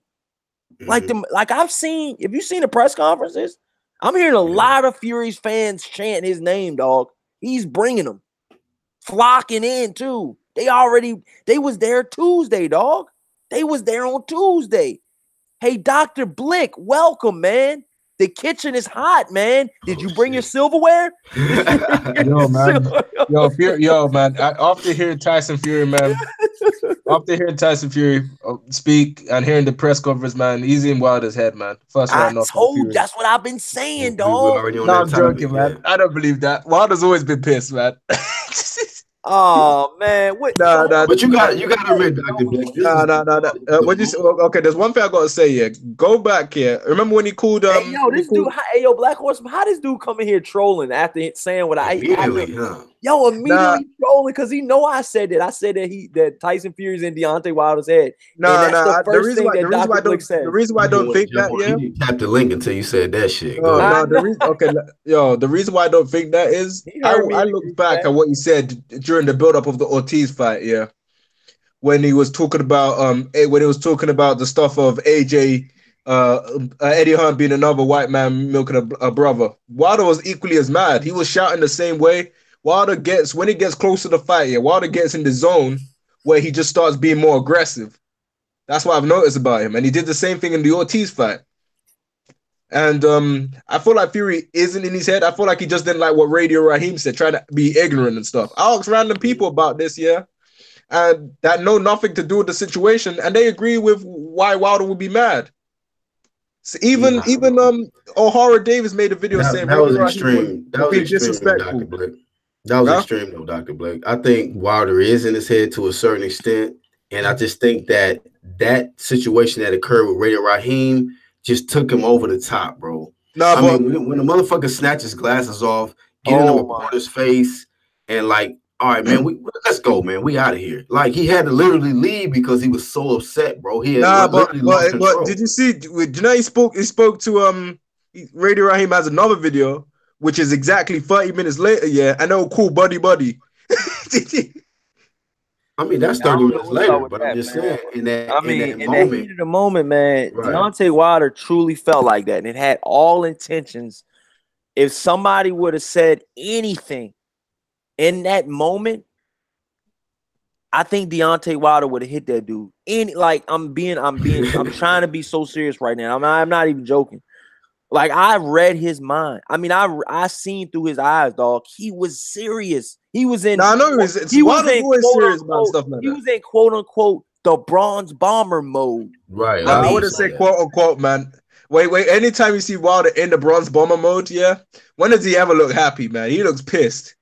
Like I've seen, if you've seen the press conferences, I'm hearing a lot of Fury's fans chant his name, dog. He's bringing them, flocking in too. They was there Tuesday, dog. They was there on Tuesday. Hey, Dr. Blick, welcome, man. The kitchen is hot, man. Did you bring your silverware? Yo, man. Yo, man. After hearing Tyson Fury, man. After hearing Tyson Fury speak and hearing the press conference, man, he's in Wilder's head, man. First round I told you, that's what I've been saying, dog. No, I'm joking, man. I don't believe that. Wilder's always been pissed, man. Oh man, what? Nah, but you got to admit, Dr. Blick. Okay, there's one thing I gotta say here. Go back here. Remember when he called Black Horseman, how this dude come in here trolling after saying what immediately trolling because he know I said that. I said that Tyson Fury's in Deontay Wilder's head. The reason why I don't think that, you tapped the link until you said that shit. The reason why I don't think that is I look back at what he said during the build-up of the Ortiz fight, when he was talking about the stuff of AJ Eddie Hearn being another white man milking a brother. Wilder was equally as mad. He was shouting the same way. Wilder when he gets close to the fight, Wilder gets in the zone where he just starts being more aggressive. That's what I've noticed about him. And he did the same thing in the Ortiz fight. And I feel like Fury isn't in his head. I feel like he just didn't like what Radio Rahim said, trying to be ignorant and stuff. I asked random people about this, and that know nothing to do with the situation, and they agree with why Wilder would be mad. So even O'Hara Davis made a video saying that was extreme. That was disrespectful. That was extreme, though, Dr. Blake. I think Wilder is in his head to a certain extent, and I just think that situation that occurred with Radio Rahim just took him over the top, bro. When the motherfucker snatches glasses off, get in the reporter's face, and like, all right, man, let's go, man. We out of here. Like, he had to literally leave because he was so upset, bro. He had but did you see? You know, he spoke to Radio Rahim has another video, which is exactly 30 minutes later, and they'll call buddy. I mean, that's 30 minutes later, but I'm just saying, in that heat of the moment, man, right. Deontay Wilder truly felt like that, and it had all intentions. If somebody would have said anything in that moment, I think Deontay Wilder would have hit that dude. I'm trying to be so serious right now. I'm not even joking. Like, I read his mind. I mean, I seen through his eyes, dog. He was serious. He was in. I know he was always serious about stuff like that. He was in quote unquote the bronze bomber mode. Right. I wouldn't say quote unquote, man. Wait. Anytime you see Wilder in the bronze bomber mode, when does he ever look happy, man? He looks pissed.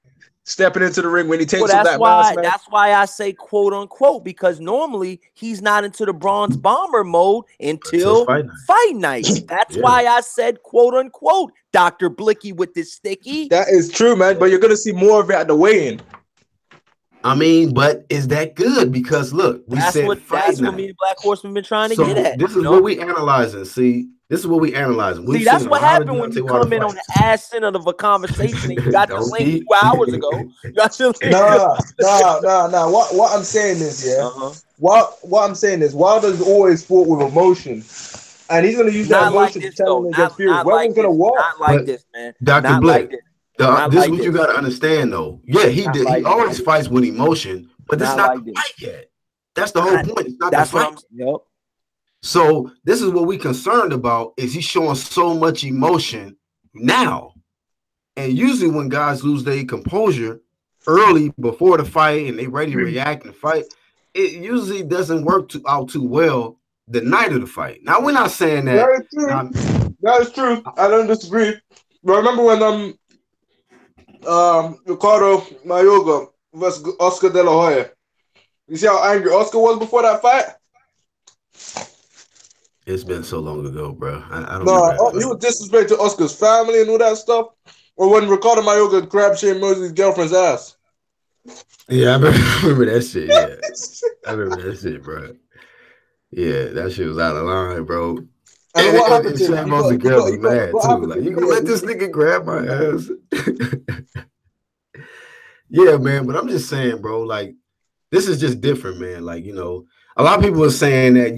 Stepping into the ring when he takes off that mask, man. That's why I say quote unquote, because normally he's not into the bronze bomber mode until fight night. That's why I said quote unquote, Dr. Blicky with the sticky. That is true, man, but you're gonna see more of it at the weigh-in. I mean, but is that good? Because look, that's what me and Black Horseman been trying to get at. This is what we analyzing. See, this is what we analyzing. See, that's what happened when you come in on the ass end of a conversation and you got the link 2 hours ago. Nah. What I'm saying is, what I'm saying is, Wilder's always fought with emotion, and he's gonna use that emotion to tell him against Fury. Whether gonna walk, not like this, man. Dr. Blake. This is what you got to understand, though. Yeah, he did. He always fights with emotion, but that's not the fight yet. That's the whole point. It's not the fight. So this is what we concerned about: is he showing so much emotion now? And usually, when guys lose their composure early before the fight and they ready to react and fight, it usually doesn't work out too well the night of the fight. Now, we're not saying that. That is true. I don't disagree. But remember when Ricardo Mayorga versus Oscar De La Hoya. You see how angry Oscar was before that fight? It's been so long ago, bro. I don't No, remember that he fight. was disrespecting Oscar's family and all that stuff. Or when Ricardo Mayorga grabbed Shane Mosley's girlfriend's ass. Yeah, I remember that shit. Yeah, I remember that shit, bro. Yeah, that shit was out of line, bro. And what happened And to him? Shane Mosley girl was mad What too. happened Like, to you him? gonna let this nigga grab my ass? Yeah, man. But I'm just saying, bro. Like, this is just different, man. Like, a lot of people are saying that,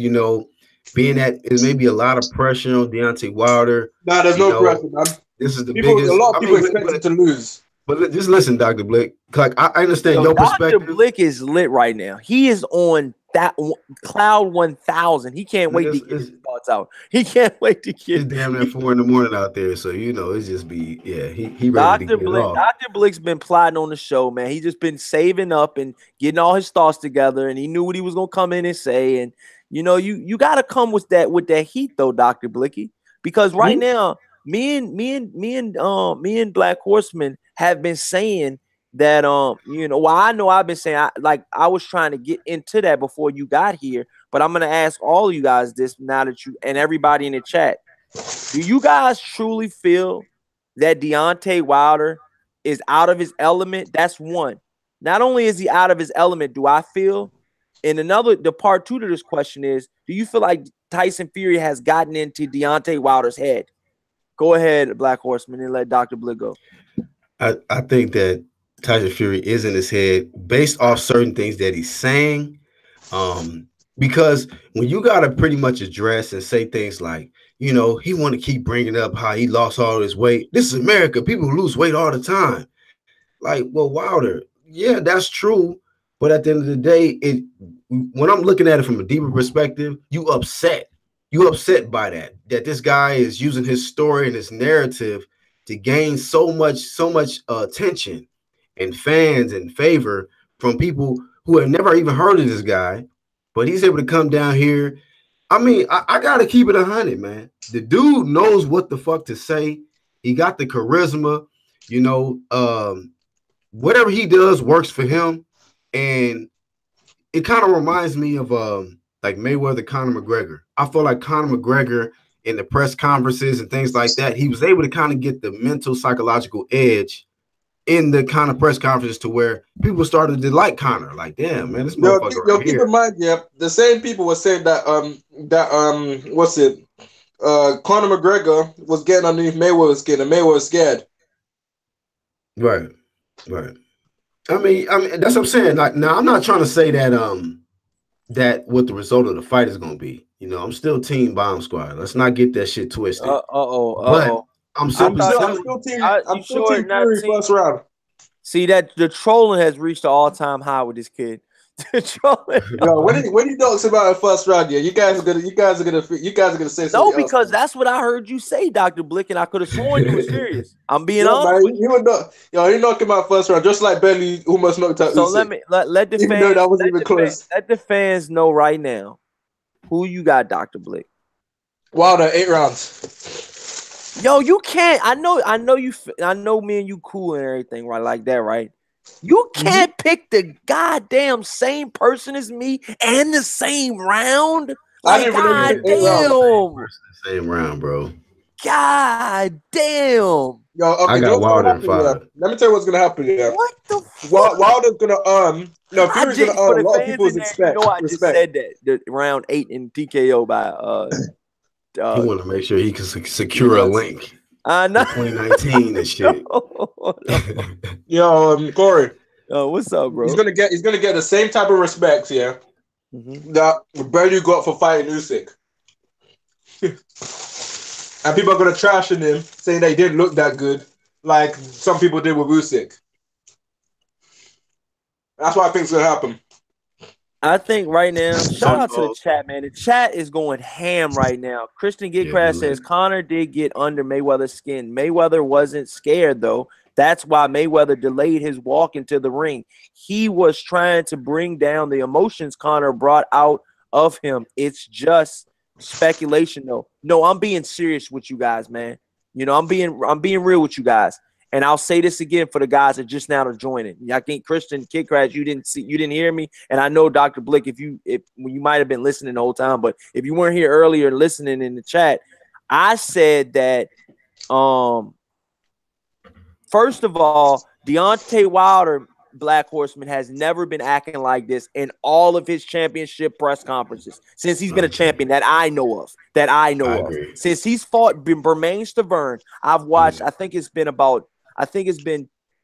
being that it may be a lot of pressure on Deontay Wilder. Nah, there's no pressure, man. This is the A biggest. lot of people expect him to lose. But just listen, Dr. Blick. Like, I understand your Dr. perspective. Blick is lit right now. He is on that cloud 1,000. He can't wait to get his thoughts out. He can't wait to get. It's damn near 4 a.m. out there, so it's just be he ready to get off. Dr. Blick's been plotting on the show, man. He just been saving up and getting all his thoughts together, and he knew what he was gonna come in and say. And you got to come with that heat though, Dr. Blicky, because right now, me and Black Horseman have been saying that I know I've been saying I was trying to get into that before you got here, but I'm gonna ask all of you guys this now that you and everybody in the chat. Do you guys truly feel that Deontay Wilder is out of his element? That's one. Not only is he out of his element, do I feel? And the part two to this question is, do you feel like Tyson Fury has gotten into Deontay Wilder's head? Go ahead, Black Horseman, and let Dr. Blick go. I think that Tyson Fury is in his head based off certain things that he's saying. Because when you got to pretty much address and say things like, he want to keep bringing up how he lost all his weight. This is America. People lose weight all the time. Like, well, Wilder, yeah, that's true. But at the end of the day, when I'm looking at it from a deeper perspective, you upset. You upset by that this guy is using his story and his narrative to gain so much attention and fans and favor from people who have never even heard of this guy. But he's able to come down here. I mean, I got to keep it 100, man. The dude knows what the fuck to say. He got the charisma, whatever he does works for him. And it kind of reminds me of like Mayweather, Conor McGregor. I feel like Conor McGregor in the press conferences and things like that, he was able to kind of get the mental, psychological edge in the kind of press conferences to where people started to like Conor. Like, damn, man, this motherfucker keep in mind, the same people were saying that Conor McGregor was getting underneath Mayweather's skin, and Mayweather was scared. Right. I mean, that's what I'm saying. Like, now I'm not trying to say that that what the result of the fight is going to be. I'm still team Bomb Squad. Let's not get that shit twisted. But I'm still team Fury first round. See that the trolling has reached an all-time high with this kid. When he talks about it first round, you guys are gonna say something. No, because that's what I heard you say, Dr. Blick, and I could have sworn you were serious. I'm being honest. Man, he knocked him out first round, just like Belly almost knocked out. So Usyk. let the Even fans though that wasn't even close. let the fans know right now who you got, Dr. Blick. Wilder 8 rounds. Yo, you can't. I know me and you cool and everything, right? Like that, right? You can't pick the goddamn same person as me and the same round. Like, goddamn. Same round, bro. God damn. Yo, okay, I got Wilder in 5. Let me tell you what's gonna happen here. What the fuck? Wilder's gonna Fury's gonna a lot of people's expect. I just said that the round 8 in TKO by he want to make sure he can secure a link. I know. 2019 and shit. Yo, Corey. What's up, bro? He's gonna get the same type of respect here that Brady got for fighting Usyk. And people are gonna trash on him, saying that he didn't look that good, like some people did with Usyk. That's what I think is gonna happen. I think right now, shout out to the chat, man. The chat is going ham right now. Christian Gitcraft says Conor did get under Mayweather's skin. Mayweather wasn't scared, though. That's why Mayweather delayed his walk into the ring. He was trying to bring down the emotions Conor brought out of him. It's just speculation, though. No, I'm being serious with you guys, man. I'm being real with you guys. And I'll say this again for the guys that just now are joining. I think Christian Kid Crash, you didn't hear me, and I know Dr. Blick, if you might have been listening the whole time, but if you weren't here earlier listening in the chat, I said that first of all, Deontay Wilder, Black Horseman, has never been acting like this in all of his championship press conferences since he's been a champion that I know of. Since he's fought Bermain Stavern, I've watched. I think it's been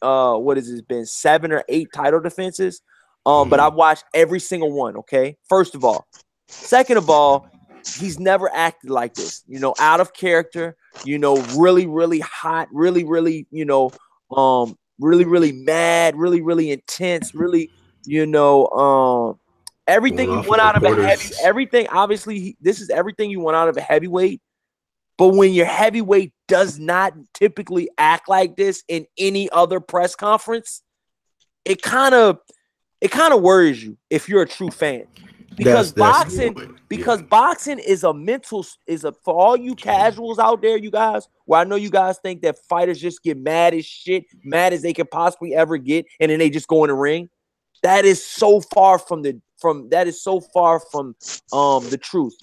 what has it been, 7 or 8 title defenses. But I've watched every single one. Okay, first of all, second of all, he's never acted like this. Out of character. Really, really hot. Really, really. Really, really mad, really, really intense, really, everything you want out of a everything. Obviously, this is everything you want out of a heavyweight. But when your heavyweight does not typically act like this in any other press conference, it kind of worries you if you're a true fan. Because boxing is a for all you casuals out there, you guys, where I know you guys think that fighters just get mad as shit, mad as they can possibly ever get, and then they just go in the ring. That is so far from the truth,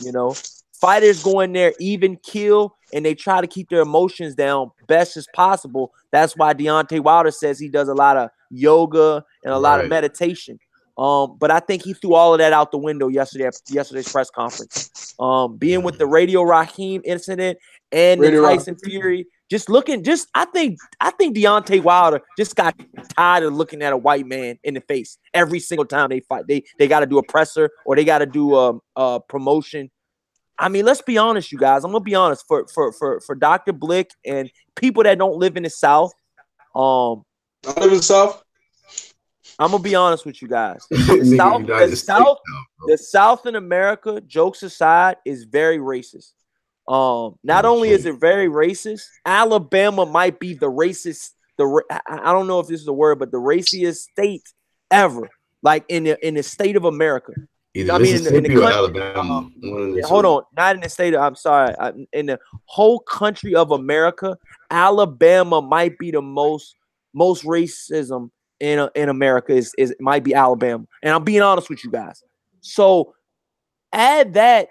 Fighters go in there even kill, and they try to keep their emotions down best as possible. That's why Deontay Wilder says he does a lot of yoga and a lot of meditation. But I think he threw all of that out the window yesterday's press conference. Being with the Radio Rahim incident and the Tyson Fury, I think Deontay Wilder just got tired of looking at a white man in the face every single time they fight. They got to do a presser or they got to do a promotion. I mean, let's be honest, you guys. I'm gonna be honest for Dr. Blick and people that don't live in the South. I live in the South. I'm gonna be honest with you guys. The South in America, jokes aside, is very racist. Not only is it very racist, Alabama might be the racist. I don't know if this is a word, but the raciest state ever, like in the state of America. In the country, Alabama. Hold on, not in the state of. I'm sorry, in the whole country of America, Alabama might be the most racism in America is might be Alabama, and I'm being honest with you guys. So add that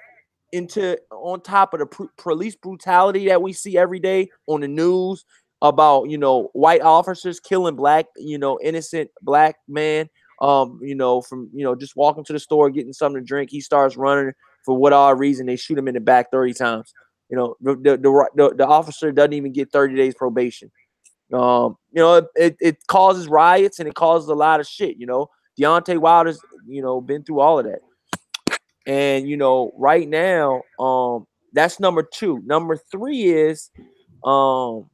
on top of the police brutality that we see every day on the news about white officers killing black innocent black man. From just walking to the store getting something to drink, he starts running for whatever reason. They shoot him in the back 30 times. The officer doesn't even get 30 days probation. It causes riots and it causes a lot of shit. Deontay Wilder's been through all of that, and right now that's number 2. Number 3 is Deontay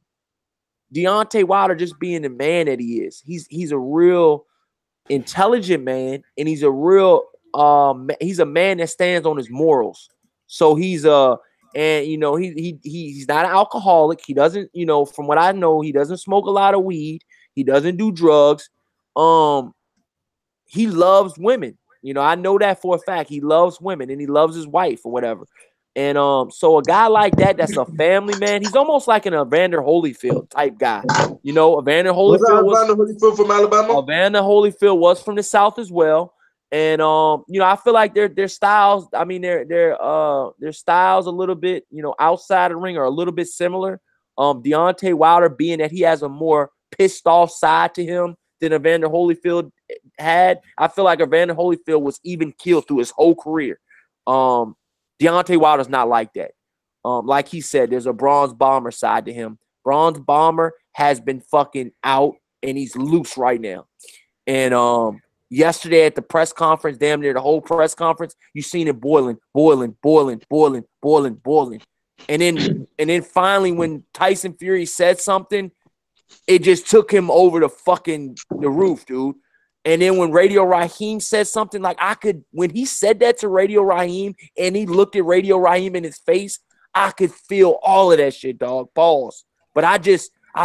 Wilder just being the man that he is. He's a real intelligent man, and he's a real he's a man that stands on his morals. So he's not an alcoholic. He doesn't, from what I know, he doesn't smoke a lot of weed. He doesn't do drugs. He loves women. I know that for a fact. He loves women and he loves his wife or whatever. And so a guy like that's a family man. He's almost like an Evander Holyfield type guy. Evander Holyfield was from Alabama. Evander Holyfield was from the South as well. And I feel like their styles. I mean, their styles a little bit, outside the ring are a little bit similar. Deontay Wilder, being that he has a more pissed off side to him than Evander Holyfield had. I feel like Evander Holyfield was even killed through his whole career. Deontay Wilder's not like that. Like he said, there's a Bronze Bomber side to him. Bronze Bomber has been fucking out and he's loose right now. And yesterday at the press conference, damn near the whole press conference, you seen it boiling. And then finally when Tyson Fury said something, it just took him over the roof, dude. And then when Radio Rahim said something, when he said that to Radio Rahim and he looked at Radio Rahim in his face, I could feel all of that shit, dog. Pause. But I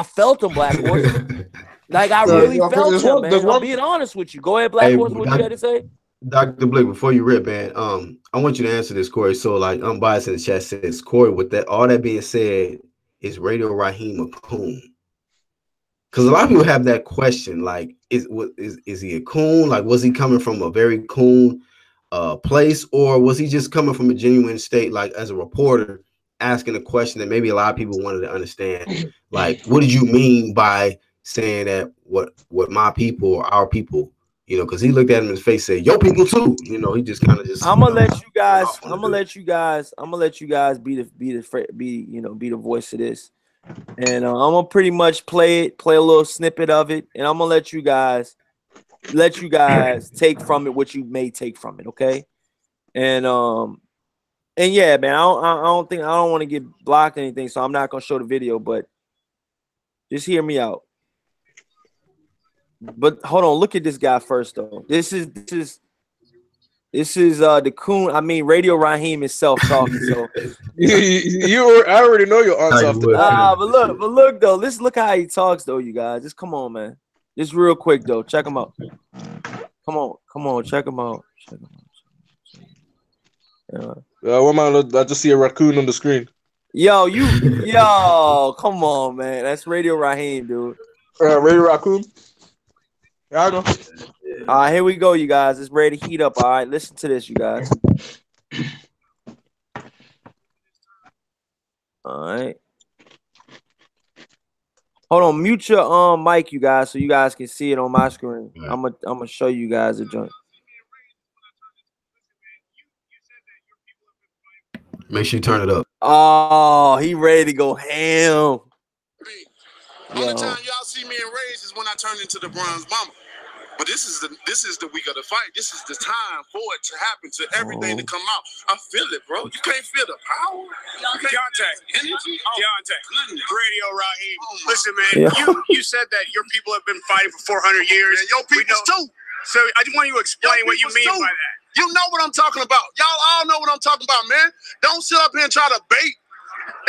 felt him, Black Horse. I really felt him, man. I'm being honest with you. Go ahead, Black Horse. What you got to say? Dr. Blake, before you rip, man, I want you to answer this, Corey. So, Unbiased in the chat says, Corey, with all that being said, is Radio Rahim a coon? because a lot of people have that question, like, is he a coon? Like, was he coming from a very coon place, or was he just coming from a genuine state, like as a reporter, asking a question that maybe a lot of people wanted to understand? Like, what did you mean by saying that what my people or our people, you know, because he looked at him in his face, said, "Your people too." You know, he just kind of just. I'm gonna let you guys. I'm gonna let you guys be the voice of this, and I'm gonna pretty much play a little snippet of it, and I'm gonna let you guys take from it what you may take from it, okay? And yeah, man, I don't want to get blocked or anything, so I'm not gonna show the video, but just hear me out. But hold on, look at this guy first though. This is the coon. I mean, Radio Rahim himself talking. So I already know your answer after that. But look though. Look how he talks though, you guys. Just come on, man. Just real quick though. Check him out. Come on. Check him out. One man, I just see a raccoon on the screen. Yo, come on, man. That's Radio Rahim, dude. Radio Raccoon. Yeah, I know. All right, here we go, you guys. It's ready to heat up. All right, listen to this, you guys. All right. Hold on, mute your mic, you guys, so you guys can see it on my screen. I'm gonna show you guys a joint. Make sure you turn it up. Oh, he ready to go ham. Only time y'all see me in rage is when I turn into the bronze bomber. But this is the week of the fight. This is the time for it to happen, to everything to come out. I feel it, bro. You can't feel the power. Deontay, Radio Rahim. Listen, man, you said that your people have been fighting for 400 years. And your people too. So I just want you to explain what you mean by that. You know what I'm talking about. Y'all all know what I'm talking about, man. Don't sit up here and try to bait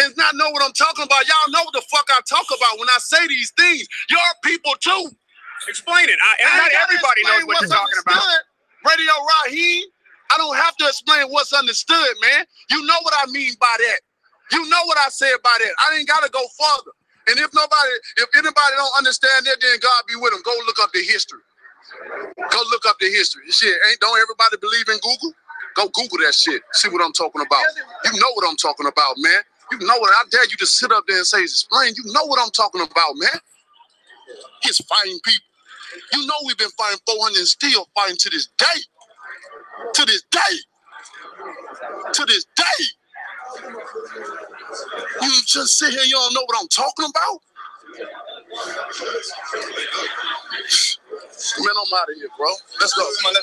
and not know what I'm talking about. Y'all know what the fuck I talk about when I say these things. Your people too. Explain it. Not everybody knows what you're talking about. Radio Rahim, I don't have to explain what's understood, man. You know what I mean by that. You know what I said by that. I ain't got to go further. And if anybody don't understand that, then God be with them. Go look up the history. Go look up the history. Shit, don't everybody believe in Google? Go Google that shit. See what I'm talking about. You know what I'm talking about, man. You know what I dare you to sit up there and say, explain. You know what I'm talking about, man. He's fighting people. You know we've been fighting 400 and still fighting to this day. To this day. To this day. You just sit here and you don't know what I'm talking about? Man, I'm out of here, bro. Let's go. Come on,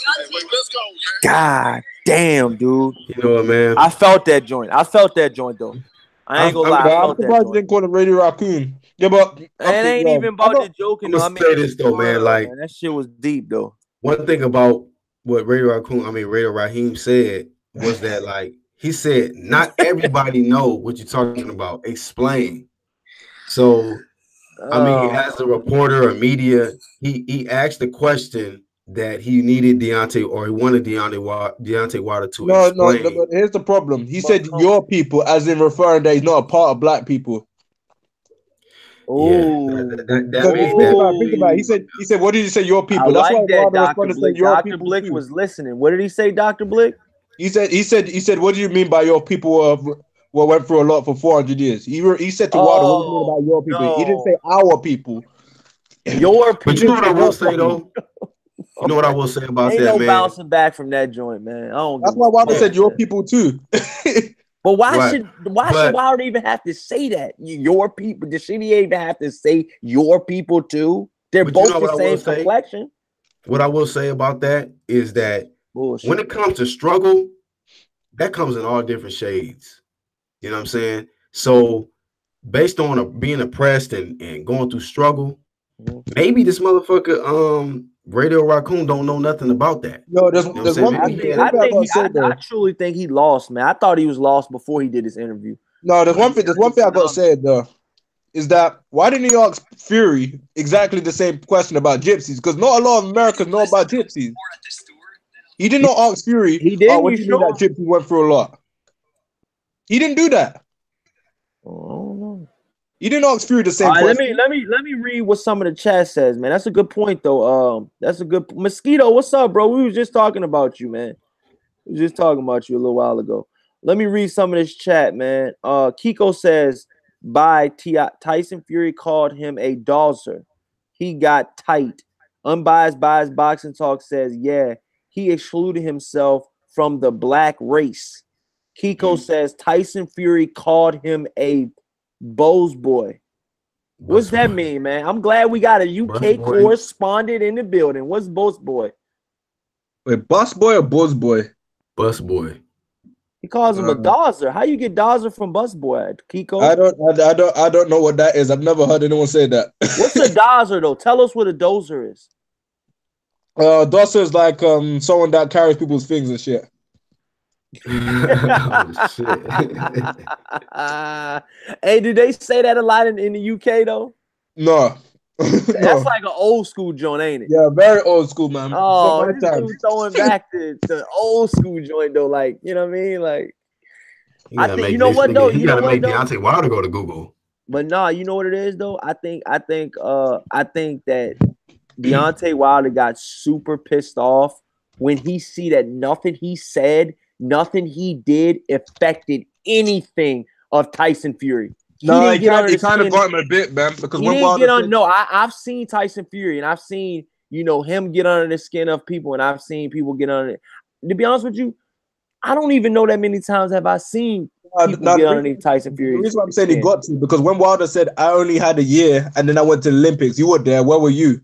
let's go, man. God damn, dude. You know what, man? I felt that joint. Though. I ain't gonna lie. I'm surprised you didn't call him Radio Raccoon. Yeah, but it ain't even about the joking. I'm gonna say this though, man. Like, that shit was deep though. One thing about what Radio Rahim said was that, like, he said, not everybody know what you're talking about. Explain. So, I mean, as a reporter or media, he asked the question that he needed Deontay, or he wanted Deontay Wilder to explain. No, but here's the problem. He said your people, as in referring that he's not a part of black people. Oh, yeah, think about it. He said, what did he say? Your people. That's why Dr. Blick. Dr. Blick was listening. What did he say, Dr. Blick? He said, what do you mean by your people went through a lot for 400 years? He said to Wilder, what do you mean about your people? No. He didn't say our people. Your people. But you know what I will say though? You know what I will say about Ain't that, no bouncing back from that joint, man. That's why Wilder said your people too. But why should Wilder even have to say that? Your people. Does she even have to say your people too? They're both the same complexion. What I will say about that is that when it comes to struggle, that comes in all different shades. You know what I'm saying? So based on being oppressed and going through struggle, maybe this motherfucker Radio Raccoon don't know nothing about that. No, there's one thing. I truly think he lost, man. I thought he was lost before he did his interview. No, there's one thing I gotta say though, is that why didn't he ask Fury exactly the same question about gypsies? Because not a lot of Americans know about gypsies. He did not ask Fury. He did. What do you mean that gypsy went through a lot? He didn't do that. Oh. You didn't ask Fury the same question. Let me read what some of the chat says, man. That's a good point, though. That's a good Mosquito. What's up, bro? We was just talking about you, man. We was just talking about you a little while ago. Let me read some of this chat, man. Kiko says, Tyson Fury called him a dozer. He got tight. Unbiased Biased Boxing Talk says, yeah, he excluded himself from the black race. Kiko says Tyson Fury called him a Bose boy. What's that mean, man? I'm glad we got a UK correspondent in the building. What's Bose boy? Wait, Bus boy or Buzz boy? Bus boy. He calls him a dozer. How you get dozer from bus boy, Kiko? I don't know what that is. I've never heard anyone say that. What's a dozer though? Tell us what a dozer is. Dozer is like someone that carries people's things and shit. Oh, shit. Hey, did they say that a lot in the UK though? No. That's like an old school joint, ain't it? Yeah, very old school, man. Oh, throwing back to old school joint though, like, you know what I mean? Like, I think you know what though? You gotta make Deontay Wilder go to Google. But nah, you know what it is though? I think that Deontay Wilder got super pissed off when he see that nothing he said, nothing he did affected anything of Tyson Fury. No, he kind of got him a bit, man. Because he didn't get on. No, I've seen Tyson Fury, and I've seen him get under the skin of people, and I've seen people get under it. To be honest with you, I don't even know that many times have I seen people get underneath Tyson Fury. The reason why I'm saying he got to, because when Wilder said, I only had a year, and then I went to the Olympics, you were there. Where were you?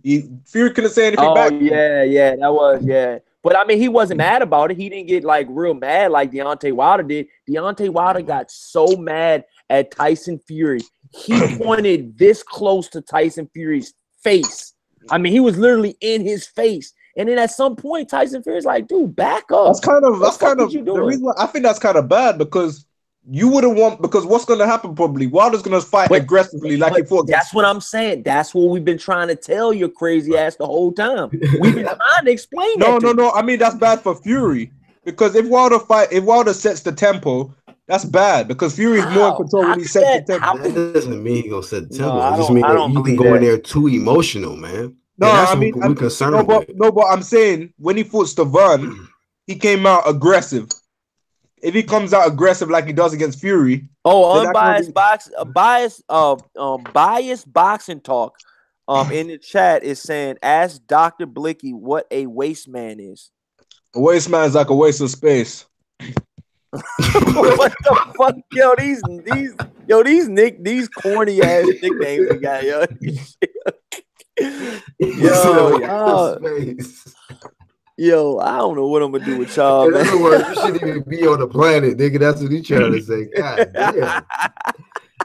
Fury couldn't say anything back. Yeah, that was, yeah. But I mean, he wasn't mad about it. He didn't get like real mad like Deontay Wilder did. Deontay Wilder got so mad at Tyson Fury. He pointed this close to Tyson Fury's face. I mean, he was literally in his face. And then at some point, Tyson Fury's like, dude, back up. That's kind of the reason why I think that's kind of bad, because you wouldn't want, because what's going to happen probably? Wilder's going to fight aggressively like he fought. That's what I'm saying. That's what we've been trying to tell your crazy ass the whole time. We've been trying to explain that. No. I mean, that's bad for Fury, because if Wilder sets the tempo, that's bad, because Fury's more in control when he sets the tempo. That doesn't mean he's gonna set the tempo. It just means that you can go in there too emotional, man. No, I'm concerned with. No, but I'm saying when he fought Stavern, he came out aggressive. If he comes out aggressive like he does against Fury, biased boxing talk. In the chat is saying, ask Dr. Blicky what a waste man is. A waste man is like a waste of space. What the fuck, these corny ass nicknames we got, yo. Yo, I don't know what I'm gonna do with y'all. In other words, you shouldn't even be on the planet, nigga. That's what he's trying to say. God damn.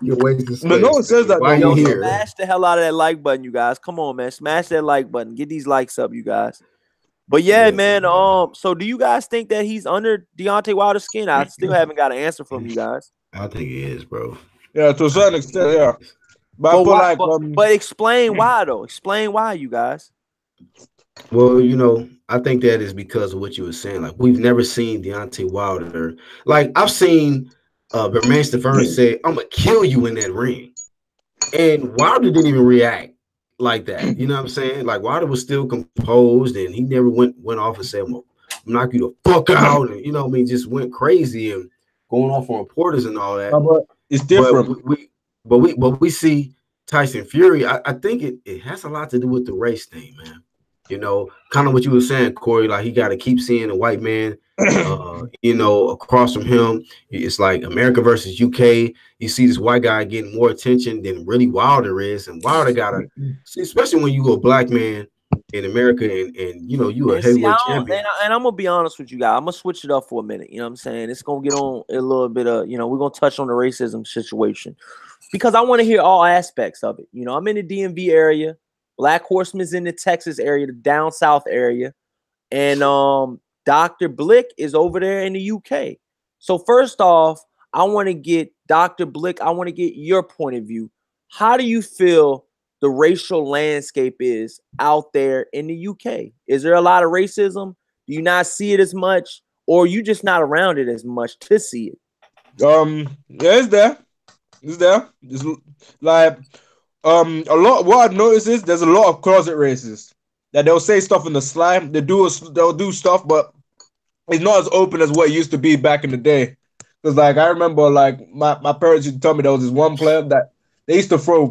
You're wasting space. No one says that. Why are you here? Smash the hell out of that like button, you guys. Come on, man. Smash that like button. Get these likes up, you guys. But yeah, man. So do you guys think that he's under Deontay Wilder's skin? I still haven't got an answer from you guys. I think he is, bro. Yeah, to a certain extent, yeah. But explain why, though. Explain why, you guys. Well, I think that is because of what you were saying. Like, we've never seen Deontay Wilder. Like, I've seen Romain Stavern say, "I'm gonna kill you in that ring," and Wilder didn't even react like that. You know what I'm saying? Like, Wilder was still composed, and he never went off and said, "I'm gonna knock you the fuck out," and just went crazy and going off on reporters and all that. But it's different. But we see Tyson Fury. I think it has a lot to do with the race thing, man. Kind of what you were saying, Corey. Like, he got to keep seeing a white man, across from him. It's like America versus UK. You see this white guy getting more attention than really Wilder is, and Wilder gotta see, especially when you a black man in America, and you a heavyweight champion. And I'm gonna be honest with you guys. I'm gonna switch it up for a minute. You know what I'm saying? It's gonna get on a little bit of, we're gonna touch on the racism situation, because I want to hear all aspects of it. I'm in the DMV area. Black Horseman's in the Texas area, the down south area, and Dr. Blick is over there in the UK. So first off, I want to get Dr. Blick. I want to get your point of view. How do you feel the racial landscape is out there in the UK? Is there a lot of racism? Do you not see it as much, or are you just not around it as much to see it? Yeah, it's there. It's there. It's like a lot. What I've noticed is there's a lot of closet racists that they'll say stuff in the slime. They'll do stuff, but it's not as open as what it used to be back in the day. Because like I remember, like my parents used to tell me there was this one player that they used to throw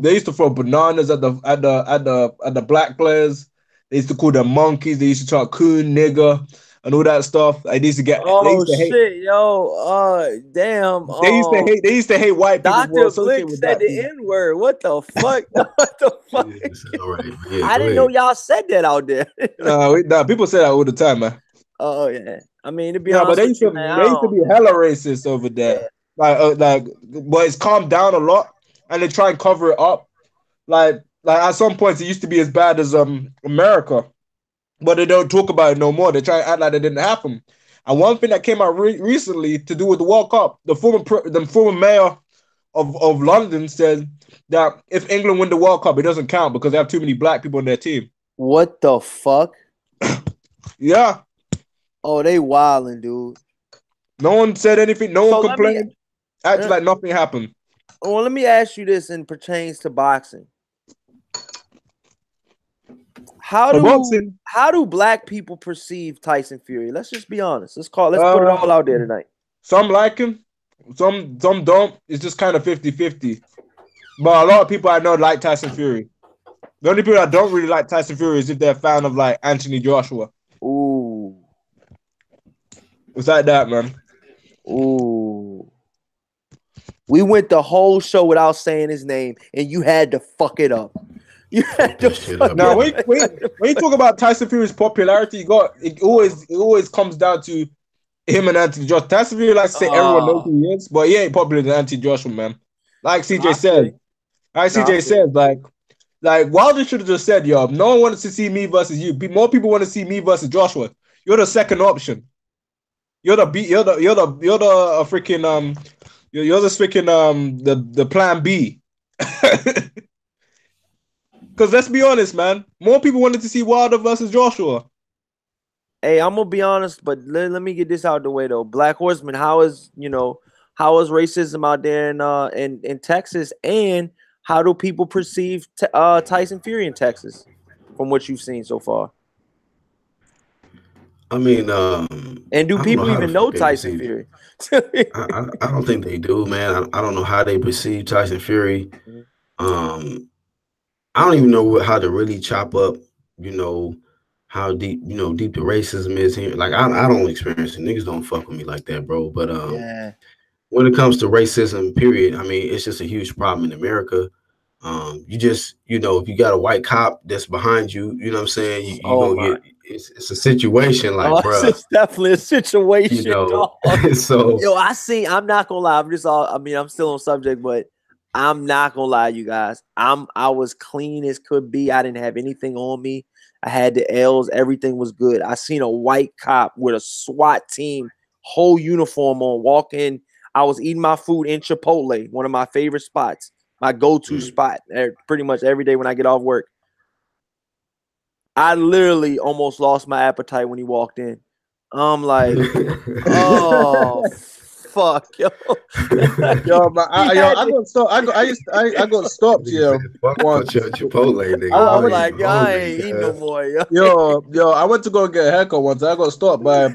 bananas at the black players. They used to call them monkeys. They used to talk coon, nigger, and all that stuff. They used to get. They used to hate. Shit, yo, damn. They used to hate white people. Dr. Blick said the N-word. What the fuck? What the fuck? Yeah, I didn't know y'all said that out there. Nah, people say that all the time, man. Oh yeah. I mean, to be honest, but they used to be hella racist over there. Yeah. But it's calmed down a lot, and they try and cover it up. Like at some points, it used to be as bad as America, but they don't talk about it no more. They try and act like it didn't happen. And one thing that came out recently to do with the World Cup, the former mayor of London said that if England win the World Cup, it doesn't count because they have too many black people on their team. What the fuck? Yeah. Oh, they wilding, dude. No one said anything. No one complained. Acted like nothing happened. Well, let me ask you this and pertains to boxing. How do black people perceive Tyson Fury? Let's just be honest. Let's put it all out there tonight. Some like him. Some don't. It's just kind of 50-50. But a lot of people I know like Tyson Fury. The only people that don't really like Tyson Fury is if they're a fan of like Anthony Joshua. Ooh. It's like that, man. Ooh. We went the whole show without saying his name, and you had to fuck it up. You had to fuck it up. When you talk about Tyson Fury's popularity, it always comes down to him and Anthony Joshua. Tyson Fury likes to say everyone knows who he is, but he ain't popular than Anthony Joshua, man. Like CJ said. Like Wilder should have just said, yo, no one wants to see me versus you. More people want to see me versus Joshua. You're the second option. You're the plan B. Because let's be honest, man. More people wanted to see Wilder versus Joshua. Hey, I'm gonna be honest, but let me get this out of the way though. Black Horseman, how is racism out there in Texas, and how do people perceive Tyson Fury in Texas from what you've seen so far? I mean, and do people even know Tyson Fury? I don't think they do, man. I don't know how they perceive Tyson Fury. I don't even know how to really chop up, how deep the racism is here. Like I don't experience it. Niggas don't fuck with me like that, bro. But when it comes to racism, period, I mean, it's just a huge problem in America. You just, if you got a white cop that's behind you, you know what I'm saying? You're gonna get it's a situation like, bro. It's definitely a situation. So I'm not gonna lie. I'm still on subject, but I'm not gonna lie, you guys. I was clean as could be. I didn't have anything on me. I had the L's. Everything was good. I seen a white cop with a SWAT team, whole uniform on, walk in. I was eating my food in Chipotle, one of my favorite spots, my go-to spot, pretty much every day when I get off work. I literally almost lost my appetite when he walked in. I'm like, oh fuck, yo. I got stopped. I got stopped, yo. Chipotle, nigga. I was like, I ain't eating no more, yo. I went to go get a haircut once. I got stopped by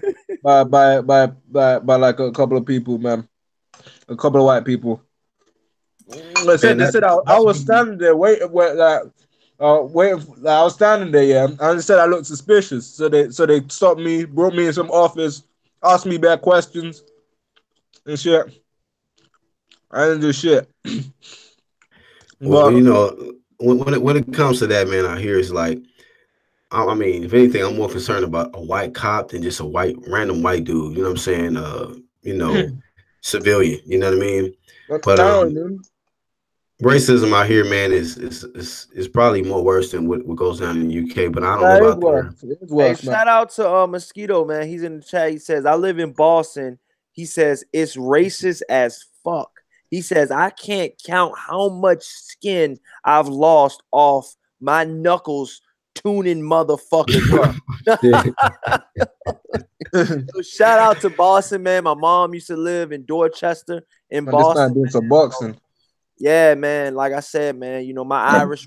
like a couple of people, man. A couple of white people. They said I was standing there waiting. I was standing there, yeah, and they said I looked suspicious. So they stopped me, brought me in some office, asked me bad questions and shit. I didn't do shit. Well, when it comes to that, man, out here it's like, I mean, if anything, I'm more concerned about a white cop than just a random white dude. You know what I'm saying? Civilian. You know what I mean? But racism out here, man, is probably more worse than what goes down in the UK. But I don't know about there. Hey, shout out to Mosquito, man. He's in the chat. He says, I live in Boston. He says, it's racist as fuck. He says, I can't count how much skin I've lost off my knuckles tuning motherfuckers. So shout out to Boston, man. My mom used to live in Dorchester in Boston. Doing some boxing. Yeah, man. Like I said, man, you know, my Irish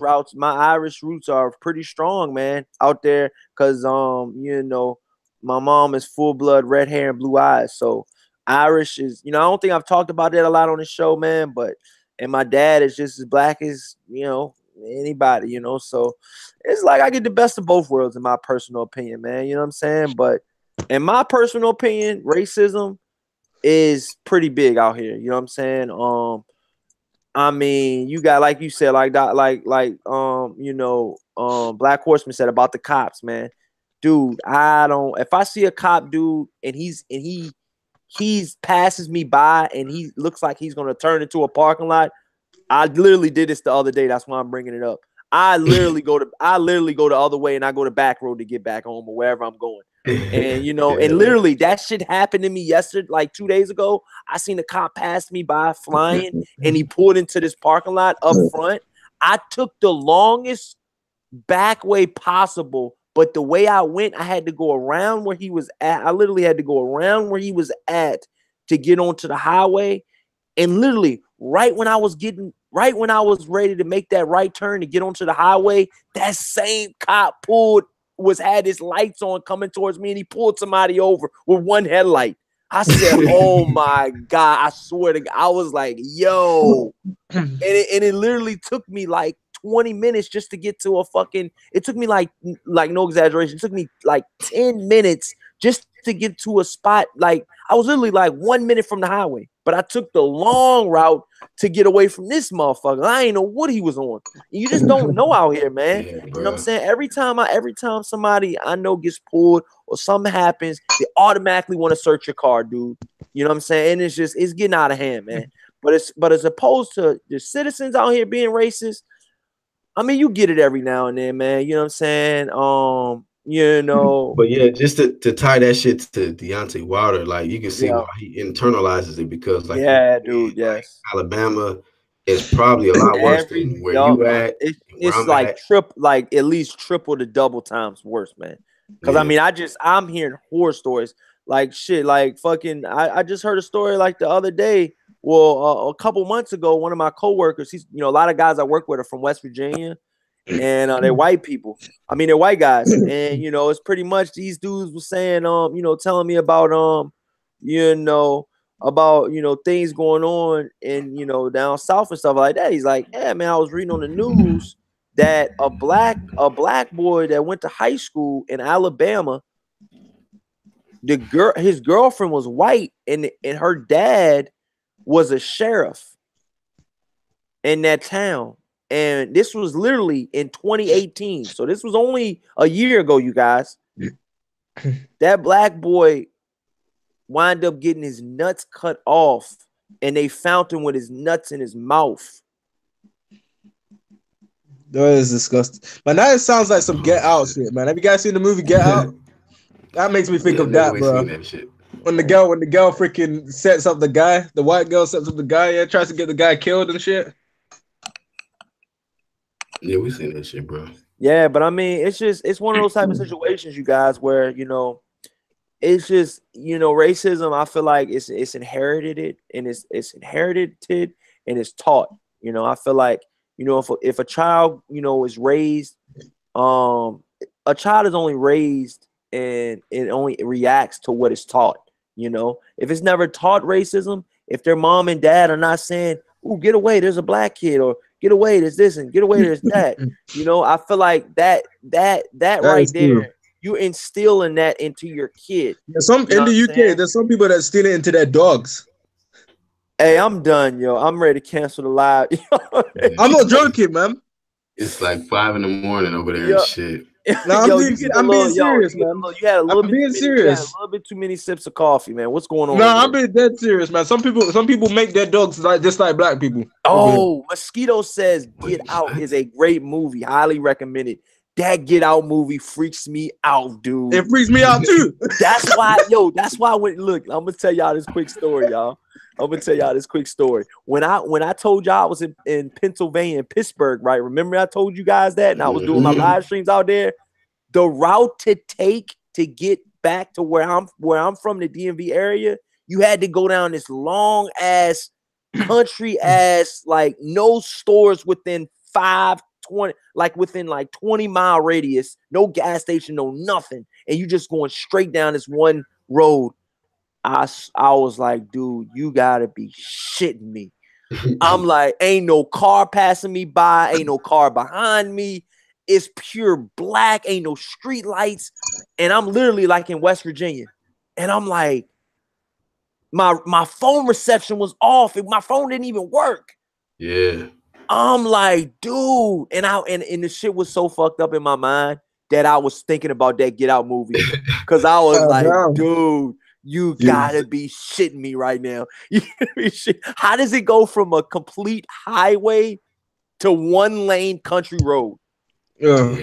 roots are pretty strong, man, out there. Cause you know, my mom is full blood, red hair and blue eyes. So Irish is, you know, I don't think I've talked about that a lot on the show, man. But and my dad is just as black as, you know, anybody, you know. So it's like I get the best of both worlds, in my personal opinion, man. You know what I'm saying? But in my personal opinion, racism is pretty big out here. You know what I'm saying? I mean, you got, like you said, like that, you know, Black Horseman said about the cops, man. Dude, if I see a cop, dude, and he's passes me by and he looks like he's gonna turn into a parking lot. I literally did this the other day. That's why I'm bringing it up. I literally go the other way and I go the back road to get back home or wherever I'm going. And you know, and literally that shit happened to me yesterday, like 2 days ago. I seen a cop pass me by flying and he pulled into this parking lot up front. I took the longest back way possible, but the way I went, I had to go around where he was at. I literally had to go around where he was at to get onto the highway. And literally, right when I was ready to make that right turn to get onto the highway, that same cop had his lights on coming towards me, and he pulled somebody over with one headlight. I said, "Oh my God!" I swear to God, I was like, "Yo," and it literally took me like 20 minutes just to get to a fucking. It took me like no exaggeration. It took me like 10 minutes just to get to a spot. Like I was literally like 1 minute from the highway, but I took the long route to get away from this motherfucker. I ain't know what he was on. You just don't know out here, man. Yeah, you know what I'm saying? Every time somebody I know gets pulled or something happens, they automatically want to search your car, dude. You know what I'm saying? And it's getting out of hand, man. But as opposed to the citizens out here being racist, I mean, you get it every now and then, man. You know what I'm saying? You know, but yeah, just to tie that shit to Deontay Wilder, like you can see why he internalizes it, because like dude, yes, like Alabama is probably a lot worse than where you at. It's like at least triple to double times worse, man. Because I mean, I'm hearing horror stories like shit, like fucking. I just heard a story like the other day. Well, a couple months ago, one of my coworkers, he's, you know, a lot of guys I work with are from West Virginia. And they're white people. I mean, they're white guys. And, you know, it's pretty much these dudes were saying, you know, telling me about, you know, things going on in, you know, down south and stuff like that. He's like, yeah, man, I was reading on the news that a black boy that went to high school in Alabama, his girlfriend was white and her dad was a sheriff in that town. And this was literally in 2018. So this was only a year ago, you guys. That black boy wound up getting his nuts cut off, and they found him with his nuts in his mouth. That is disgusting. But now it sounds like some Get Out shit, man. Have you guys seen the movie Get Out? That makes me think of that, bro. That shit. When the girl freaking sets up the guy, the white girl sets up the guy, tries to get the guy killed and shit. Yeah, we seen that shit, bro. Yeah, but I mean, it's one of those type of situations, you guys, where, you know, it's just, you know, racism. I feel like it's inherited and it's inherited and it's taught. You know, I feel like, you know, if a child, you know, is raised, a child is only raised and it only reacts to what is taught. You know, if it's never taught racism, if their mom and dad are not saying, "Ooh, get away, there's a black kid," or "Get away, there's this," and "Get away, there's that," you know, I feel like that right there, true. You instilling that into your kid. Yeah, in the UK, there's some people that steal it into their dogs. Hey, I'm done, yo. I'm ready to cancel the live. I'm not joking, man. It's like 5 a.m. over there and shit. No, I'm being serious, man. You had a little bit too many sips of coffee, man. What's going on? No, I'm being dead serious, man. Some people make their dogs just like black people. Oh, Mosquito says Get Out is a great movie. Highly recommended. That Get Out movie freaks me out, dude. It freaks me out too. That's why when look, I'm gonna tell y'all this quick story, y'all. When I told y'all I was in Pennsylvania, in Pittsburgh, right? Remember I told you guys that, and I was doing my live streams out there. The route to take to get back to where I'm from, the DMV area, you had to go down this long ass country ass, like no stores within 20, like within like 20-mile radius, no gas station, no nothing, and you just going straight down this one road. I was like, dude, you gotta be shitting me. I'm like, ain't no car passing me by, ain't no car behind me. It's pure black, ain't no street lights, and I'm literally like in West Virginia, and I'm like, my phone reception was off. My phone didn't even work. Yeah. I'm like, dude, and the shit was so fucked up in my mind that I was thinking about that Get Out movie, because I was like, dude, you gotta be shitting me right now. How does it go from a complete highway to one lane country road? Yeah.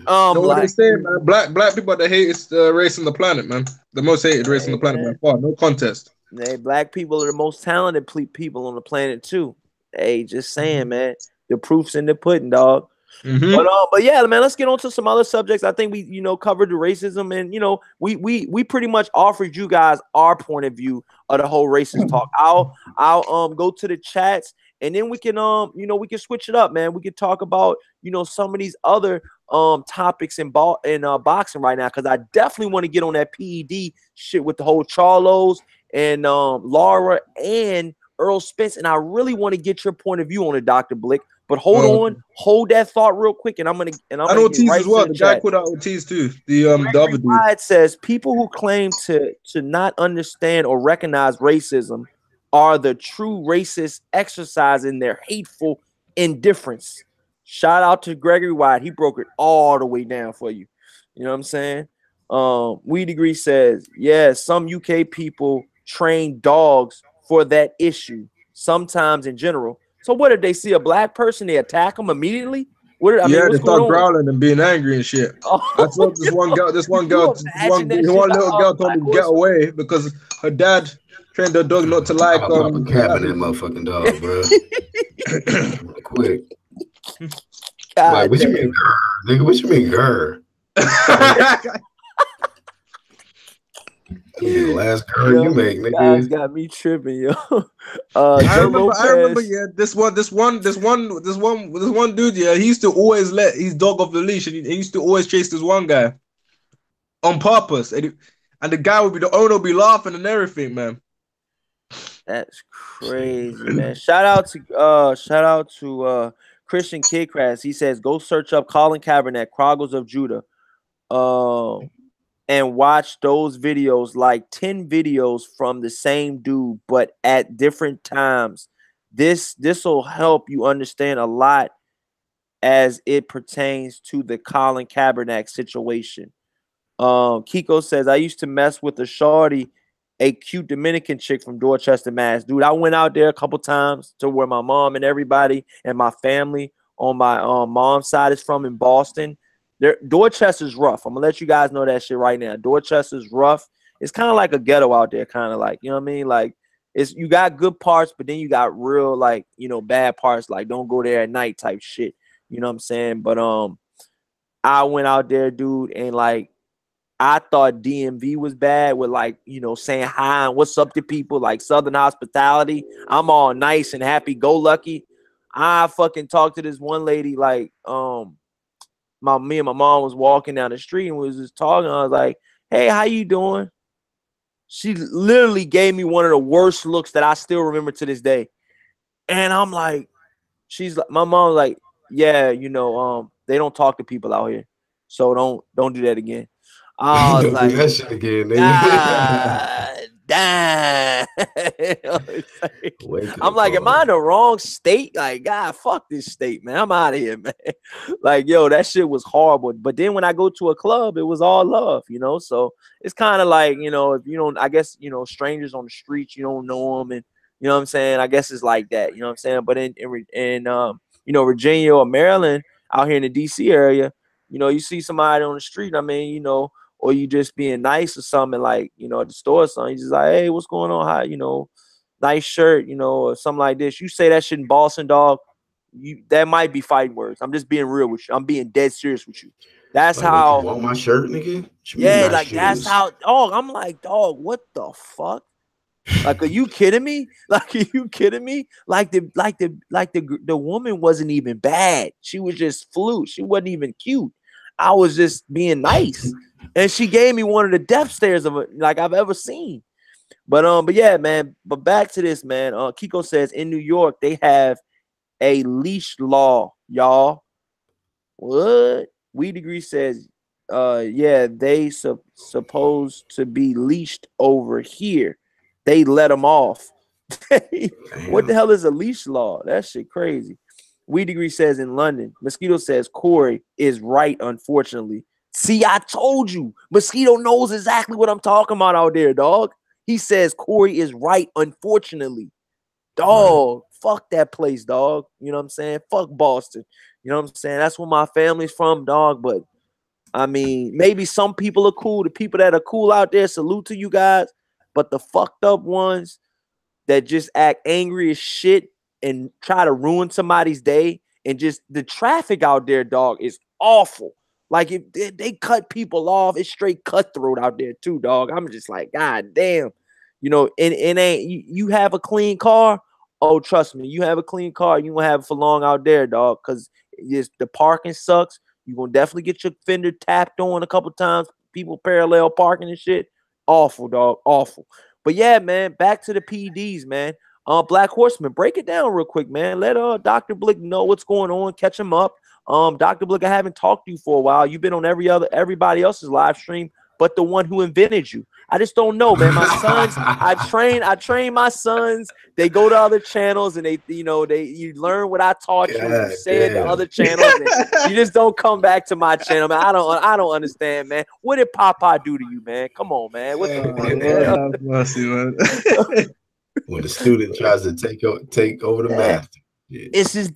What they say, man? Black people are the hatest race on the planet, man. The most hated race on the planet, man. Far, no contest. Hey, black people are the most talented people on the planet too. Hey, just saying, man. The proof's in the pudding, dog. But yeah, man, let's get on to some other subjects. I think we, covered the racism, and we pretty much offered you guys our point of view of the whole racist talk. I'll go to the chats, and then we can we can switch it up, man. We can talk about some of these other topics in boxing right now, because I definitely want to get on that PED shit with the whole Charlos and Laura and Earl Spence, and I really want to get your point of view on it, Dr. Blick. But hold that thought real quick, and I'm gonna get right as well. The guy put out Ortiz too. The other dude. It says people who claim to not understand or recognize racism are the true racists exercising their hateful indifference. Shout out to Gregory White. He broke it all the way down for you. You know what I'm saying? We Degree says, yeah, some UK people train dogs for that issue, sometimes in general. So what if they see a black person, they attack them immediately? They start growling and being angry and shit. I saw this one little girl told me to get away because her dad trained her dog not to like capping that motherfucking dog, bro. Quick. Like, what you mean, nigga? What you mean, girl? The last girl you make, nigga. Guys got me tripping, yo. I remember, yeah. This one dude, yeah. He used to always let his dog off the leash, and he used to always chase this one guy on purpose, and the guy the owner would be laughing and everything, man. That's crazy, man. Shout out to Christian Kidcrass. He says, go search up Colin Kaepernick, Kroggles of Judah. And watch those videos, like 10 videos from the same dude, but at different times. This will help you understand a lot as it pertains to the Colin Kaepernick situation. Kiko says, I used to mess with a shorty, a cute Dominican chick from Dorchester, Mass. Dude, I went out there a couple times to where my mom and everybody and my family on my mom's side is from in Boston. Dorchester's rough. I'm gonna let you guys know that shit right now. Dorchester's rough. It's kind of like a ghetto out there, kind of like, you know what I mean? Like, you got good parts, but then you got real, like, bad parts, like don't go there at night type shit. You know what I'm saying? But I went out there, dude, and like I thought DMV was bad with, like, saying hi and what's up to people, like Southern hospitality. I'm all nice and happy go lucky. I fucking talked to this one lady, like me and my mom was walking down the street and we was just talking. I was like, hey, how you doing? She literally gave me one of the worst looks that I still remember to this day. And I'm like, my mom was like, yeah, they don't talk to people out here. So don't do that again. I was like, that shit again, damn. I'm like, am I in the wrong state? Like, God, fuck this state, man. I'm out of here, man. Like, yo, that shit was horrible. But then when I go to a club, it was all love, So it's kind of like, if you don't, I guess, strangers on the streets, you don't know them, and you know what I'm saying. I guess it's like that, you know what I'm saying. But in Virginia or Maryland, out here in the DC area, you see somebody on the street, I mean, or you just being nice or something, like, at the store or something, you just like, hey, what's going on? How, nice shirt, or something like this. You say that shit in Boston, dog, that might be fighting words. I'm just being real with you. I'm being dead serious with you. That's like, how. You want my shirt, nigga? Yeah, like shoes? That's how. Dog, I'm like, dog, what the fuck? Like, are you kidding me? Like, are you kidding me? Like the woman wasn't even bad. She was just flu. She wasn't even cute. I was just being nice, and she gave me one of the death stares of it like I've ever seen. But yeah, man. But back to this, man. Kiko says in New York they have a leash law, y'all. What? We Degree says, yeah, they supposed to be leashed over here. They let them off. What the hell is a leash law? That shit crazy. We Degree says in London. Mosquito says Corey is right, unfortunately. See, I told you. Mosquito knows exactly what I'm talking about out there, dog. He says Corey is right, unfortunately. Dog, fuck that place, dog. You know what I'm saying? Fuck Boston. You know what I'm saying? That's where my family's from, dog. But I mean, maybe some people are cool. The people that are cool out there, salute to you guys. But the fucked up ones that just act angry as shit and try to ruin somebody's day, and just the traffic out there, dog, is awful. Like, if they cut people off, it's straight cutthroat out there too, dog. I'm just like, God damn. You know, and ain't you have a clean car? Oh, trust me, you have a clean car, you won't have it for long out there, dog, because the parking sucks. You're gonna definitely get your fender tapped on a couple times. People parallel parking and shit. Awful, dog. Awful. But yeah, man, back to the PEDs, man. Black Horseman, break it down real quick, man. Let Dr. Blick know what's going on, catch him up. Dr. Blick, I haven't talked to you for a while. You've been on everybody else's live stream, but the one who invented you. I just don't know, man. My sons, I train my sons. They go to other channels and you learn what I taught you. You say it to other channels. And you just don't come back to my channel, man. I don't understand, man. What did Papa do to you, man? Come on, man. What the man? When the student tries to take over the master, it's his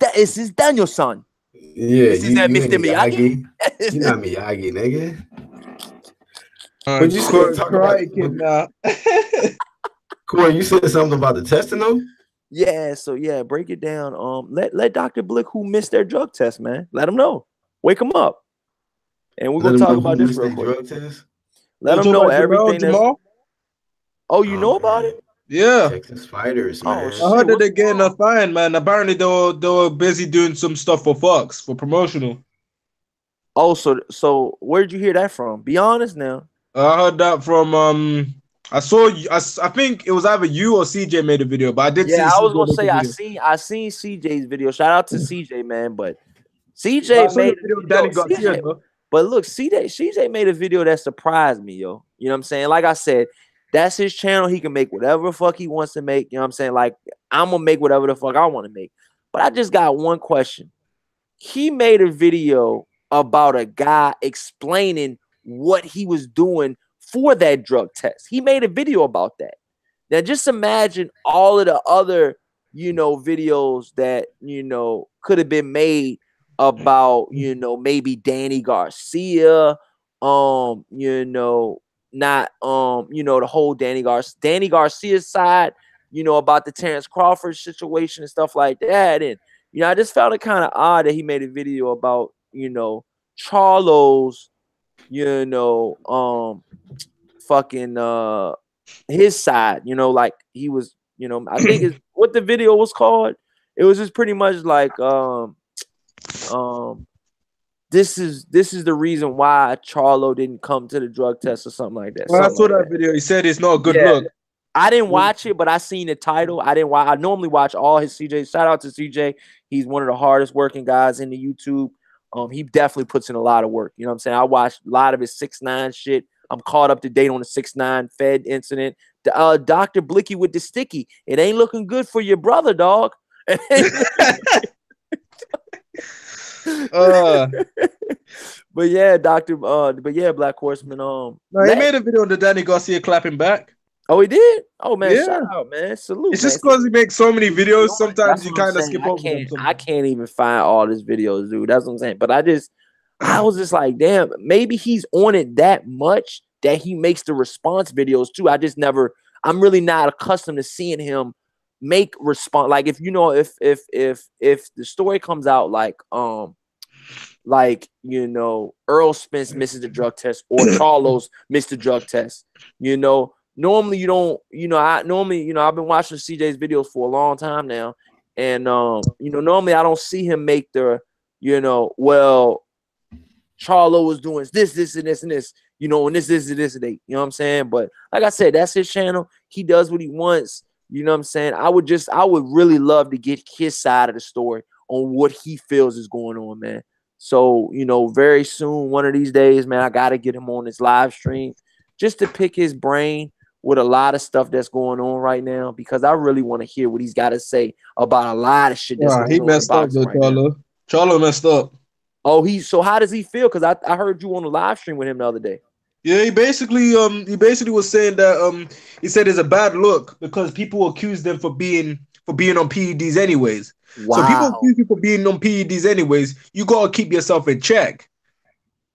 Daniel son. Yeah, this is that Mr. Miyagi. You're not Miyagi, nigga. But you said Karate Kid now. Corey, you said something about the testing though? Yeah, so yeah, break it down. Let Dr. Blick, who missed their drug test, man, let them know. Wake them up. And we're gonna talk about this real quick. Let them know everything. Oh, you know about it? Yeah. Texas Fighters, man. I heard that they're getting a fine, man. Apparently they were busy doing some stuff for Fox, for promotional. Oh, so where did you hear that from? Be honest now. I heard that from I think it was either you or CJ made a video, but I did see. Yeah, I was gonna say I seen CJ's video. Shout out to CJ, man. But CJ made a video. Danny Garcia, but look, CJ made a video that surprised me, yo. You know what I'm saying? Like I said, that's his channel. He can make whatever the fuck he wants to make. You know what I'm saying? Like, I'm gonna make whatever the fuck I want to make. But I just got one question. He made a video about a guy explaining what he was doing for that drug test. He made a video about that. Now, just imagine all of the other, videos that, could have been made about, maybe Danny Garcia, not, the whole Danny Garcia's side, about the Terrence Crawford situation and stuff like that. And, I just found it kind of odd that he made a video about, Charlo's, his side, like he was, I think it's what the video was called. It was just pretty much like, this is the reason why Charlo didn't come to the drug test or something like that. Well, I saw that video. He said it's not a good look. I didn't watch it, but I seen the title. I normally watch all his CJ. Shout out to CJ. He's one of the hardest working guys in the YouTube. He definitely puts in a lot of work. You know what I'm saying? I watched a lot of his 6ix9ine shit. I'm caught up to date on the 6ix9ine Fed incident. Dr. Blicky with the sticky. It ain't looking good for your brother, dog. But yeah, Black Horseman. No, he made a video on the Danny Garcia clapping back. Oh, he did? Oh man, shout out, man. Salute. It's just because he makes so many videos. Sometimes you kind of skip over them. I can't even find all his videos, dude. That's what I'm saying. But I was just like, damn, maybe he's on it that much that he makes the response videos too. I'm really not accustomed to seeing him make response. Like if the story comes out like Earl Spence misses the drug test or Carlos missed the drug test, normally you don't, I've been watching CJ's videos for a long time now. And, normally I don't see him make the, well, Charlo was doing this, and this, and this, and this, and this, and that. You know what I'm saying? But like I said, that's his channel. He does what he wants. You know what I'm saying? I would really love to get his side of the story on what he feels is going on, man. So, very soon, one of these days, man, I got to get him on this live stream just to pick his brain with a lot of stuff that's going on right now, because I really want to hear what he's got to say about a lot of shit that's going on. He messed up, though, Charlo. Charlo messed up. Oh, so how does he feel? Because I heard you on the live stream with him the other day. Yeah, he basically was saying that he said it's a bad look because people accuse them for being on PEDs anyways. Wow. So people accuse you for being on PEDs anyways. You gotta keep yourself in check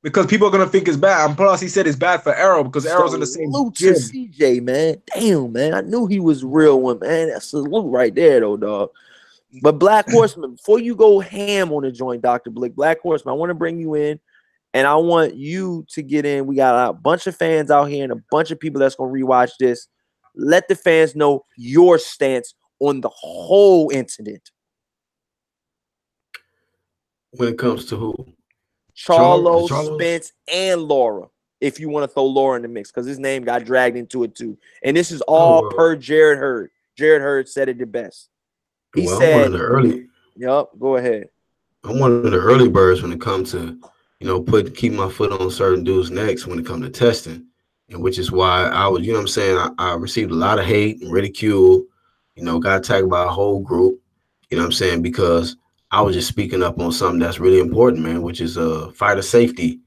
because people are gonna think it's bad. And plus, he said it's bad for Arrow because Arrow's in the same gym. CJ, man. Damn, man. I knew he was a real one, man. That's a salute right there, though, dog. But Black Horseman, before you go ham on the joint, Dr. Blick, Black Horseman, I want to bring you in, and I want you to get in. We got a bunch of fans out here and a bunch of people that's going to rewatch this. Let the fans know your stance on the whole incident. When it comes to who? Charlo, Spence, and Laura, if you want to throw Laura in the mix, because his name got dragged into it too. And this is all per Jared Heard. Jared Heard said it the best. He said, I'm one of the early. Yep, go ahead. I'm one of the early birds when it comes to, keep my foot on certain dudes' necks when it comes to testing. And which is why I was, I received a lot of hate and ridicule, got attacked by a whole group, because I was just speaking up on something that's really important, man, which is fighter safety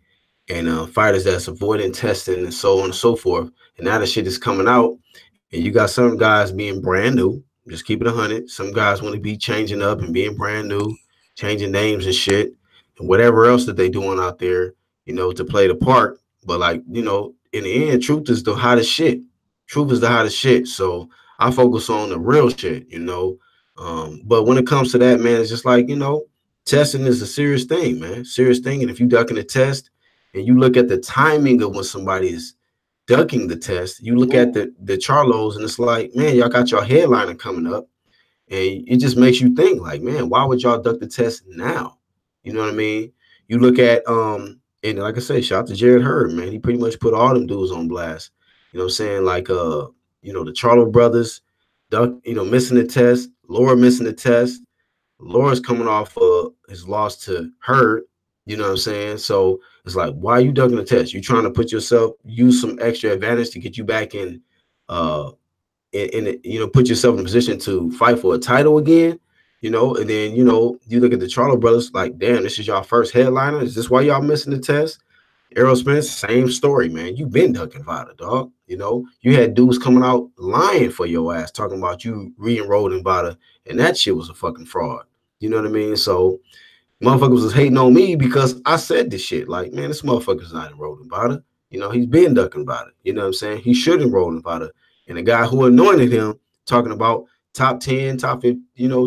and fighters that's avoiding testing and so on and so forth. And now the shit is coming out, and you got some guys being brand new. Just keep it 100. Some guys want to be changing up and being brand new, changing names and shit, and whatever else that they doing out there, to play the part. But in the end, truth is the hottest shit. Truth is the hottest shit. So I focus on the real shit, But when it comes to that, man, it's just like, testing is a serious thing, man. Serious thing. And if you ducking a test and you look at the timing of when somebody is ducking the test, you look at the Charlos, and it's like, man, y'all got your headliner coming up, and it just makes you think, like, man, why would y'all duck the test now? You know what I mean? You look at and like I say, shout out to Jared Heard, man. He pretty much put all them dudes on blast. You know what I'm saying? Like the Charlo brothers missing the test, Laura missing the test. Laura's coming off his loss to Heard. You know what I'm saying? So it's like, why are you ducking the test? You're trying to use some extra advantage to get you back in, put yourself in a position to fight for a title again, and then, you look at the Charlo brothers, like, damn, this is y'all first headliner. Is this why y'all missing the test? Errol Spence, same story, man. You've been ducking Vada, dog. You had dudes coming out lying for your ass, talking about you re-enrolled in Vada, and that shit was a fucking fraud. You know what I mean? So motherfuckers was hating on me because I said this shit. Like, man, this motherfucker's not enrolled in Vada. He's been ducking Vada. You know what I'm saying? He should enroll in Vada. And the guy who anointed him, talking about top 10, top 5,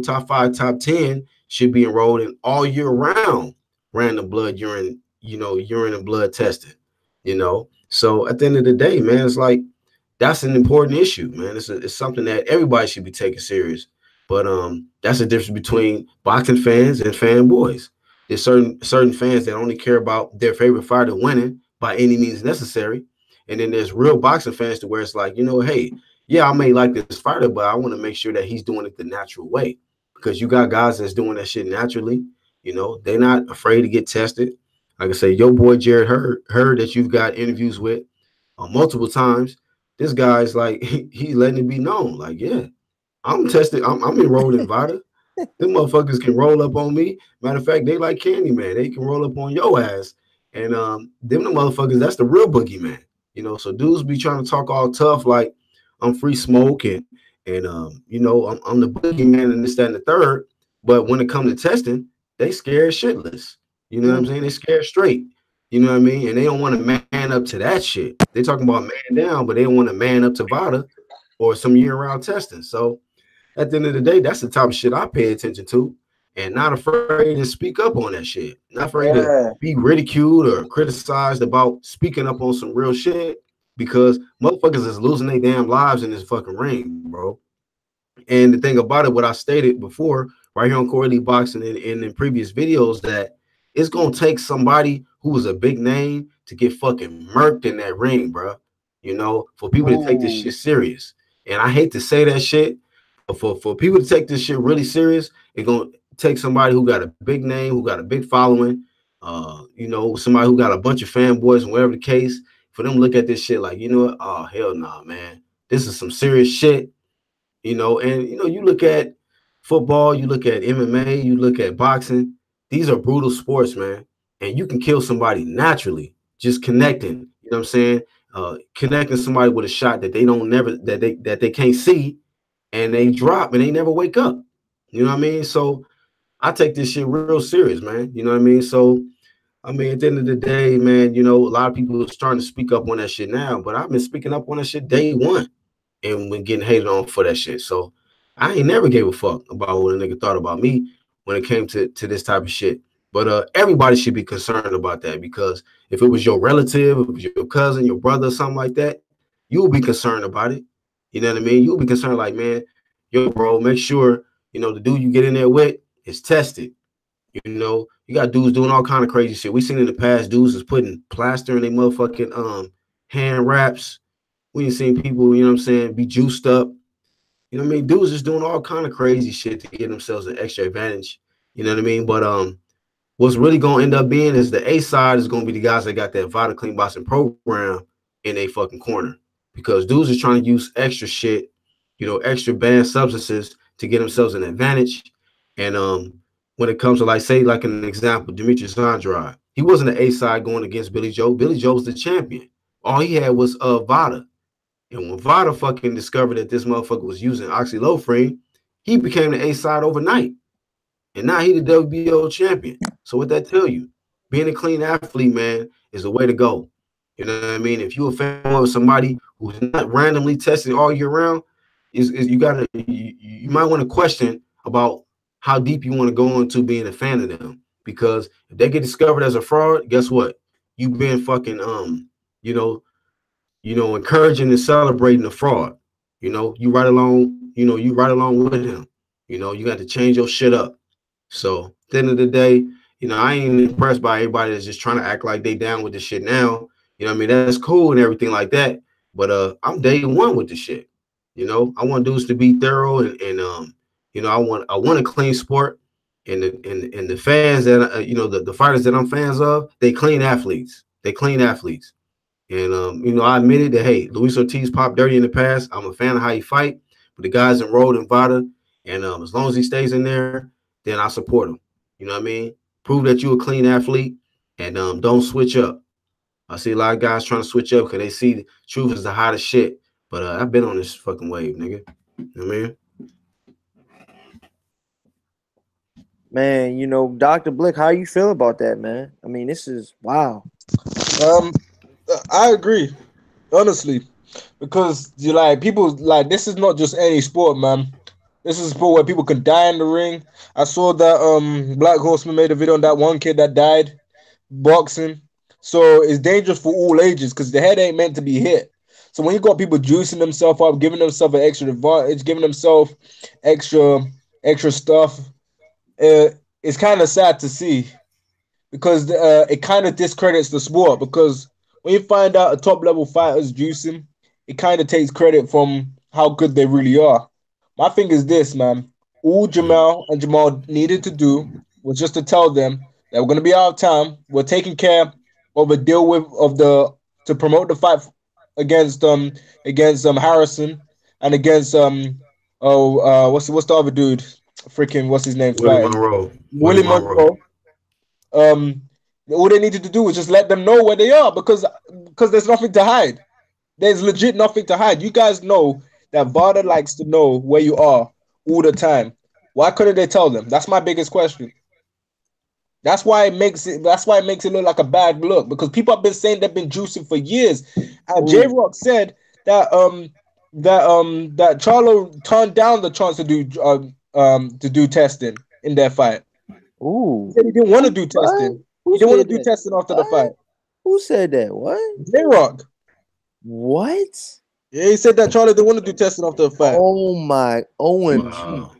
top 5, top 10, should be enrolled in all year round random blood urine and blood testing. So at the end of the day, man, it's like, that's an important issue, man. It's something that everybody should be taking serious. But that's the difference between boxing fans and fanboys. There's certain fans that only care about their favorite fighter winning by any means necessary. And then there's real boxing fans to where it's like, hey, yeah, I may like this fighter, but I want to make sure that he's doing it the natural way. Because you got guys that's doing that shit naturally. They're not afraid to get tested. Like I say, your boy Jared Heard that you've got interviews with multiple times. This guy's like, he's letting it be known. Like, yeah, I'm tested. I'm enrolled in Vada. Them motherfuckers can roll up on me. Matter of fact, they like Candyman. They can roll up on your ass. And them the motherfuckers, that's the real boogeyman. So dudes be trying to talk all tough like I'm free smoke and I'm the boogeyman and this, that, and the third. But when it comes to testing, they scared shitless. You know what I'm saying? They scared straight. You know what I mean? And they don't want to man up to that shit. They talking about man down, but they don't want to man up to Vada or some year-round testing. So at the end of the day, that's the type of shit I pay attention to, and not afraid to speak up on that shit. Not afraid to be ridiculed or criticized about speaking up on some real shit. because motherfuckers is losing their damn lives in this fucking ring, bro. And the thing about it, what I stated before, right here on Corey Boxing and in previous videos, that it's gonna take somebody who was a big name to get fucking murked in that ring, bro. You know, for people to take this shit serious. And I hate to say that shit, but for people to take this shit really serious, it's gonna take somebody who got a big name, who got a big following, you know, somebody who got a bunch of fanboys and whatever the case, for them to look at this shit like, you know what, oh hell nah, man, this is some serious shit. You know, and you know, you look at football, you look at MMA, you look at boxing. These are brutal sports, man. And you can kill somebody naturally, just connecting. You know what I'm saying? Connecting somebody with a shot that they don't never that they can't see, and they drop and they never wake up. You know what I mean? So I take this shit real serious, man. You know what I mean? So I mean, at the end of the day, man, you know, a lot of people are starting to speak up on that shit now, but I've been speaking up on that shit day one and been getting hated on for that shit. So I ain't never gave a fuck about what a nigga thought about me when it came to this type of shit. But everybody should be concerned about that, because if it was your relative, if it was your cousin, your brother, something like that, you'll be concerned about it. You know what I mean? You'll be concerned like, man, yo, bro, make sure, you know, the dude you get in there with is tested. You know, you got dudes doing all kind of crazy shit. We seen in the past dudes is putting plaster in their motherfucking hand wraps. We ain't seen people, you know what I'm saying, be juiced up. You know what I mean? Dudes just doing all kind of crazy shit to get themselves an extra advantage. You know what I mean? But what's really gonna end up being is the A side is gonna be the guys that got that Vita Clean Boxing program in a fucking corner, because dudes are trying to use extra shit, you know, extra banned substances to get themselves an advantage. And when it comes to, like, say, like an example, Demetrius Andrade, he wasn't an A side going against Billy Joe. Billy Joe was the champion. All he had was Vita. And when Vada fucking discovered that this motherfucker was using oxylofrene, he became the A side overnight. And now he the WBO champion. So what that tell you? Being a clean athlete, man, is the way to go. You know what I mean? If you're a fan of somebody who's not randomly tested all year round, you might want to question about how deep you want to go into being a fan of them. Because if they get discovered as a fraud, guess what? You've been fucking you know, encouraging and celebrating the fraud. You know, you right along with him. You know, you got to change your shit up. So at the end of the day, you know, I ain't impressed by everybody that's just trying to act like they down with this shit now. You know what I mean? That's cool and everything like that. But I'm day one with the shit. You know, I want dudes to be thorough and you know, I want a clean sport. And the fans that you know, the fighters that I'm fans of, they clean athletes. They clean athletes. And you know, I admitted that, hey, Luis Ortiz popped dirty in the past. I'm a fan of how he fight, but the guy's enrolled in Vada, and as long as he stays in there, then I support him. You know what I mean? Prove that you're a clean athlete, and don't switch up. I see a lot of guys trying to switch up because they see the truth is the hottest shit. But I've been on this fucking wave, nigga. You know what I mean? Man, you know, Dr. Blick, how you feel about that, man? I mean, this is wow. I agree, honestly, because you like people like this is not just any sport, man. This is a sport where people can die in the ring. I saw that Black Horseman made a video on that one kid that died boxing. So it's dangerous for all ages because the head ain't meant to be hit. So when you got people juicing themselves up, giving themselves an extra advantage, giving themselves extra stuff, it's kind of sad to see because it kind of discredits the sport. Because when you find out a top level fighter's juicing, it kind of takes credit from how good they really are. My thing is this, man. All Jamal and Jamal needed to do was just to tell them that we're going to be out of time. We're taking care of a deal to promote the fight against Harrison and against what's the other dude? Freaking what's his name? Willie Monroe. Willie Monroe. All they needed to do was just let them know where they are because there's nothing to hide. There's legit nothing to hide. You guys know that Vada likes to know where you are all the time. Why couldn't they tell them? That's my biggest question. That's why it makes it look like a bad look because people have been saying they've been juicing for years. And J-Rock said that that Charlo turned down the chance to do testing in their fight. Ooh. He said he didn't want to do testing. He didn't want to do testing after the fight. Who said that? What? J-Rock. What? Yeah, he said that Charlie didn't want to do testing after the fight. Oh my OMG. Wow.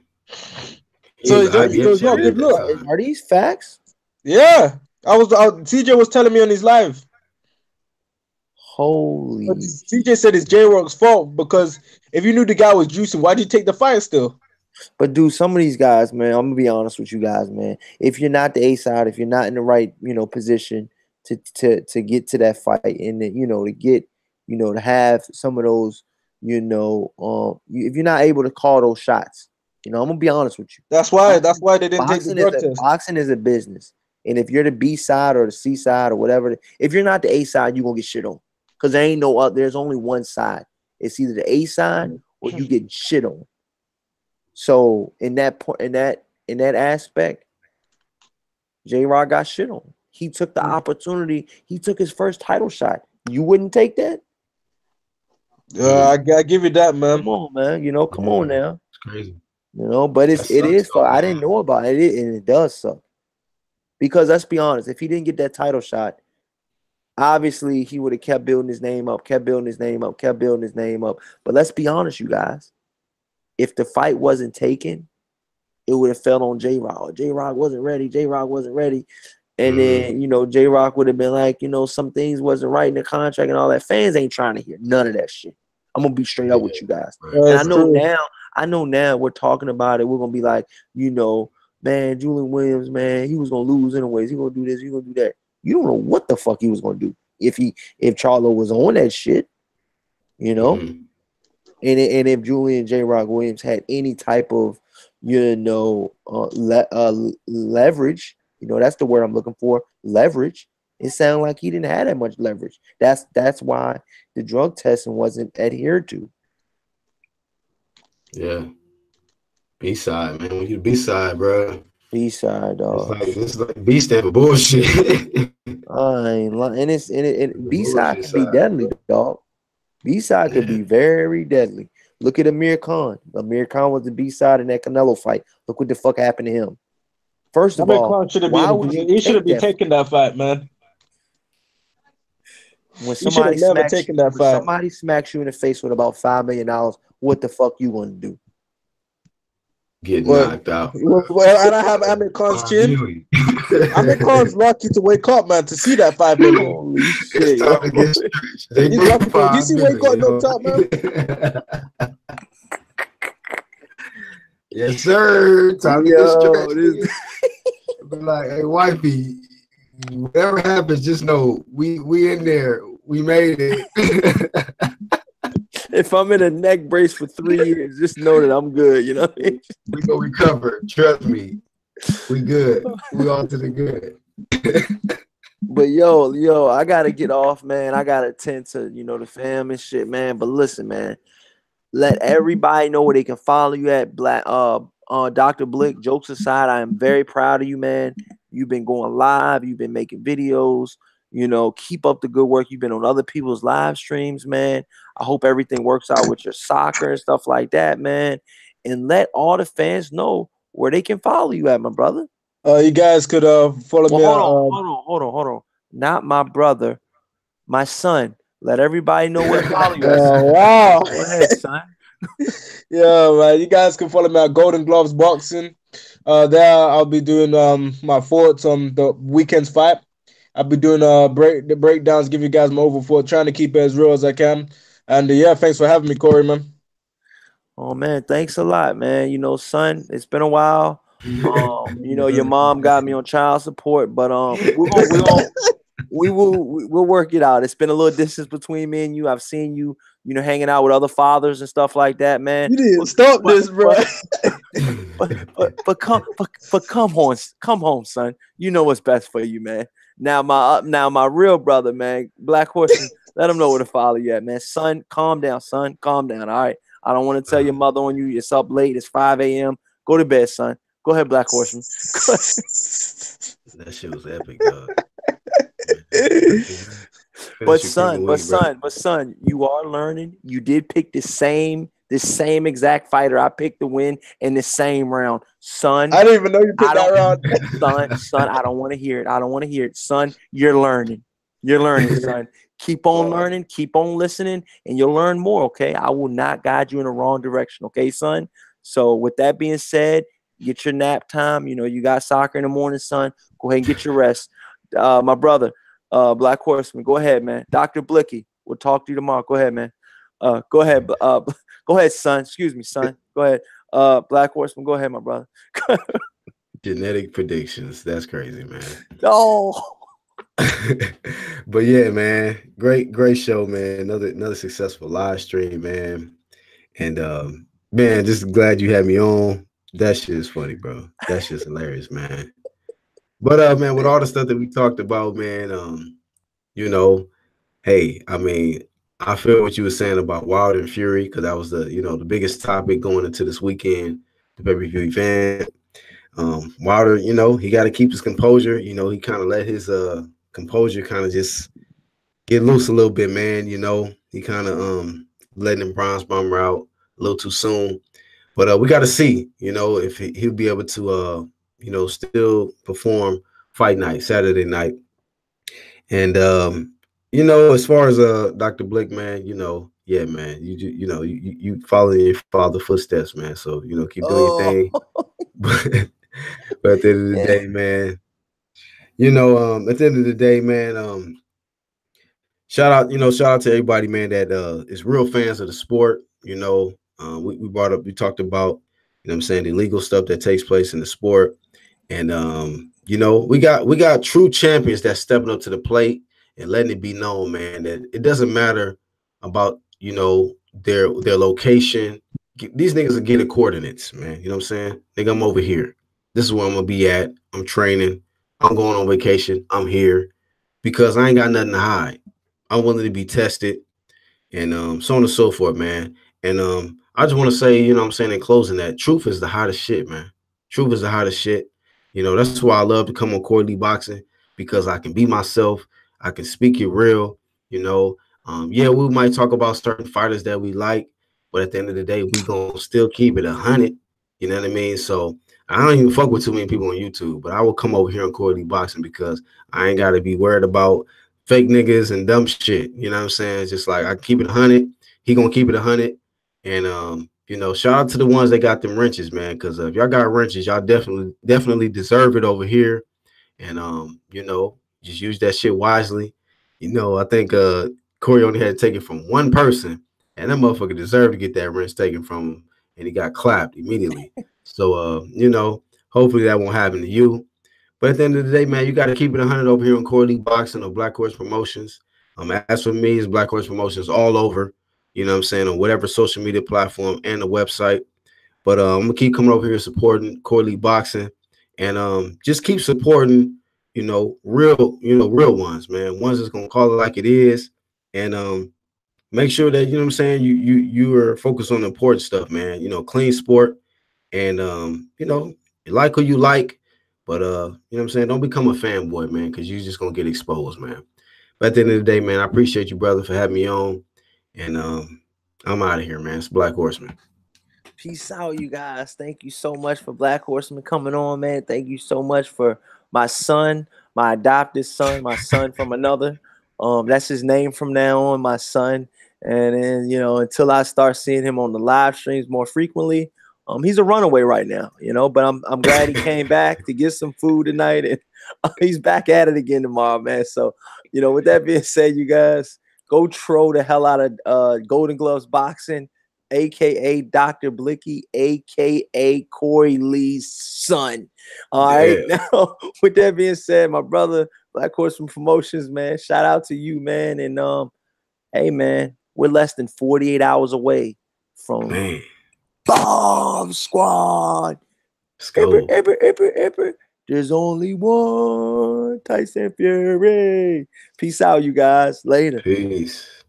So He's it's not a good look. Are these facts? Yeah. CJ was telling me on his live. Holy. But CJ said it's J-Rock's fault because if you knew the guy was juicing, why'd you take the fight still? But dude, some of these guys, man, I'm gonna be honest with you guys, man. If you're not the A side, if you're not in the right, position to get to that fight and then, to get, to have some of those, if you're not able to call those shots, I'm gonna be honest with you. That's why they didn't take the drug test. Boxing is a business. And if you're the B side or the C side or whatever, if you're not the A side, you're gonna get shit on. Because there ain't no other, there's only one side. It's either the A side or you get shit on. So in that aspect, J-Rock got shit on. He took the opportunity. He took his first title shot. You wouldn't take that? I gotta give you that, man. Come on, man. Come on now. It's crazy. But it is. I didn't know about it, and it does suck. Because let's be honest, if he didn't get that title shot, obviously he would have kept building his name up, kept building his name up. But let's be honest, you guys. If the fight wasn't taken, it would have fell on J-Rock. J-Rock wasn't ready. And then, J-Rock would have been like, some things wasn't right in the contract and all that. Fans ain't trying to hear none of that shit. I'm going to be straight up with you guys. And I know now we're talking about it. We're going to be like, man, Julian Williams, man, he was going to lose anyways. He going to do this. He going to do that. You don't know what the fuck he was going to do if Charlo was on that shit, And if Julian J-Rock Williams had any type of, leverage, that's the word I'm looking for, leverage. It sounded like he didn't have that much leverage. That's why the drug testing wasn't adhered to. Yeah. B-side, man. When you B-side, bro. B-side, dog. It's like B stand for bullshit. I ain't lying. And B-side can be deadly, dog. B-side could be very deadly. Look at Amir Khan. Amir Khan was the B-side in that Canelo fight. Look what the fuck happened to him. First of all, why would you? He should have been taking that fight, man. When somebody smacks you in the face with about $5 million, what the fuck you gonna do? Get knocked out. Well, and I have Amir Khan's chin. Amir Khan's lucky to wake up, man, to see that $5 million. Holy shit! He's lucky. Do you see where he got knocked out, man? Yes, sir. Time to get stretched. But like, hey, wifey, whatever happens, just know we in there. We made it. If I'm in a neck brace for 3 years, just know that I'm good. You know what I mean? We gonna recover. Trust me. We good. We on to the good. But yo, I gotta get off, man. I gotta tend to, the fam and shit, man. But listen, man, let everybody know where they can follow you at. Dr. Blick. Jokes aside, I am very proud of you, man. You've been going live. You've been making videos. Keep up the good work. You've been on other people's live streams, man. I hope everything works out with your soccer and stuff like that, man. And let all the fans know where they can follow you at, my brother. You guys could follow me. Hold on. Not my brother, my son. Let everybody know where to follow you at. Wow. Go ahead, son. Yeah, man. You guys can follow me at Golden Gloves Boxing. There I'll be doing my thoughts on the weekend's fight. I'll be doing the breakdowns, give you guys my overthought, trying to keep it as real as I can. And yeah, thanks for having me, Corey, man. Oh man, thanks a lot, man. Son, it's been a while. Your mom got me on child support, but we'll work it out. It's been a little distance between me and you. I've seen you, hanging out with other fathers and stuff like that, man. You didn't stop this, bro. But come home, son. You know what's best for you, man. Now my real brother, man, Black Horseman, let him know where to follow you at, man. Son, calm down, son. Calm down, all right? I don't want to tell your mother on you. It's up late. It's 5 a.m. Go to bed, son. Go ahead, Black Horseman. That shit was epic, dog. But son, you are learning. You did pick the same exact fighter I picked to win in the same round. Son, I didn't even know you picked that round. Son, I don't want to hear it. Son, you're learning. Son. Keep on learning, keep on listening, and you'll learn more, okay? I will not guide you in the wrong direction, okay, son? So with that being said, get your nap time. You know, you got soccer in the morning, son. Go ahead and get your rest. My brother, Black Horseman, go ahead, man. Dr. Blicky, we'll talk to you tomorrow. Go ahead, man. Go ahead. Go ahead, son. Excuse me, son. Go ahead. Black Horseman, go ahead, my brother. Genetic predictions. That's crazy, man. Oh. But yeah, man, great show, man. Another successful live stream, man. And man, just glad you had me on. That shit is funny, bro. That shit's hilarious, man. But man, with all the stuff that we talked about, man, you know, hey, I mean, I feel what you were saying about Wilder and Fury, because that was the biggest topic going into this weekend, the pay-per-view event. Wilder, he got to keep his composure. He kind of let his composure kind of just get loose a little bit, man. He kind of letting him bronze bomber out a little too soon. But we got to see, if he'll be able to, still perform fight night, Saturday night. And, as far as Dr. Blick, man, yeah, man, you follow in your father's footsteps, man. So, keep doing your thing. But at the end of the day, man, at the end of the day, man, shout out to everybody, man, that is real fans of the sport. We talked about, what I'm saying, the illegal stuff that takes place in the sport. And we got true champions that's stepping up to the plate and letting it be known, man, that it doesn't matter about, their location. These niggas are getting coordinates, man. You know what I'm saying? Nigga, I'm over here. This is where I'm gonna be at. I'm training. I'm going on vacation. I'm here because I ain't got nothing to hide. I'm willing to be tested, and so on and so forth, man. And I just want to say, what I'm saying in closing, that truth is the hottest shit, man. Truth is the hottest shit. That's why I love to come on Corey Lee Boxing, because I can be myself. I can speak it real. Yeah, we might talk about certain fighters that we like, but at the end of the day, we gonna still keep it 100. You know what I mean? So I don't even fuck with too many people on YouTube, but I will come over here on Corey Lee Boxing because I ain't gotta be worried about fake niggas and dumb shit. You know what I'm saying? It's just like I keep it 100. He gonna keep it 100. And shout out to the ones that got them wrenches, man. Because if y'all got wrenches, y'all definitely deserve it over here. And just use that shit wisely. I think Corey only had to take it from one person, and that motherfucker deserved to get that wrench taken from him, and he got clapped immediately. So hopefully that won't happen to you. But at the end of the day, man, you got to keep it 100 over here on Corey Lee Boxing or Black Horse Promotions. As for me, it's Black Horse Promotions all over. You know what I'm saying, on whatever social media platform and the website. But I'm gonna keep coming over here supporting Corey Lee Boxing, and just keep supporting, real ones, man. Ones that's gonna call it like it is, and make sure that what I'm saying, you are focused on the important stuff, man. Clean sport, and you like who you like, but what I'm saying, don't become a fanboy, man, because you're just gonna get exposed, man. But at the end of the day, man, I appreciate you, brother, for having me on. And I'm out of here, man. It's Black Horseman. Peace out, you guys. Thank you so much for Black Horseman coming on, man. Thank you so much for my son, my adopted son, my son from another. That's his name from now on, my son. And then, until I start seeing him on the live streams more frequently, he's a runaway right now, but I'm glad he came back to get some food tonight, and he's back at it again tomorrow, man. So, with that being said, you guys, go troll the hell out of Golden Gloves Boxing, a.k.a. Dr. Blicky, a.k.a. Corey Lee's son. All right. Now, with that being said, my brother, Black Horseman Promotions, man, shout out to you, man. And, hey, man, we're less than 48 hours away from Bomb Squad. There's only one Tyson Fury. Peace out, you guys. Later. Peace.